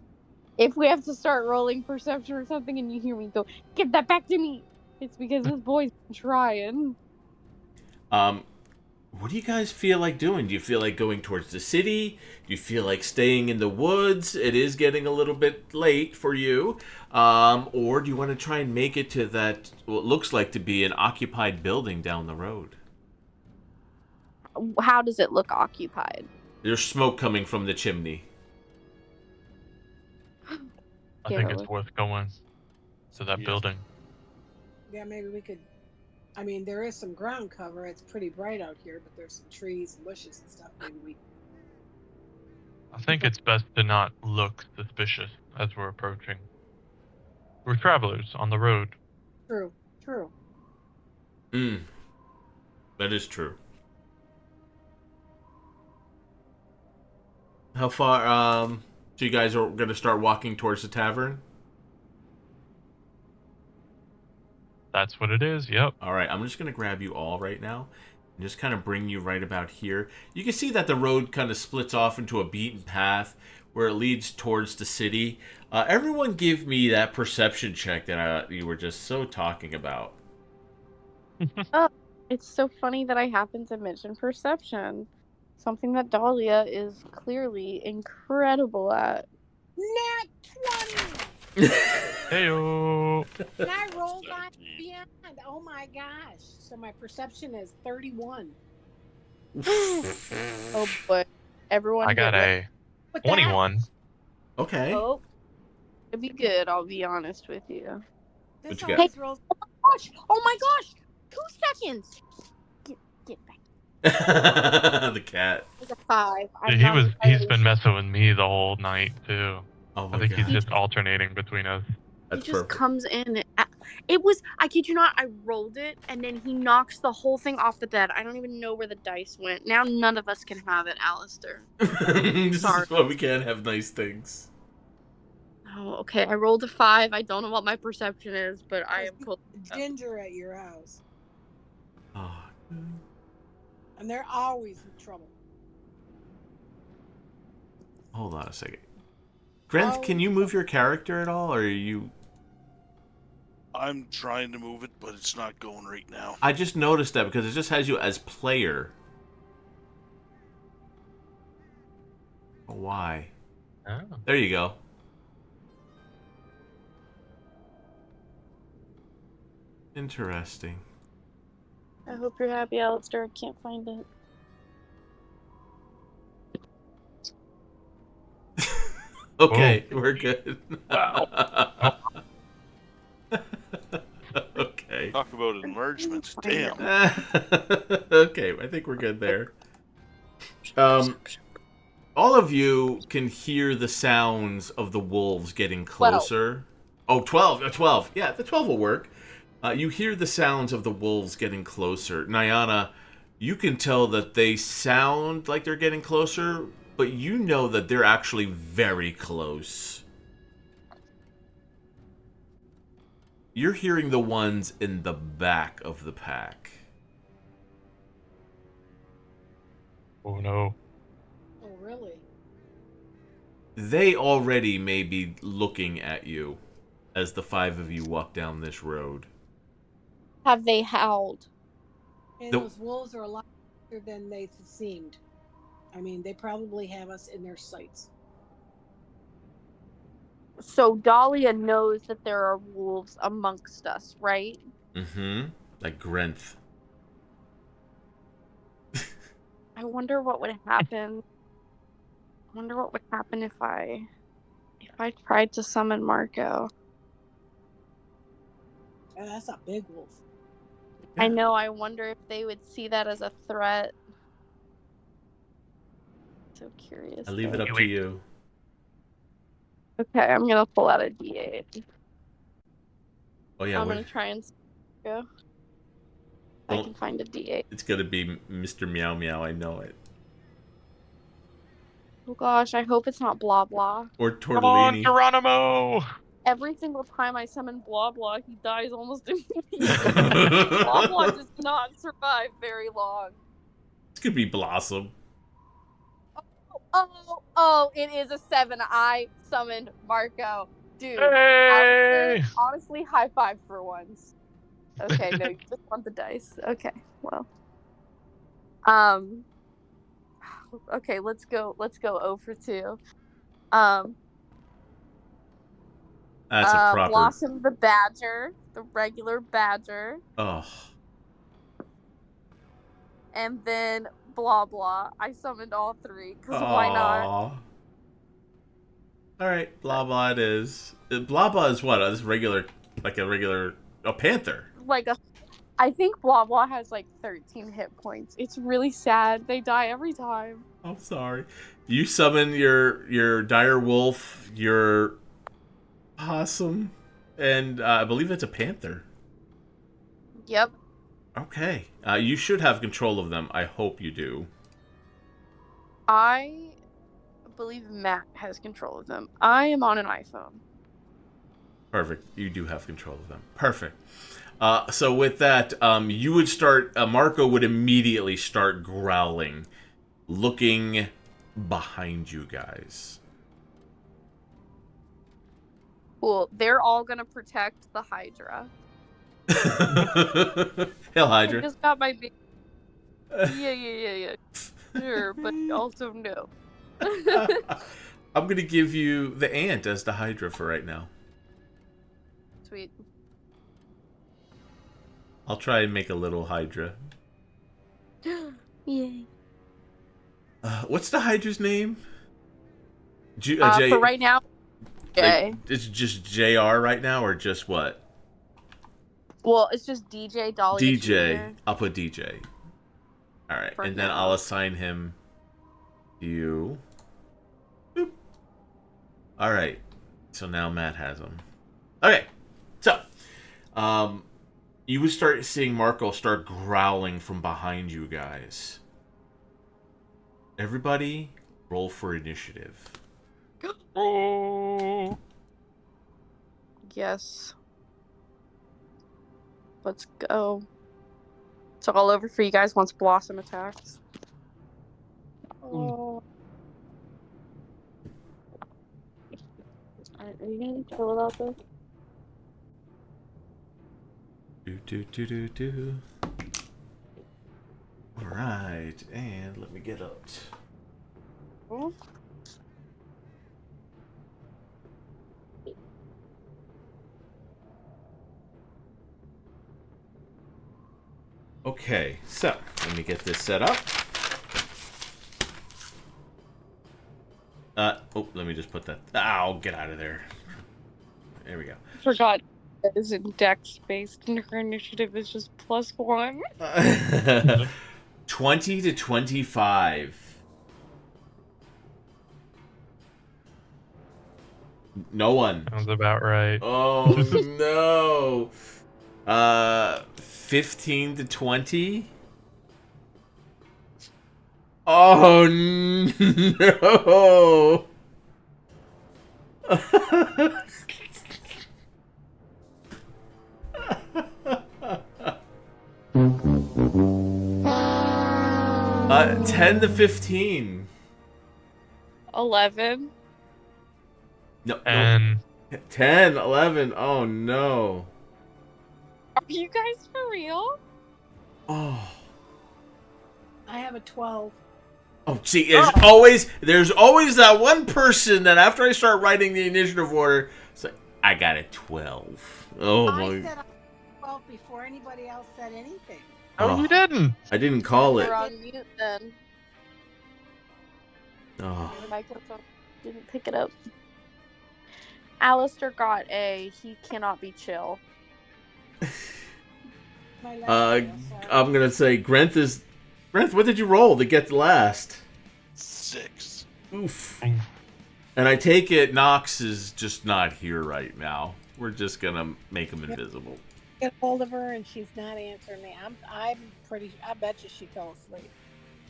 if we have to start rolling perception or something and you hear me go, give that back to me, it's because this boy's been trying. um, what do you guys feel like doing? Do you feel like going towards the city? Do you feel like staying in the woods? It is getting a little bit late for you. Or do you want to try and make it to that, what looks like to be an occupied building down the road? How does it look occupied? There's smoke coming from the chimney. I Get think a it's look. worth going to that Yeah. building. Yeah, maybe we could. I mean, there is some ground cover. It's pretty bright out here, but there's some trees and bushes and stuff. Maybe we. I think it's best to not look suspicious as we're approaching. We're travelers on the road. True, true. Mm, that is true. How far? So you guys are going to start walking towards the tavern? That's what it is. Yep. All right, I'm just going to grab you all right now and just kind of bring you right about here. You can see that the road kind of splits off into a beaten path where it leads towards the city. Everyone give me that perception check that you were just so talking about. Oh, it's so funny that I happen to mention perception. Something that Dahlia is clearly incredible at. Nat 20! Heyo. And I rolled on 17. beyond. Oh my gosh. So my perception is 31. Oh boy. Everyone I get got ready. a What the heck? 21. Okay. Oh, it'd be good, I'll be honest with you. This What you got? always rolls. Gosh! Oh my gosh! 2 seconds! Get back. The cat. It's a 5. I'm Dude, not he's entirely been sure. messing with me the whole night too. Oh I my think he's god. just alternating between us. He That's just perfect. comes in. It was, I kid you not, I rolled it and then he knocks the whole thing off the bed. I don't even know where the dice went. Now none of us can have it, Alistair. This Sorry. is why we can't have nice things. Oh, okay. I rolled a 5. I don't know what my perception is, but I am pulling it up. Ginger at your house. Oh. And they're always in trouble. Hold on a second. Grenth, can you move your character at all, or are you... I'm trying to move it, but it's not going right now. I just noticed that because it just has you as player. Why? Oh. There you go. Interesting. I hope you're happy, Alistair. I can't find it. Okay, we're good. Wow. Okay. Talk about enlargements. Damn. Okay, I think we're good there. All of you can hear the sounds of the wolves getting closer. 12. 12. Yeah, the 12 will work. You hear the sounds of the wolves getting closer. Nyana, you can tell that they sound like they're getting closer, but you know that they're actually very close. You're hearing the ones in the back of the pack. Oh no. Oh, really? They already may be looking at you as the 5 of you walk down this road. Have they howled? And The- those wolves are a lot bigger than they seemed. I mean, they probably have us in their sights. So Dahlia knows that there are wolves amongst us, right? Mm-hmm. Like Grenth. I wonder what would happen. I wonder what would happen if I tried to summon Marco. And that's a big wolf. I know, I wonder if they would see that as a threat. So curious. I leave it up to you. Okay, I'm gonna pull out a D8. Oh yeah, I'm gonna try and go. I can find a D8. It's gonna be Mr. Meow Meow. I know it. Oh gosh, I hope it's not blah blah. Or Come on, Tortellini. Geronimo! Every single time I summon blah blah, he dies almost immediately. Blah blah does not survive very long. This could be Blossom. Oh, it is a 7. I summoned Marco. Dude, Hey! honestly, high five for once. Okay, no, you just want the dice. Okay, well. Okay, let's go 0 for 2. That's a proper. Blossom the Badger, the regular Badger, Oh. and then blah blah. I summoned all 3 because why not? All right, blah blah it is. Blah blah is what? This regular, a panther. I think blah blah has like 13 hit points. It's really sad. They die every time. I'm sorry. You summon your dire wolf, your possum, and I believe it's a panther. Yep. Okay. You should have control of them. I hope you do. I believe Matt has control of them. I am on an iPhone. Perfect. You do have control of them. Perfect. So with that, you would start. Marco would immediately start growling, looking behind you guys. Cool. They're all gonna protect the Hydra. Hail I Hydra. just got my big. Yeah. Sure, but also no. I'm gonna give you the ant as the Hydra for right now. Sweet. I'll try and make a little Hydra. Yay. What's the Hydra's name? For right now, Jay. Like, it's just JR right now, or just what? Well, it's just DJ Dolly. DJ. Jr. I'll put DJ. All right, and then I'll assign him to you. Boop. All right. So now Matt has him. Okay. So, you would start seeing Marco start growling from behind you guys. Everybody, roll for initiative. Oh! Yes. Let's go. It's all over for you guys once Blossom attacks. Oh. Are you gonna chill about this? Do. All right, and let me get up. Oh. Okay, so let me get this set up. Let me just put that. I'll get out of there. There we go. Forgot that is in dex based and her initiative is just +1. 20 to 25. No one. Sounds about right. Oh no. 15 to 20. Oh no. 10 to 15. 11. No. And 10, 11. Oh no. Are you guys for real? Oh. I have a 12. Oh, see, there's always that one person that after I start writing the initiative order, it's like, I got a 12. Oh I my. said I had 12 before anybody else said anything. oh, you didn't. I didn't call it. We're on mute then. Oh. The microphone didn't pick it up. Alistair got a he cannot be chill. My last year, so- I'm gonna say Grenth, what did you roll to get last? 6. Oof. Oof. And I take it Nox is just not here right now. We're just gonna make him invisible. Get hold of her and she's not answering me. I'm pretty. I bet you she fell asleep.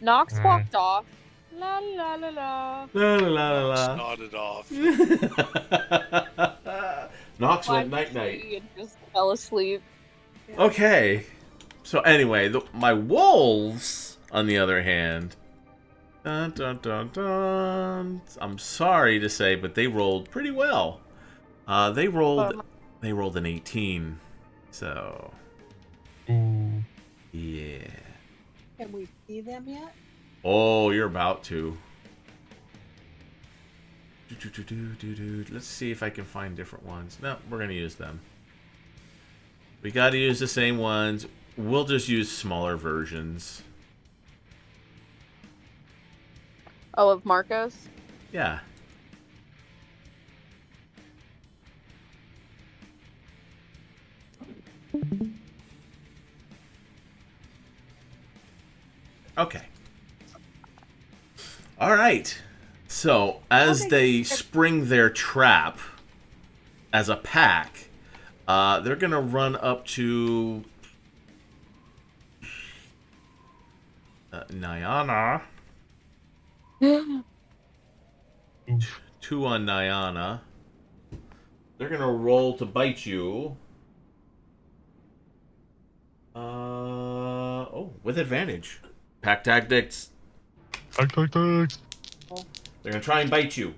Nox Mm. walked off. La la la la. La la la la. Nodded off. Nox went Climbed a night night. tree and just fell asleep. Okay. So anyway, my wolves, on the other hand, dun, dun, dun, dun, I'm sorry to say, but they rolled pretty well. They rolled an 18. So Ooh. yeah. Can we see them yet? Oh, you're about to. Let's see if I can find different ones. No, we're gonna use them. We gotta use the same ones. We'll just use smaller versions. Oh, of Marcos? Yeah. Okay. All right. So, as they spring their trap as a pack, they're going to run up to Nyana. Oof. 2 on Nyana. They're going to roll to bite you. With advantage. Pack tactics. Tactics. They're going to try and bite you.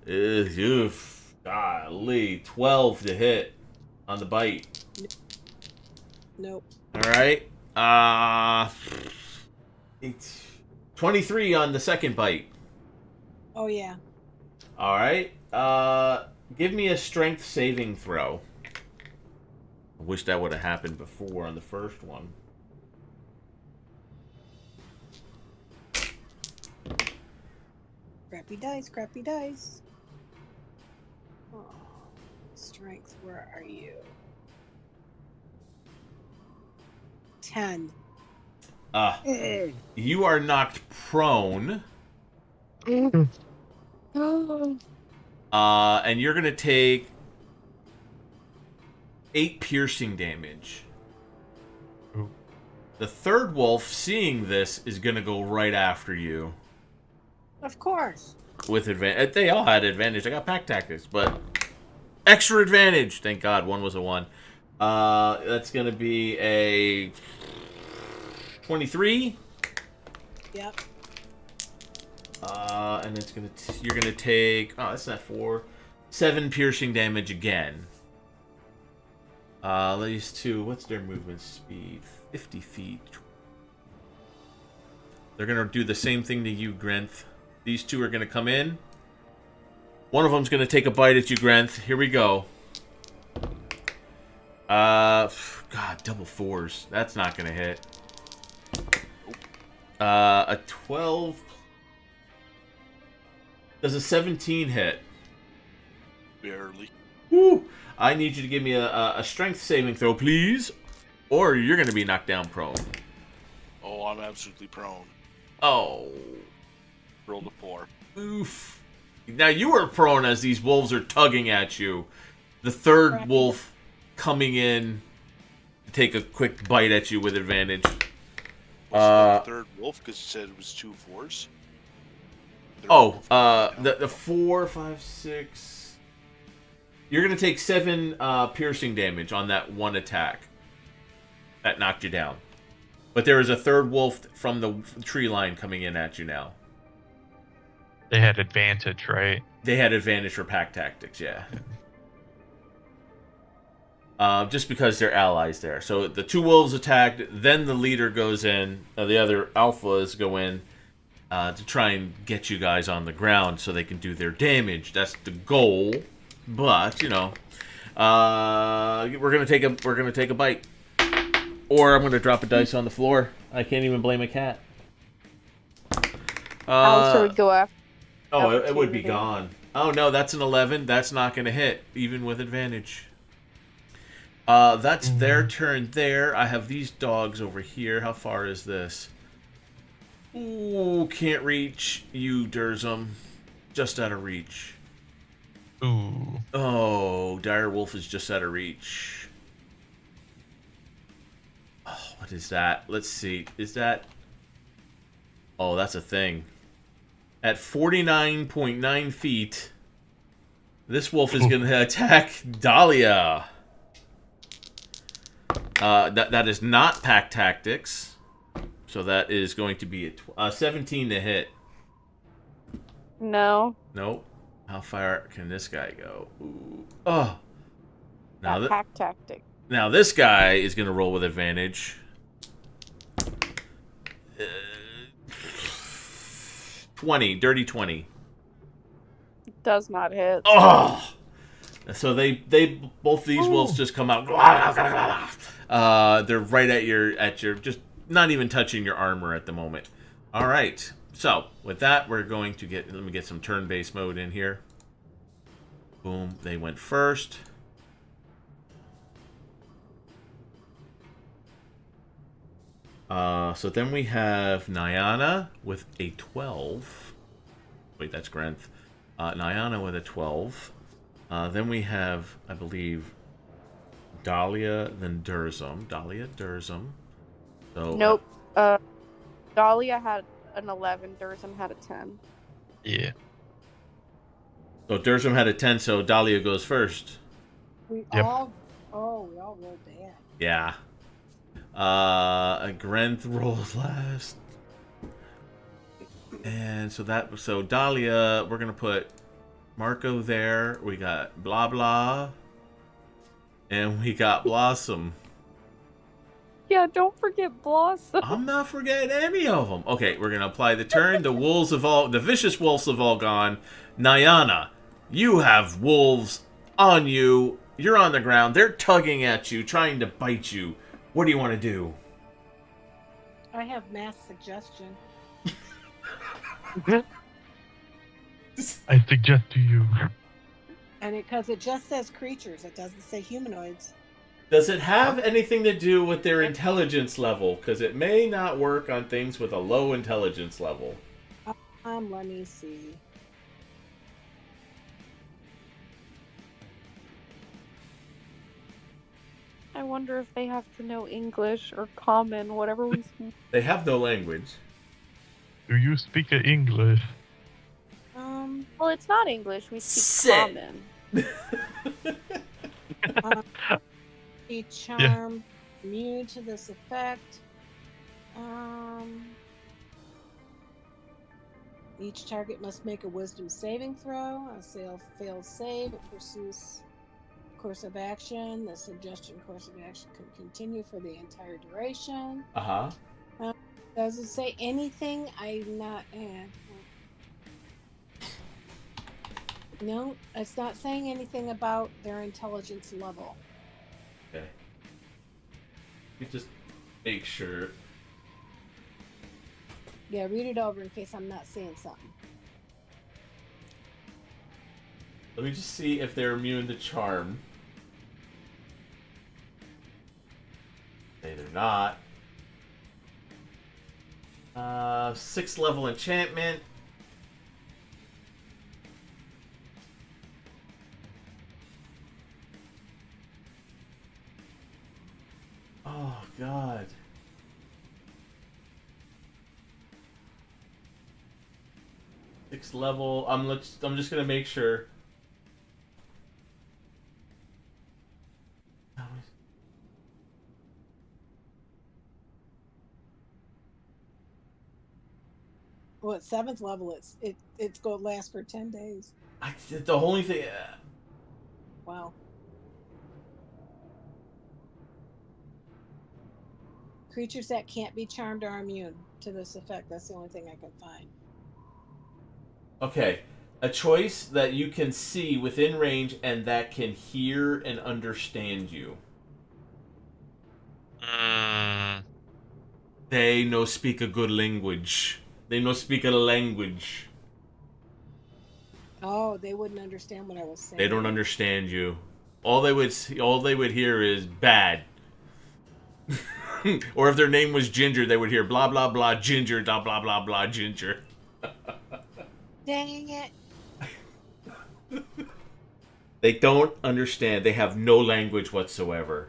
Oof. Golly. 12 to hit on the bite. Nope. Alright. It's 23 on the second bite. Oh yeah. Alright. Give me a strength saving throw. I wish that would have happened before on the first one. Crappy dice. Crappy dice. Oh, strength. Where are you? 10. You are knocked prone. And you're gonna take 8 piercing damage. Ooh. The third wolf, seeing this, is gonna go right after you Of course. with advantage. They all had advantage. I got pack tactics, but extra advantage. Thank God, one was a 1. That's gonna be a 23. Yep. And it's gonna you're gonna take that's not 4, 7 piercing damage again. These two, what's their movement speed? 50 feet. They're gonna do the same thing to you, Grenth. These two are gonna come in. One of them's gonna take a bite at you, Grenth. Here we go. God, double 4s. That's not gonna hit. A 12. Does a 17 hit? Barely. Woo! I need you to give me a strength saving throw, please. Or you're going to be knocked down prone. Oh, I'm absolutely prone. Oh. Rolled a 4. Oof. Now you are prone as these wolves are tugging at you. The third wolf coming in to take a quick bite at you with advantage. What's the third wolf? Because you said it was 2 4s. The 4, 5, 6. You're gonna take 7 piercing damage on that one attack. That knocked you down. But there is a third wolf from the tree line coming in at you now. They had advantage, right? They had advantage for pack tactics, yeah. Just because they're allies there. So the 2 wolves attacked, then the leader goes in, the other alphas go in to try and get you guys on the ground so they can do their damage. That's the goal. But, you know, we're gonna take a bite. Or I'm gonna drop a dice on the floor. I can't even blame a cat. Alistair would go after. Oh, it would be gone. Oh no, that's an 11. That's not gonna hit, even with advantage. That's their turn there. I have these dogs over here. How far is this? Ooh, can't reach you, Durzum. Just out of reach. Ooh. Oh, dire wolf is just out of reach. Oh, what is that? Let's see. Is that... Oh, that's a thing. At 49.9 feet, this wolf is going to attack Dahlia. That is not pack tactics. So that is going to be a 17 to hit. No. Nope. How far can this guy go? Ooh. Oh. Now, That pack tactic. now this guy is going to roll with advantage. 20. Dirty 20. Does not hit. Oh! So they both these wolves just come out. They're right at your just not even touching your armor at the moment. All right. So with that, we're going to let me get some turn-based mode in here. Boom. They went first. So then we have Nyana with a 12. Wait, that's Grenth. Nyana with a 12. Then we have, I believe, Dahlia, then Durzum. Dahlia, Durzum. So, Nope. Dahlia had an 11. Durzum had a 10. Yeah. So Durzum had a 10, so Dahlia goes first. We Yep. all rolled bad. Yeah. Grenth rolls last. And so Dahlia, we're gonna put Marco there. We got Blah Blah. And we got Blossom. Yeah, don't forget Blossom. I'm not forgetting any of them. Okay, we're gonna apply the turn. The vicious wolves have all gone. Nyana, you have wolves on you. You're on the ground. They're tugging at you, trying to bite you. What do you want to do? I have mass suggestion. I suggest to you. And because it just says creatures, it doesn't say humanoids. Does it have anything to do with their intelligence level? Because it may not work on things with a low intelligence level. Let me see. I wonder if they have to know English or common, whatever we speak. They have no language. Do you speak English? Well, it's not English. We speak Sit. common. Be charmed, immune to this effect. Each target must make a wisdom saving throw. A failed save. It pursues course of action. The suggestion course of action can continue for the entire duration. Uh-huh. Does it say anything? I'm not. No, it's not saying anything about their intelligence level. Okay. You just make sure. Yeah, read it over in case I'm not seeing something. Let me just see if they're immune to charm. Okay, they're not. 6th level enchantment. Oh God. Sixth level. I'm just gonna make sure. Well, at 7th level, it's going to last for 10 days. The only thing. Wow. Creatures that can't be charmed are immune to this effect. That's the only thing I can find. Okay, a choice that you can see within range and that can hear and understand you. They no speak a good language. They no speak a language. Oh, they wouldn't understand what I was saying. They don't understand you. All they would hear is bad. Or if their name was Ginger, they would hear blah blah blah Ginger, blah blah blah blah Ginger. Dang it. They don't understand. They have no language whatsoever.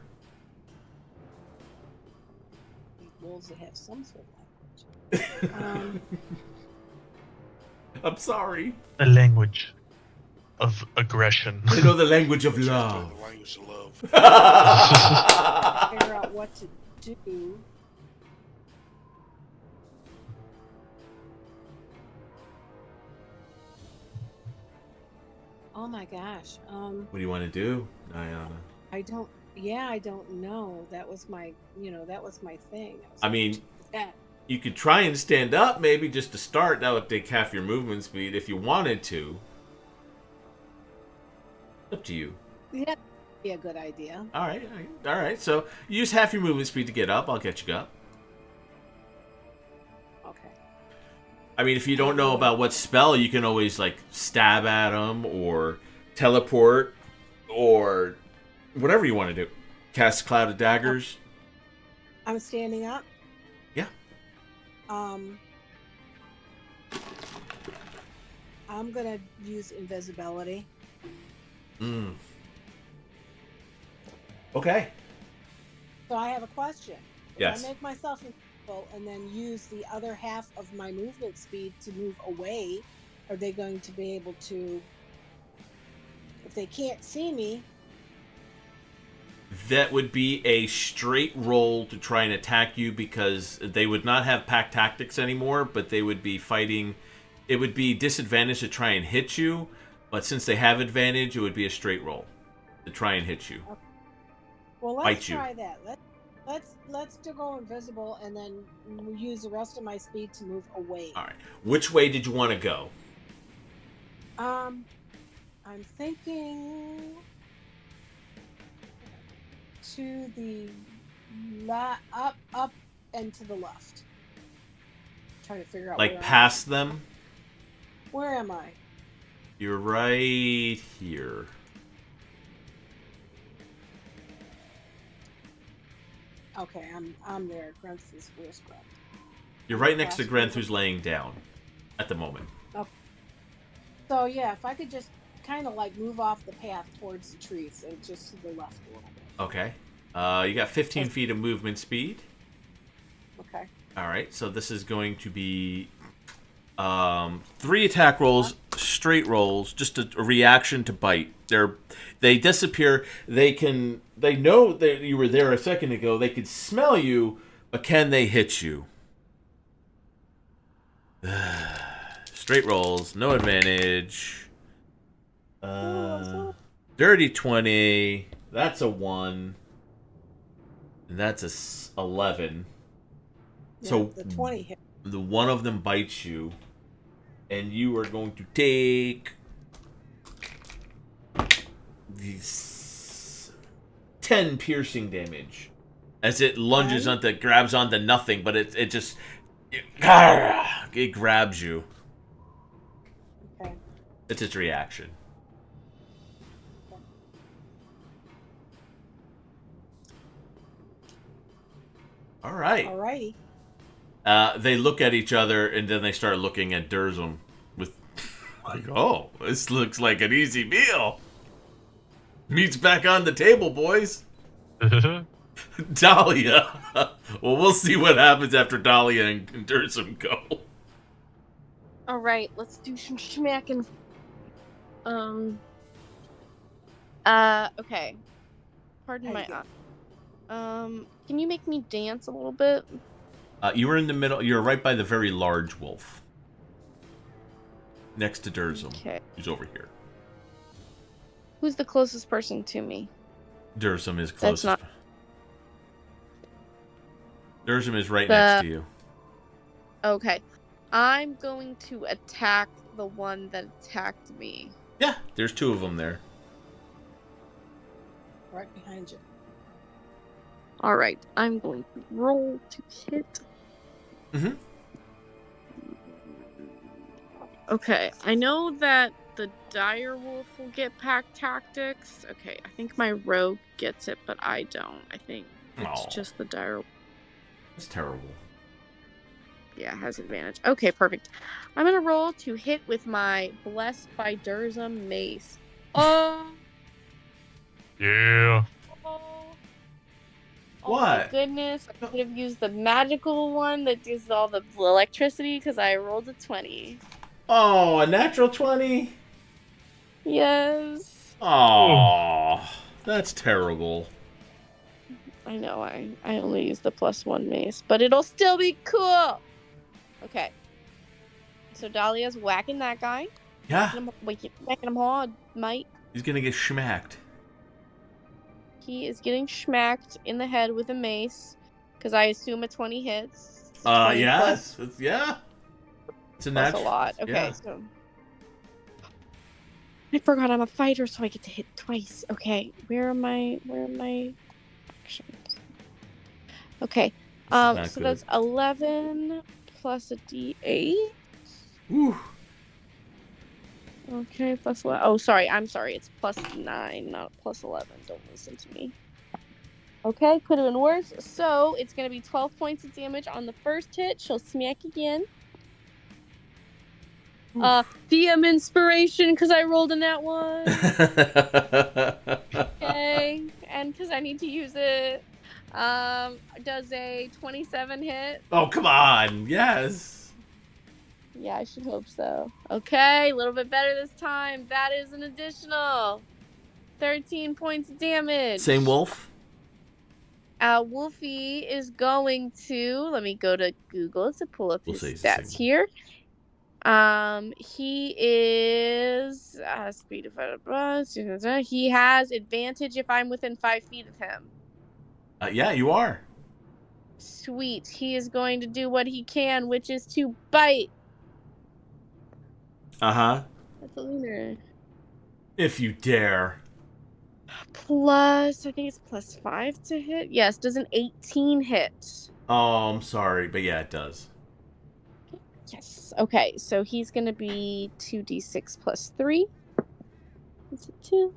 These wolves that have some sort of language. I'm sorry. The language of aggression. They know the language of Just love. like the language of love. Figure out what to do. Oh my gosh. What do you want to do, Ayana? I don't know. That was my thing. I mean, Yeah. you could try and stand up, maybe, just to start. That would take half your movement speed if you wanted to. Up to you. Yeah, that'd be a good idea. All right. So use half your movement speed to get up. I'll get you up. Okay. I mean, if you don't know about what spell, you can always, like, stab at them or teleport or whatever you want to do. Cast Cloud of Daggers. I'm standing up. Yeah. I'm gonna use invisibility. Okay. So I have a question. Yes. If I make myself invisible and then use the other half of my movement speed to move away, are they going to be able to, if they can't see me? That would be a straight roll to try and attack you, because they would not have pack tactics anymore, but they would be fighting. It would be disadvantage to try and hit you, but since they have advantage, it would be a straight roll to try and hit you. Okay. Well, Bite let's you. try that. Let's still go invisible and then use the rest of my speed to move away. All right. Which way did you want to go? I'm thinking to the up and to the left. Trying to figure out Like where past them? Where am I? You're right here. Okay, I'm there. Grenth's where's Grenth? You're right next to Grenth, who's laying down at the moment. Okay. So yeah, if I could just kind of like move off the path towards the trees and just to the left a little bit. Okay. You got 15 feet of movement speed. Okay. All right, so this is going to be 3 attack rolls, straight rolls, just a reaction to bite. They disappear. They know that you were there a second ago. They could smell you, but can they hit you? Straight rolls, no advantage. Dirty 20. That's a 1. And that's a 11. Yeah, So the 20 hit. the one of them bites you, and you are going to take these 10 piercing damage as it lunges grabs onto nothing, but it just it grabs you. Okay. It's its reaction. All right. Alrighty. They look at each other, and then they start looking at Durzum with, like, oh, this looks like an easy meal. Meat's back on the table, boys. Dahlia. Well, we'll see what happens after Dahlia and Durzum go. All right, let's do some schmacking. Okay. Pardon my. Can you make me dance a little bit? You were in the middle. You're right by the very large wolf. Next to Durzum. Okay. Who's over here. Who's the closest person to me? Durzum is closest. That's not. Durzum is right next to you. Okay. I'm going to attack the one that attacked me. Yeah, there's 2 of them there. Right behind you. All right. I'm going to roll to hit. Mm-hmm. Okay. I know that the dire wolf will get pack tactics. Okay. I think my rogue gets it, but I don't. I think it's Aw. just the dire. That's terrible. Yeah, has advantage. Okay, perfect. I'm gonna roll to hit with my Blessed by Durzum mace. Oh, Yeah. oh, oh my What? goodness. I could have used the magical one that does all the electricity because I rolled a 20. Oh, a natural 20? Yes. Oh, that's terrible. I know, I only used the +1 mace, but it'll still be cool. Okay. So Dahlia's whacking that guy. Yeah, Whacking him hard, mate. he's gonna get schmacked. He is getting schmacked in the head with a mace. Because I assume a 20 hits. It's a 20 Yes. Yeah. It's a plus a natural. lot. Okay, Yeah. so I forgot I'm a fighter, so I get to hit twice. Okay, where are my actions? Okay. This is not So good. that's 11 plus a D8. Whew. Okay, plus 11. Oh, sorry. I'm sorry. It's +9, not +11. Don't listen to me. Okay, could have been worse. So it's going to be 12 points of damage on the first hit. She'll smack again. DM inspiration because I rolled in that one. Okay, and because I need to use it. Does a 27 hit? Oh, come on. Yes. Yeah, I should hope so. Okay, a little bit better this time. That is an additional 13 points of damage. Same wolf? Wolfie is going to, let me go to Google to pull up We'll his say he's the same stats wolf. here. He is speed of he has advantage if I'm within 5 feet of him. Yeah, you are. Sweet. He is going to do what he can, which is to bite. Uh-huh. That's a leaner. If you dare. Plus, I think it's +5 to hit. Yes, does an 18 hit? Oh, I'm sorry, but yeah, it does. Yes. Okay, so he's going to be 2d6 plus 3. That's a 2.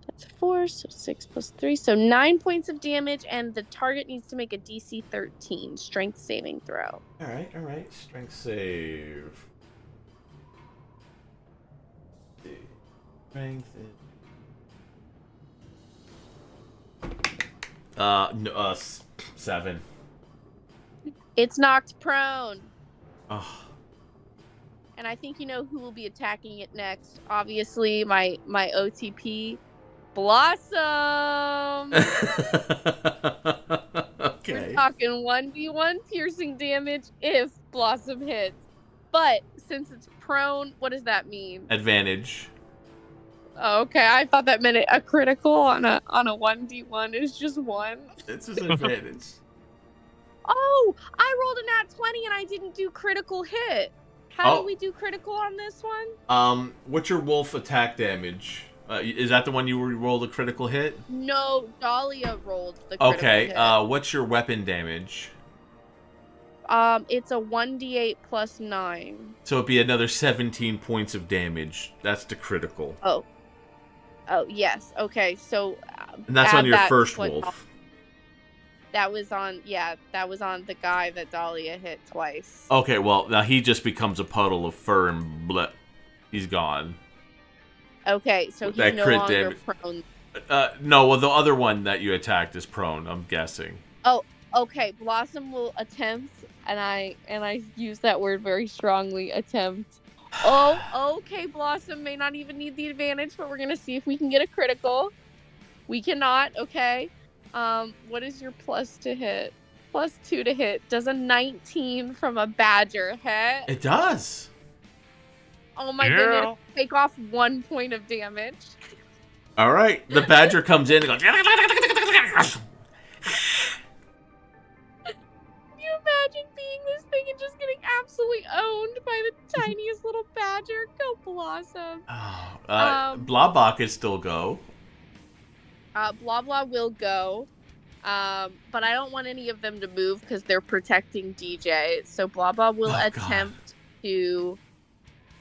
That's a 4, so 6 plus 3. So 9 points of damage, and the target needs to make a DC 13 strength saving throw. All right. Strength save. Strength. No, 7. It's knocked prone. Oh. And I think you know who will be attacking it next. Obviously, my OTP, Blossom. We're Okay. talking 1d1 piercing damage if Blossom hits. But since it's prone, what does that mean? Advantage. Oh, okay, I thought that meant a critical on a 1d1 is just 1. It's his advantage. Oh, I rolled a nat 20 and I didn't do critical hit. How do we do critical on this one? What's your wolf attack damage? Is that the one you rolled a critical hit? No, Dahlia rolled the critical Okay, hit. what's your weapon damage? It's a 1d8 plus 9. So it'd be another 17 points of damage. That's the critical. Oh, yes. Okay, so And that's on your first one. wolf. That was on the guy that Dahlia hit twice. Okay, well, now he just becomes a puddle of fur and bleh. He's gone. Okay, so With he's that no crit longer damage. prone. No, well, the other one that you attacked is prone, I'm guessing. Oh, okay. Blossom will attempt, and I use that word very strongly, attempt. Oh, okay, Blossom may not even need the advantage, but we're gonna see if we can get a critical. We cannot, okay. What is your plus to hit? +2 to hit. Does a 19 from a badger hit? It does. Oh my goodness. Take off 1 point of damage. All right. The badger comes in and goes. Can you imagine being this thing and just getting absolutely owned by the tiniest little badger? Go Blossom. Blabok is still go. Blah blah will go. But I don't want any of them to move because they're protecting DJ. So blah blah will attempt to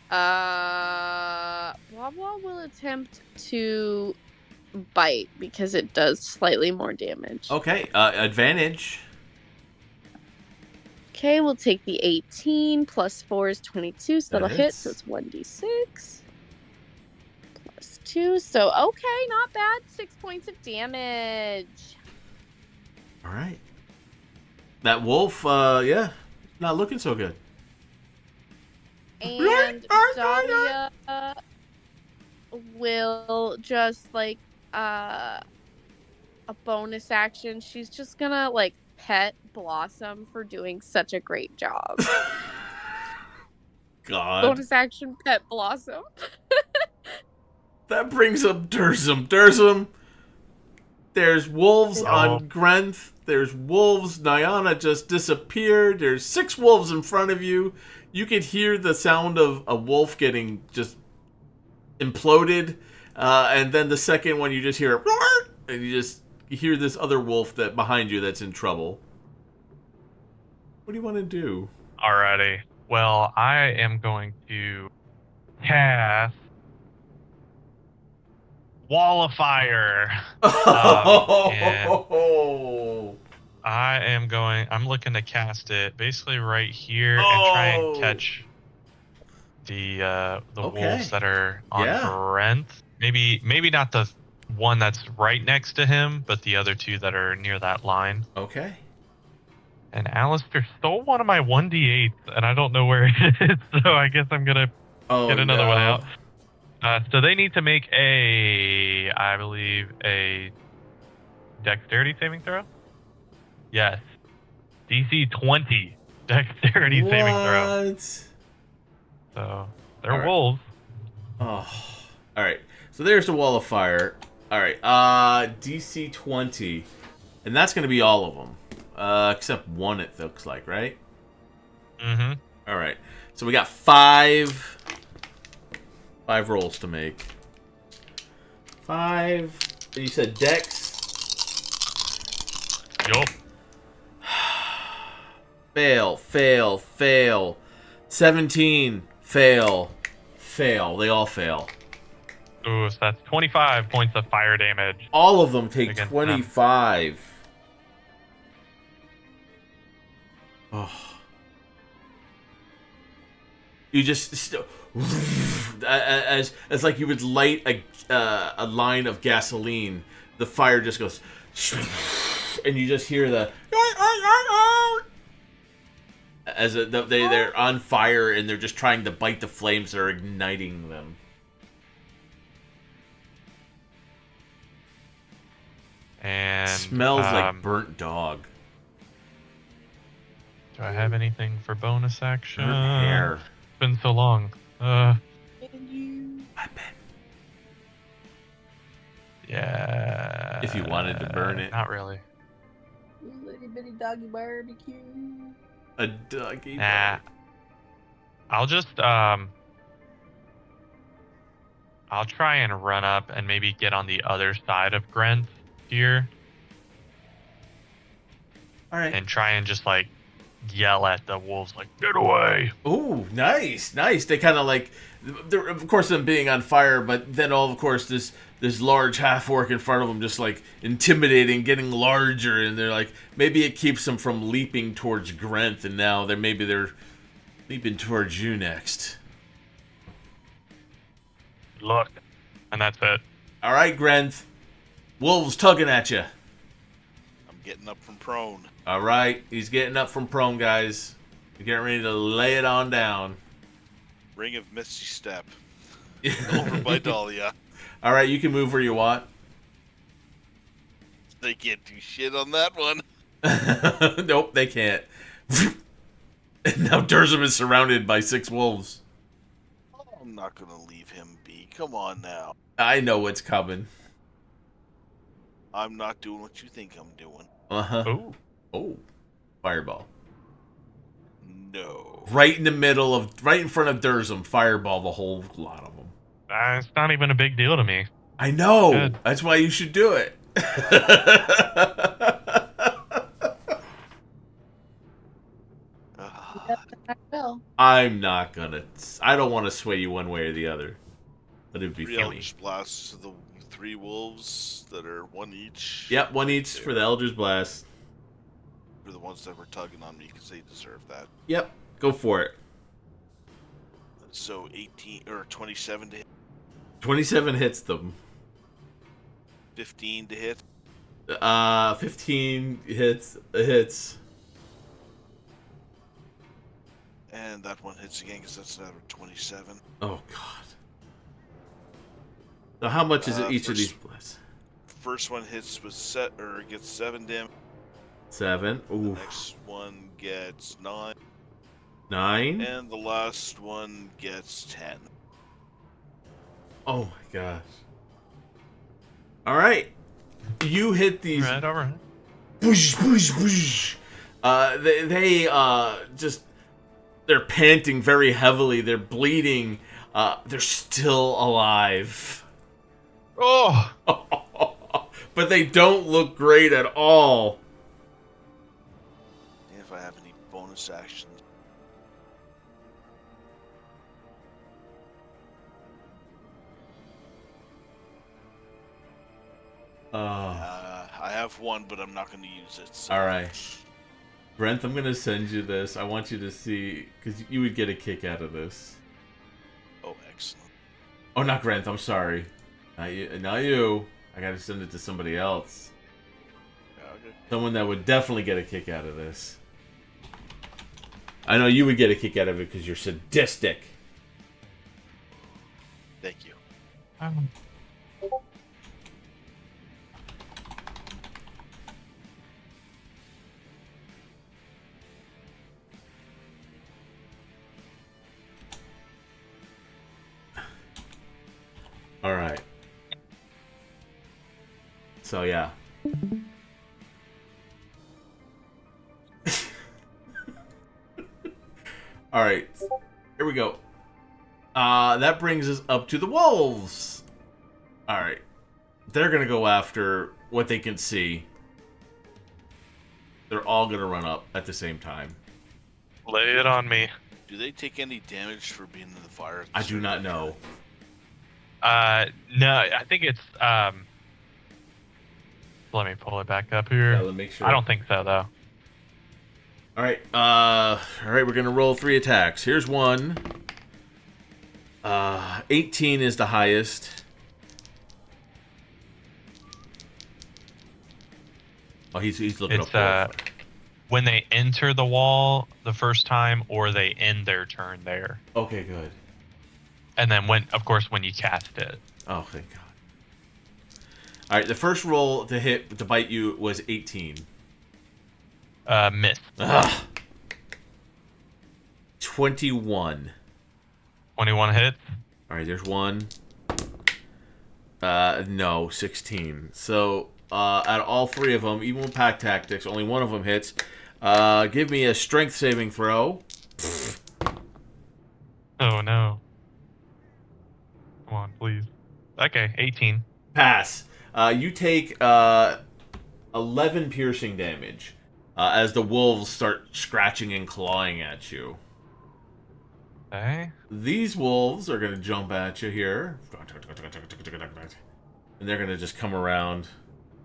blah blah will attempt to bite because it does slightly more damage. Okay, advantage. Okay, we'll take the 18 plus 4 is 22, so That that'll hit. So hits. it's 1d6 plus 2. So okay, not bad. 6 points of damage. All right. That wolf, yeah, not looking so good. And Dahlia will just like a bonus action. She's just gonna like pet Blossom for doing such a great job. God. Bonus action pet Blossom. That brings up Dursum. Dursum, there's wolves Oh. on Grenth. There's wolves. Nyana just disappeared. There's 6 wolves in front of you. You could hear the sound of a wolf getting just imploded. And then the second one, you just hear and you hear this other wolf that behind you that's in trouble. What do you want to do? Alrighty. Well, I am going to cast Wall of Fire. I'm looking to cast it basically right here and try and catch the wolves that are on Brent. Maybe not the one that's right next to him, but the other 2 that are near that line. Okay. And Alistair stole one of my 1d8s, and I don't know where it is, so I guess I'm gonna get another one out. So they need to make I believe, a dexterity saving throw? Yes. DC 20 dexterity saving throw. So, they're wolves. Oh. Alright. So there's the wall of fire. Alright. DC 20. And that's going to be all of them. Except one, it looks like, right? Mm-hmm. Alright. So we got 5 rolls to make. 5. And you said dex? Yup. Fail, fail, fail. 17. Fail. Fail. They all fail. Ooh, so that's 25 points of fire damage. All of them take Against 25. Oh. You just as like you would light a line of gasoline, the fire just goes, and you just hear the as they're on fire and they're just trying to bite the flames that are igniting them. And Smells like burnt dog. Do I have anything for bonus action? Burnt hair. It's been so long. Weapon. Yeah. If you wanted to burn it. Not really. Little bitty doggy barbecue. A doggy. Nah. I'll just I'll try and run up and maybe get on the other side of Grent here. All right. And try and just like yell at the wolves like, get away. Ooh, nice, nice. They kind of like, of course, them being on fire, but then all, of course, this large half orc in front of them, just like intimidating, getting larger, and they're like, maybe it keeps them from leaping towards Grenth, and now they're leaping towards you next. Look, and that's it. All right, Grenth, wolves tugging at you. I'm getting up from prone. All right, he's getting up from prone, guys. You're getting ready to lay it on down. Ring of Misty Step. Over by Dahlia. All right, you can move where you want. They can't do shit on that one. Nope, they can't. And now Durzum is surrounded by 6 wolves. I'm not gonna leave him be. Come on now. I know what's coming. I'm not doing what you think I'm doing. Uh-huh. Oh. Oh. Fireball. No. Right in front of Durzum, fireball the whole lot of them. It's not even a big deal to me. I know. Good. That's why you should do it. I will. I'm not gonna. I don't want to sway you one way or the other. But it'd be 3 funny. Eldritch Blasts to the 3 wolves that are 1 each. Yep, 1 each for the Eldritch Blast. for the ones that were tugging on me because they deserve that. Yep, go for it. So 18 or 27 to hit, 27 hits them. 15 to hit, 15 hits. and that one hits again because that's another 27. Oh god. So how much is it each of these blasts? First one hits with gets 7 damage. 7. The Ooh. next one gets 9. 9. And the last one gets 10. Oh my gosh. Alright. You hit these. All right. Boosh, boosh, boosh. They they're panting very heavily. They're bleeding. They're still alive. Oh! But they don't look great at all. And if I have any bonus actions. I have one, but I'm not going to use it. So. Alright. Brent, I'm going to send you this. I want you to see, because you would get a kick out of this. Oh, excellent. Oh, not Grant, I'm sorry. Not you. I gotta send it to somebody else. Okay. Someone that would definitely get a kick out of this. I know you would get a kick out of it because you're sadistic. Thank you. Alright. So, yeah. Alright. Here we go. That brings us up to the wolves. Alright. They're gonna go after what they can see. They're all gonna run up at the same time. Lay it on me. Do they take any damage for being in the fire? I do not know. No, I think it's let me pull it back up here. Yeah, let me make sure. I don't think so though. Alright, we're gonna roll 3 attacks. Here's one. 18 is the highest. Oh, he's looking It's up. when they enter the wall the first time or they end their turn there. Okay, good. And then when you cast it. Oh, thank God. Alright, the first roll to bite you was 18. Miss. Ugh. 21. 21 hits. Alright, there's one. No, 16. So, out of all 3 of them, even with pack tactics, only one of them hits. Give me a strength saving throw. Oh no. Come on, please. Okay, 18. Pass. You take 11 piercing damage as the wolves start scratching and clawing at you. Okay. These wolves are going to jump at you here. And they're going to just come around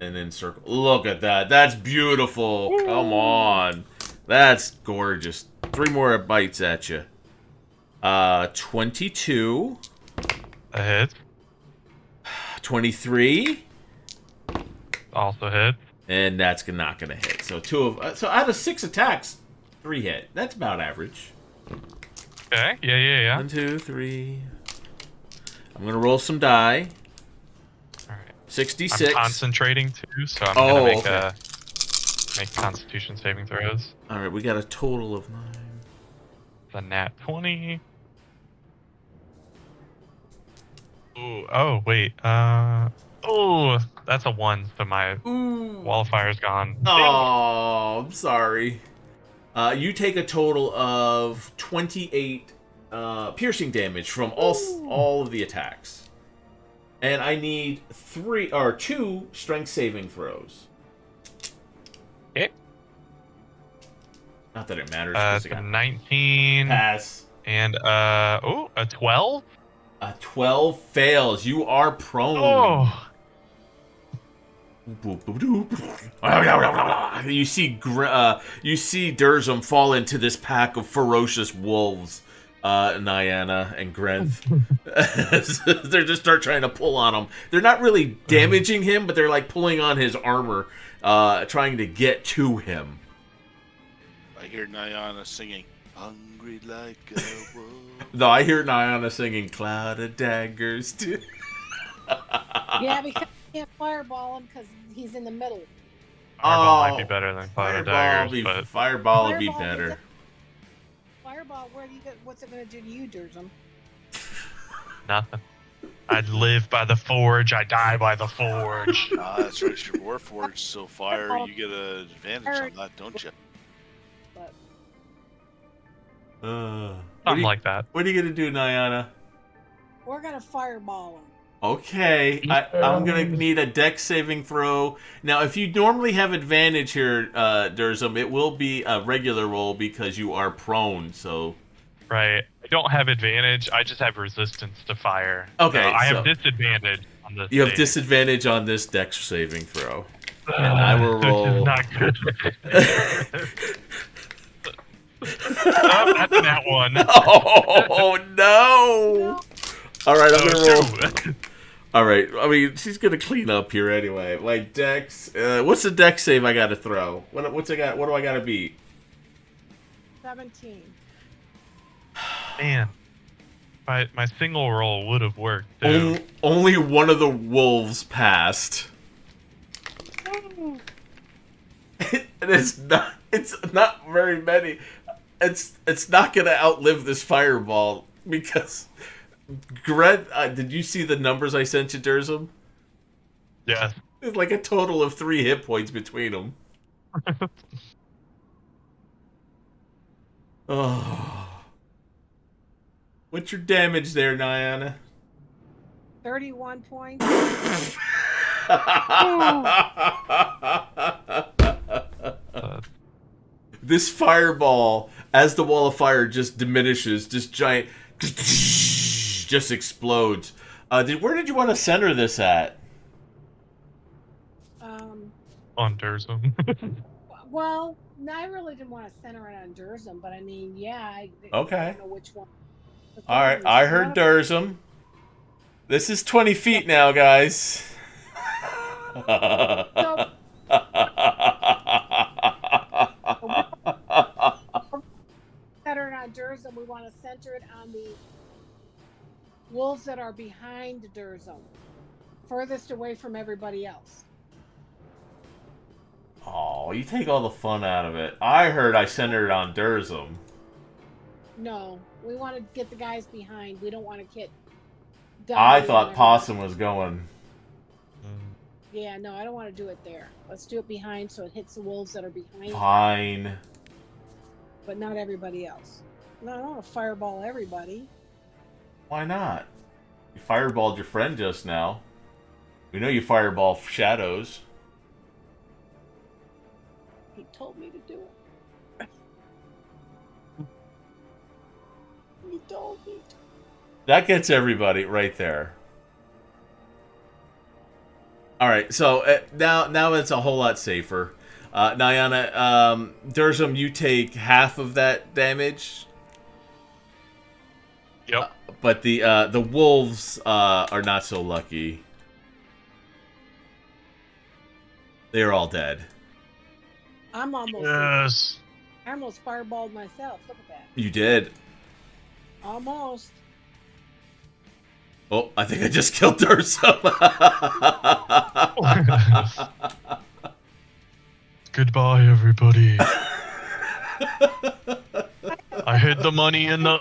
and then circle. Look at that. That's beautiful. Come on. That's gorgeous. 3 more bites at you. 22. A hit. 23. Also hit. And that's not going to hit. So so out of 6 attacks, 3 hit. That's about average. Okay. Yeah. 1, 2, 3. I'm going to roll some die. All right. 66. I'm concentrating too, so I'm gonna make Constitution saving throws. All right, we got a total of 9. The nat 20. Ooh, oh wait. Oh, that's a 1, so my wildfire's gone. Oh, I'm sorry. You take a total of 28 piercing damage from all of the attacks. And I need 2 strength saving throws. Okay. Not that it matters. 'Cause I got 19. pass. And a 12? A 12 fails. You are prone. Oh. You see, you see Durzum fall into this pack of ferocious wolves, Nyana and Grenth. They just start trying to pull on him. They're not really damaging him, but they're like pulling on his armor, trying to get to him. I hear Nyana singing, "Hungry like a wolf." No, I hear Nyana singing "Cloud of Daggers" too. Yeah, because you can't fireball him because he's in the middle. Fireball might be better than Cloud of Daggers, but Fireball would be Fireball better. Fireball, where do you get? What's it going to do to you, Durzum? nothing. I'd live by the forge. I die by the forge. That's right. Your Warforged, so fire, you get an advantage on that, don't you? But Something like that. What are you gonna do, Nyana? we're going to fireball him. Okay, I'm gonna need a dex saving throw. Now, if you normally have advantage here, Durzum, it will be a regular roll because you are prone, so... Right. I don't have advantage. I just have resistance to fire. Okay, so I so have disadvantage on this. you have save. disadvantage on this dex saving throw. And I will This roll... is not good. Oh, that's that one. Oh, no! Alright, I'm gonna roll... Shoot. Alright, I mean, she's gonna clean up here anyway. Like, dex... what's the dex save I gotta throw? What's I got? What do I gotta beat? 17. Man, my single roll would have worked too. Only one of the wolves passed. And it's not very many. It's not gonna outlive this fireball because Gret, did you see the numbers I sent you, Durzum? Yes. There's like a total of 3 hit points between them. Oh. What's your damage there, Nyana? 31 points. This fireball, as the wall of fire just diminishes, this giant just explodes. Where did you want to center this at? On Durzum. Well, no, I really didn't want to center it on Durzum, but I mean, yeah. I Okay. don't know which one. All right, I heard Durzum. This is 20 feet now, guys. So, center it on Durzum. We want to center it on the wolves that are behind Durzum, furthest away from everybody else. Oh, you take all the fun out of it. I heard I centered it on Durzum. No, we want to get the guys behind. We don't want to get. I Dottie thought and Possum was going. Yeah, no, I don't want to do it there. Let's do it behind so it hits the wolves that are behind, Fine. but not everybody else. No, I don't want to fireball everybody. Why not? You fireballed your friend just now. We know you fireball shadows. He told me to do it. He told me to. That gets everybody right there. All right, so now it's a whole lot safer. Nyana, Durzum, you take half of that damage. Yep. But the wolves are not so lucky. They are all dead. I'm almost. Yes. I almost fireballed myself. Look at that. You did. Almost. Oh, I think I just killed Durzum. Goodbye, everybody. I hid the money in the.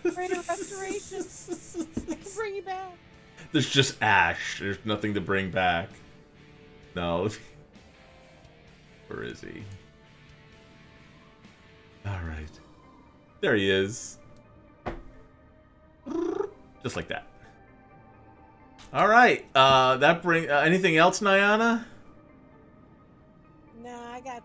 Greater restoration. I can bring you back. There's just ash. There's nothing to bring back. No. Where is he? Alright. There he is. Just like that. Alright. That bring anything else, Nyana? Nah, I got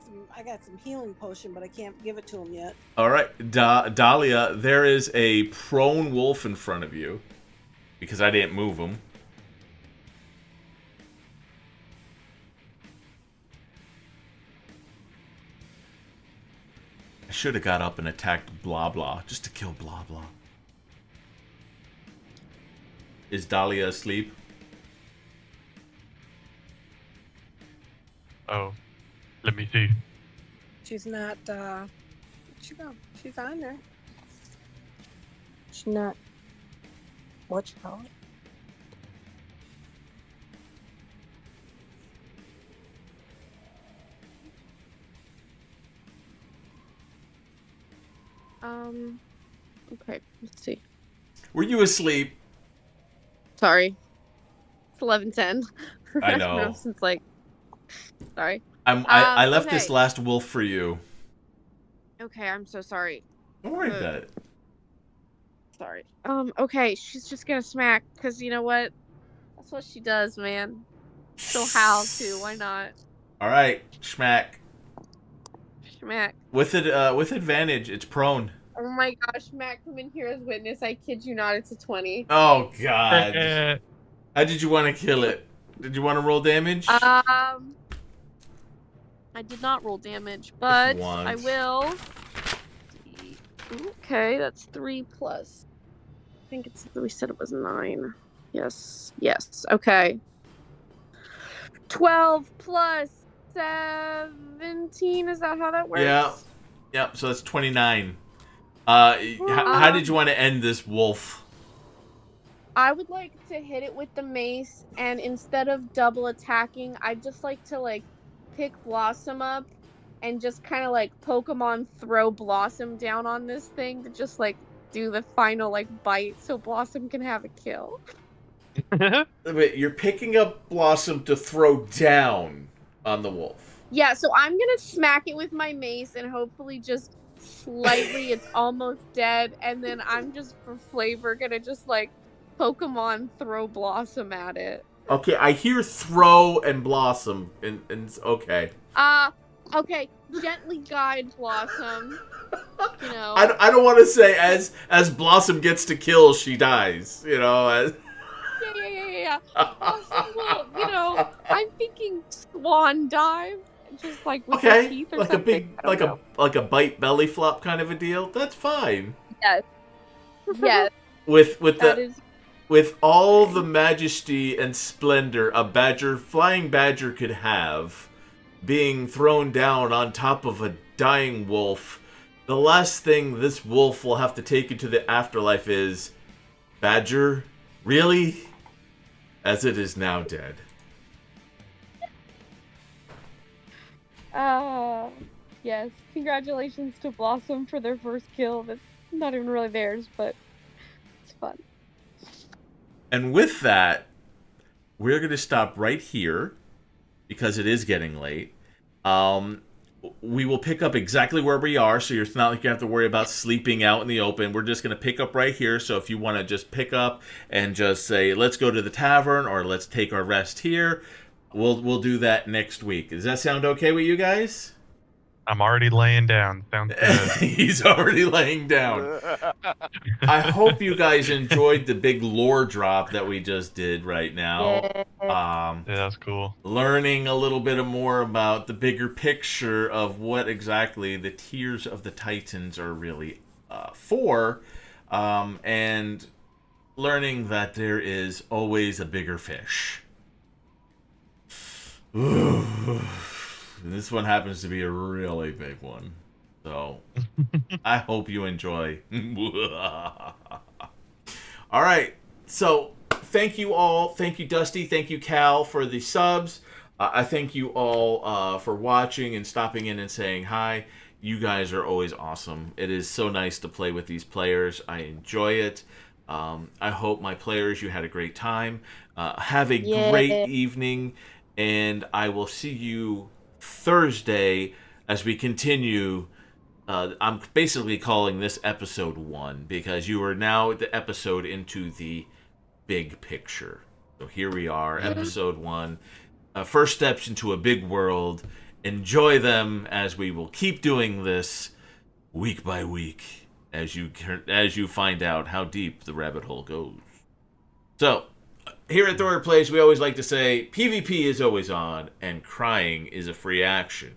some healing potion, but I can't give it to him yet. Alright. Dahlia, there is a prone wolf in front of you. Because I didn't move him. should have got up and attacked Blah Blah just to kill Blah Blah. Is Dahlia asleep? Oh, let me see. She's not. She's on there. She's not. What you call it? Okay, let's see. Were you asleep? Sorry. It's 11:10. I know. Since like, sorry. I left okay. this last wolf for you. Okay, I'm so sorry. Don't worry about it. Sorry. Okay, she's just gonna smack, because you know what? That's what she does, man. She'll howl too, why not? Alright, schmack. Smack. With advantage, it's prone. Oh my gosh, Matt, come in here as witness. I kid you not, it's a 20. Oh god. How did you want to kill it? Did you want to roll damage? I did not roll damage, but I will. Okay, that's 3 plus. I think we said it was 9. Yes, okay. 12 plus 17, is that how that works? Yeah, so that's 29. How did you want to end this wolf? I would like to hit it with the mace, and instead of double attacking, I'd just like to pick Blossom up and just kind of Pokemon throw Blossom down on this thing to just do the final bite so Blossom can have a kill. Wait, you're picking up Blossom to throw down on the wolf. Yeah, so I'm gonna smack it with my mace and hopefully just slightly it's almost dead, and then I'm just for flavor gonna just Pokemon throw Blossom at it. Okay, I hear throw and Blossom, and okay. Okay, gently guide Blossom. You know. I don't want to say as Blossom gets to kill, she dies. You know. Yeah. Blossom will, I'm thinking swan dive, just with her teeth or like something. like a bite belly flop kind of a deal. That's fine. Yes. Yes. With all the majesty and splendor a flying badger could have, being thrown down on top of a dying wolf, the last thing this wolf will have to take into the afterlife is, Badger, really? As it is now dead. Yes. Congratulations to Blossom for their first kill. That's not even really theirs, but it's fun. And with that, we're going to stop right here because it is getting late. We will pick up exactly where we are, so it's not like you have to worry about sleeping out in the open. We're just going to pick up right here, so if you want to just pick up and just say, let's go to the tavern, or let's take our rest here, we'll do that next week. Does that sound okay with you guys? I'm already laying down. Sounds good. He's already laying down. I hope you guys enjoyed the big lore drop that we just did right now. Yeah, that's cool. Learning a little bit more about the bigger picture of what exactly the Tears of the Titans are really for, and learning that there is always a bigger fish. This one happens to be a really big one. So, I hope you enjoy. All right. So, thank you all. Thank you, Dusty. Thank you, Cal, for the subs. I thank you all for watching and stopping in and saying hi. You guys are always awesome. It is so nice to play with these players. I enjoy it. I hope my players, you had a great time. Have a great evening. And I will see you Thursday as we continue. I'm basically calling this episode 1 because you are now the episode into the big picture. So here we are, episode 1. First steps into a big world. Enjoy them as we will keep doing this week by week as you find out how deep the rabbit hole goes. So, here at Thorder Plays, we always like to say, PvP is always on, and crying is a free action.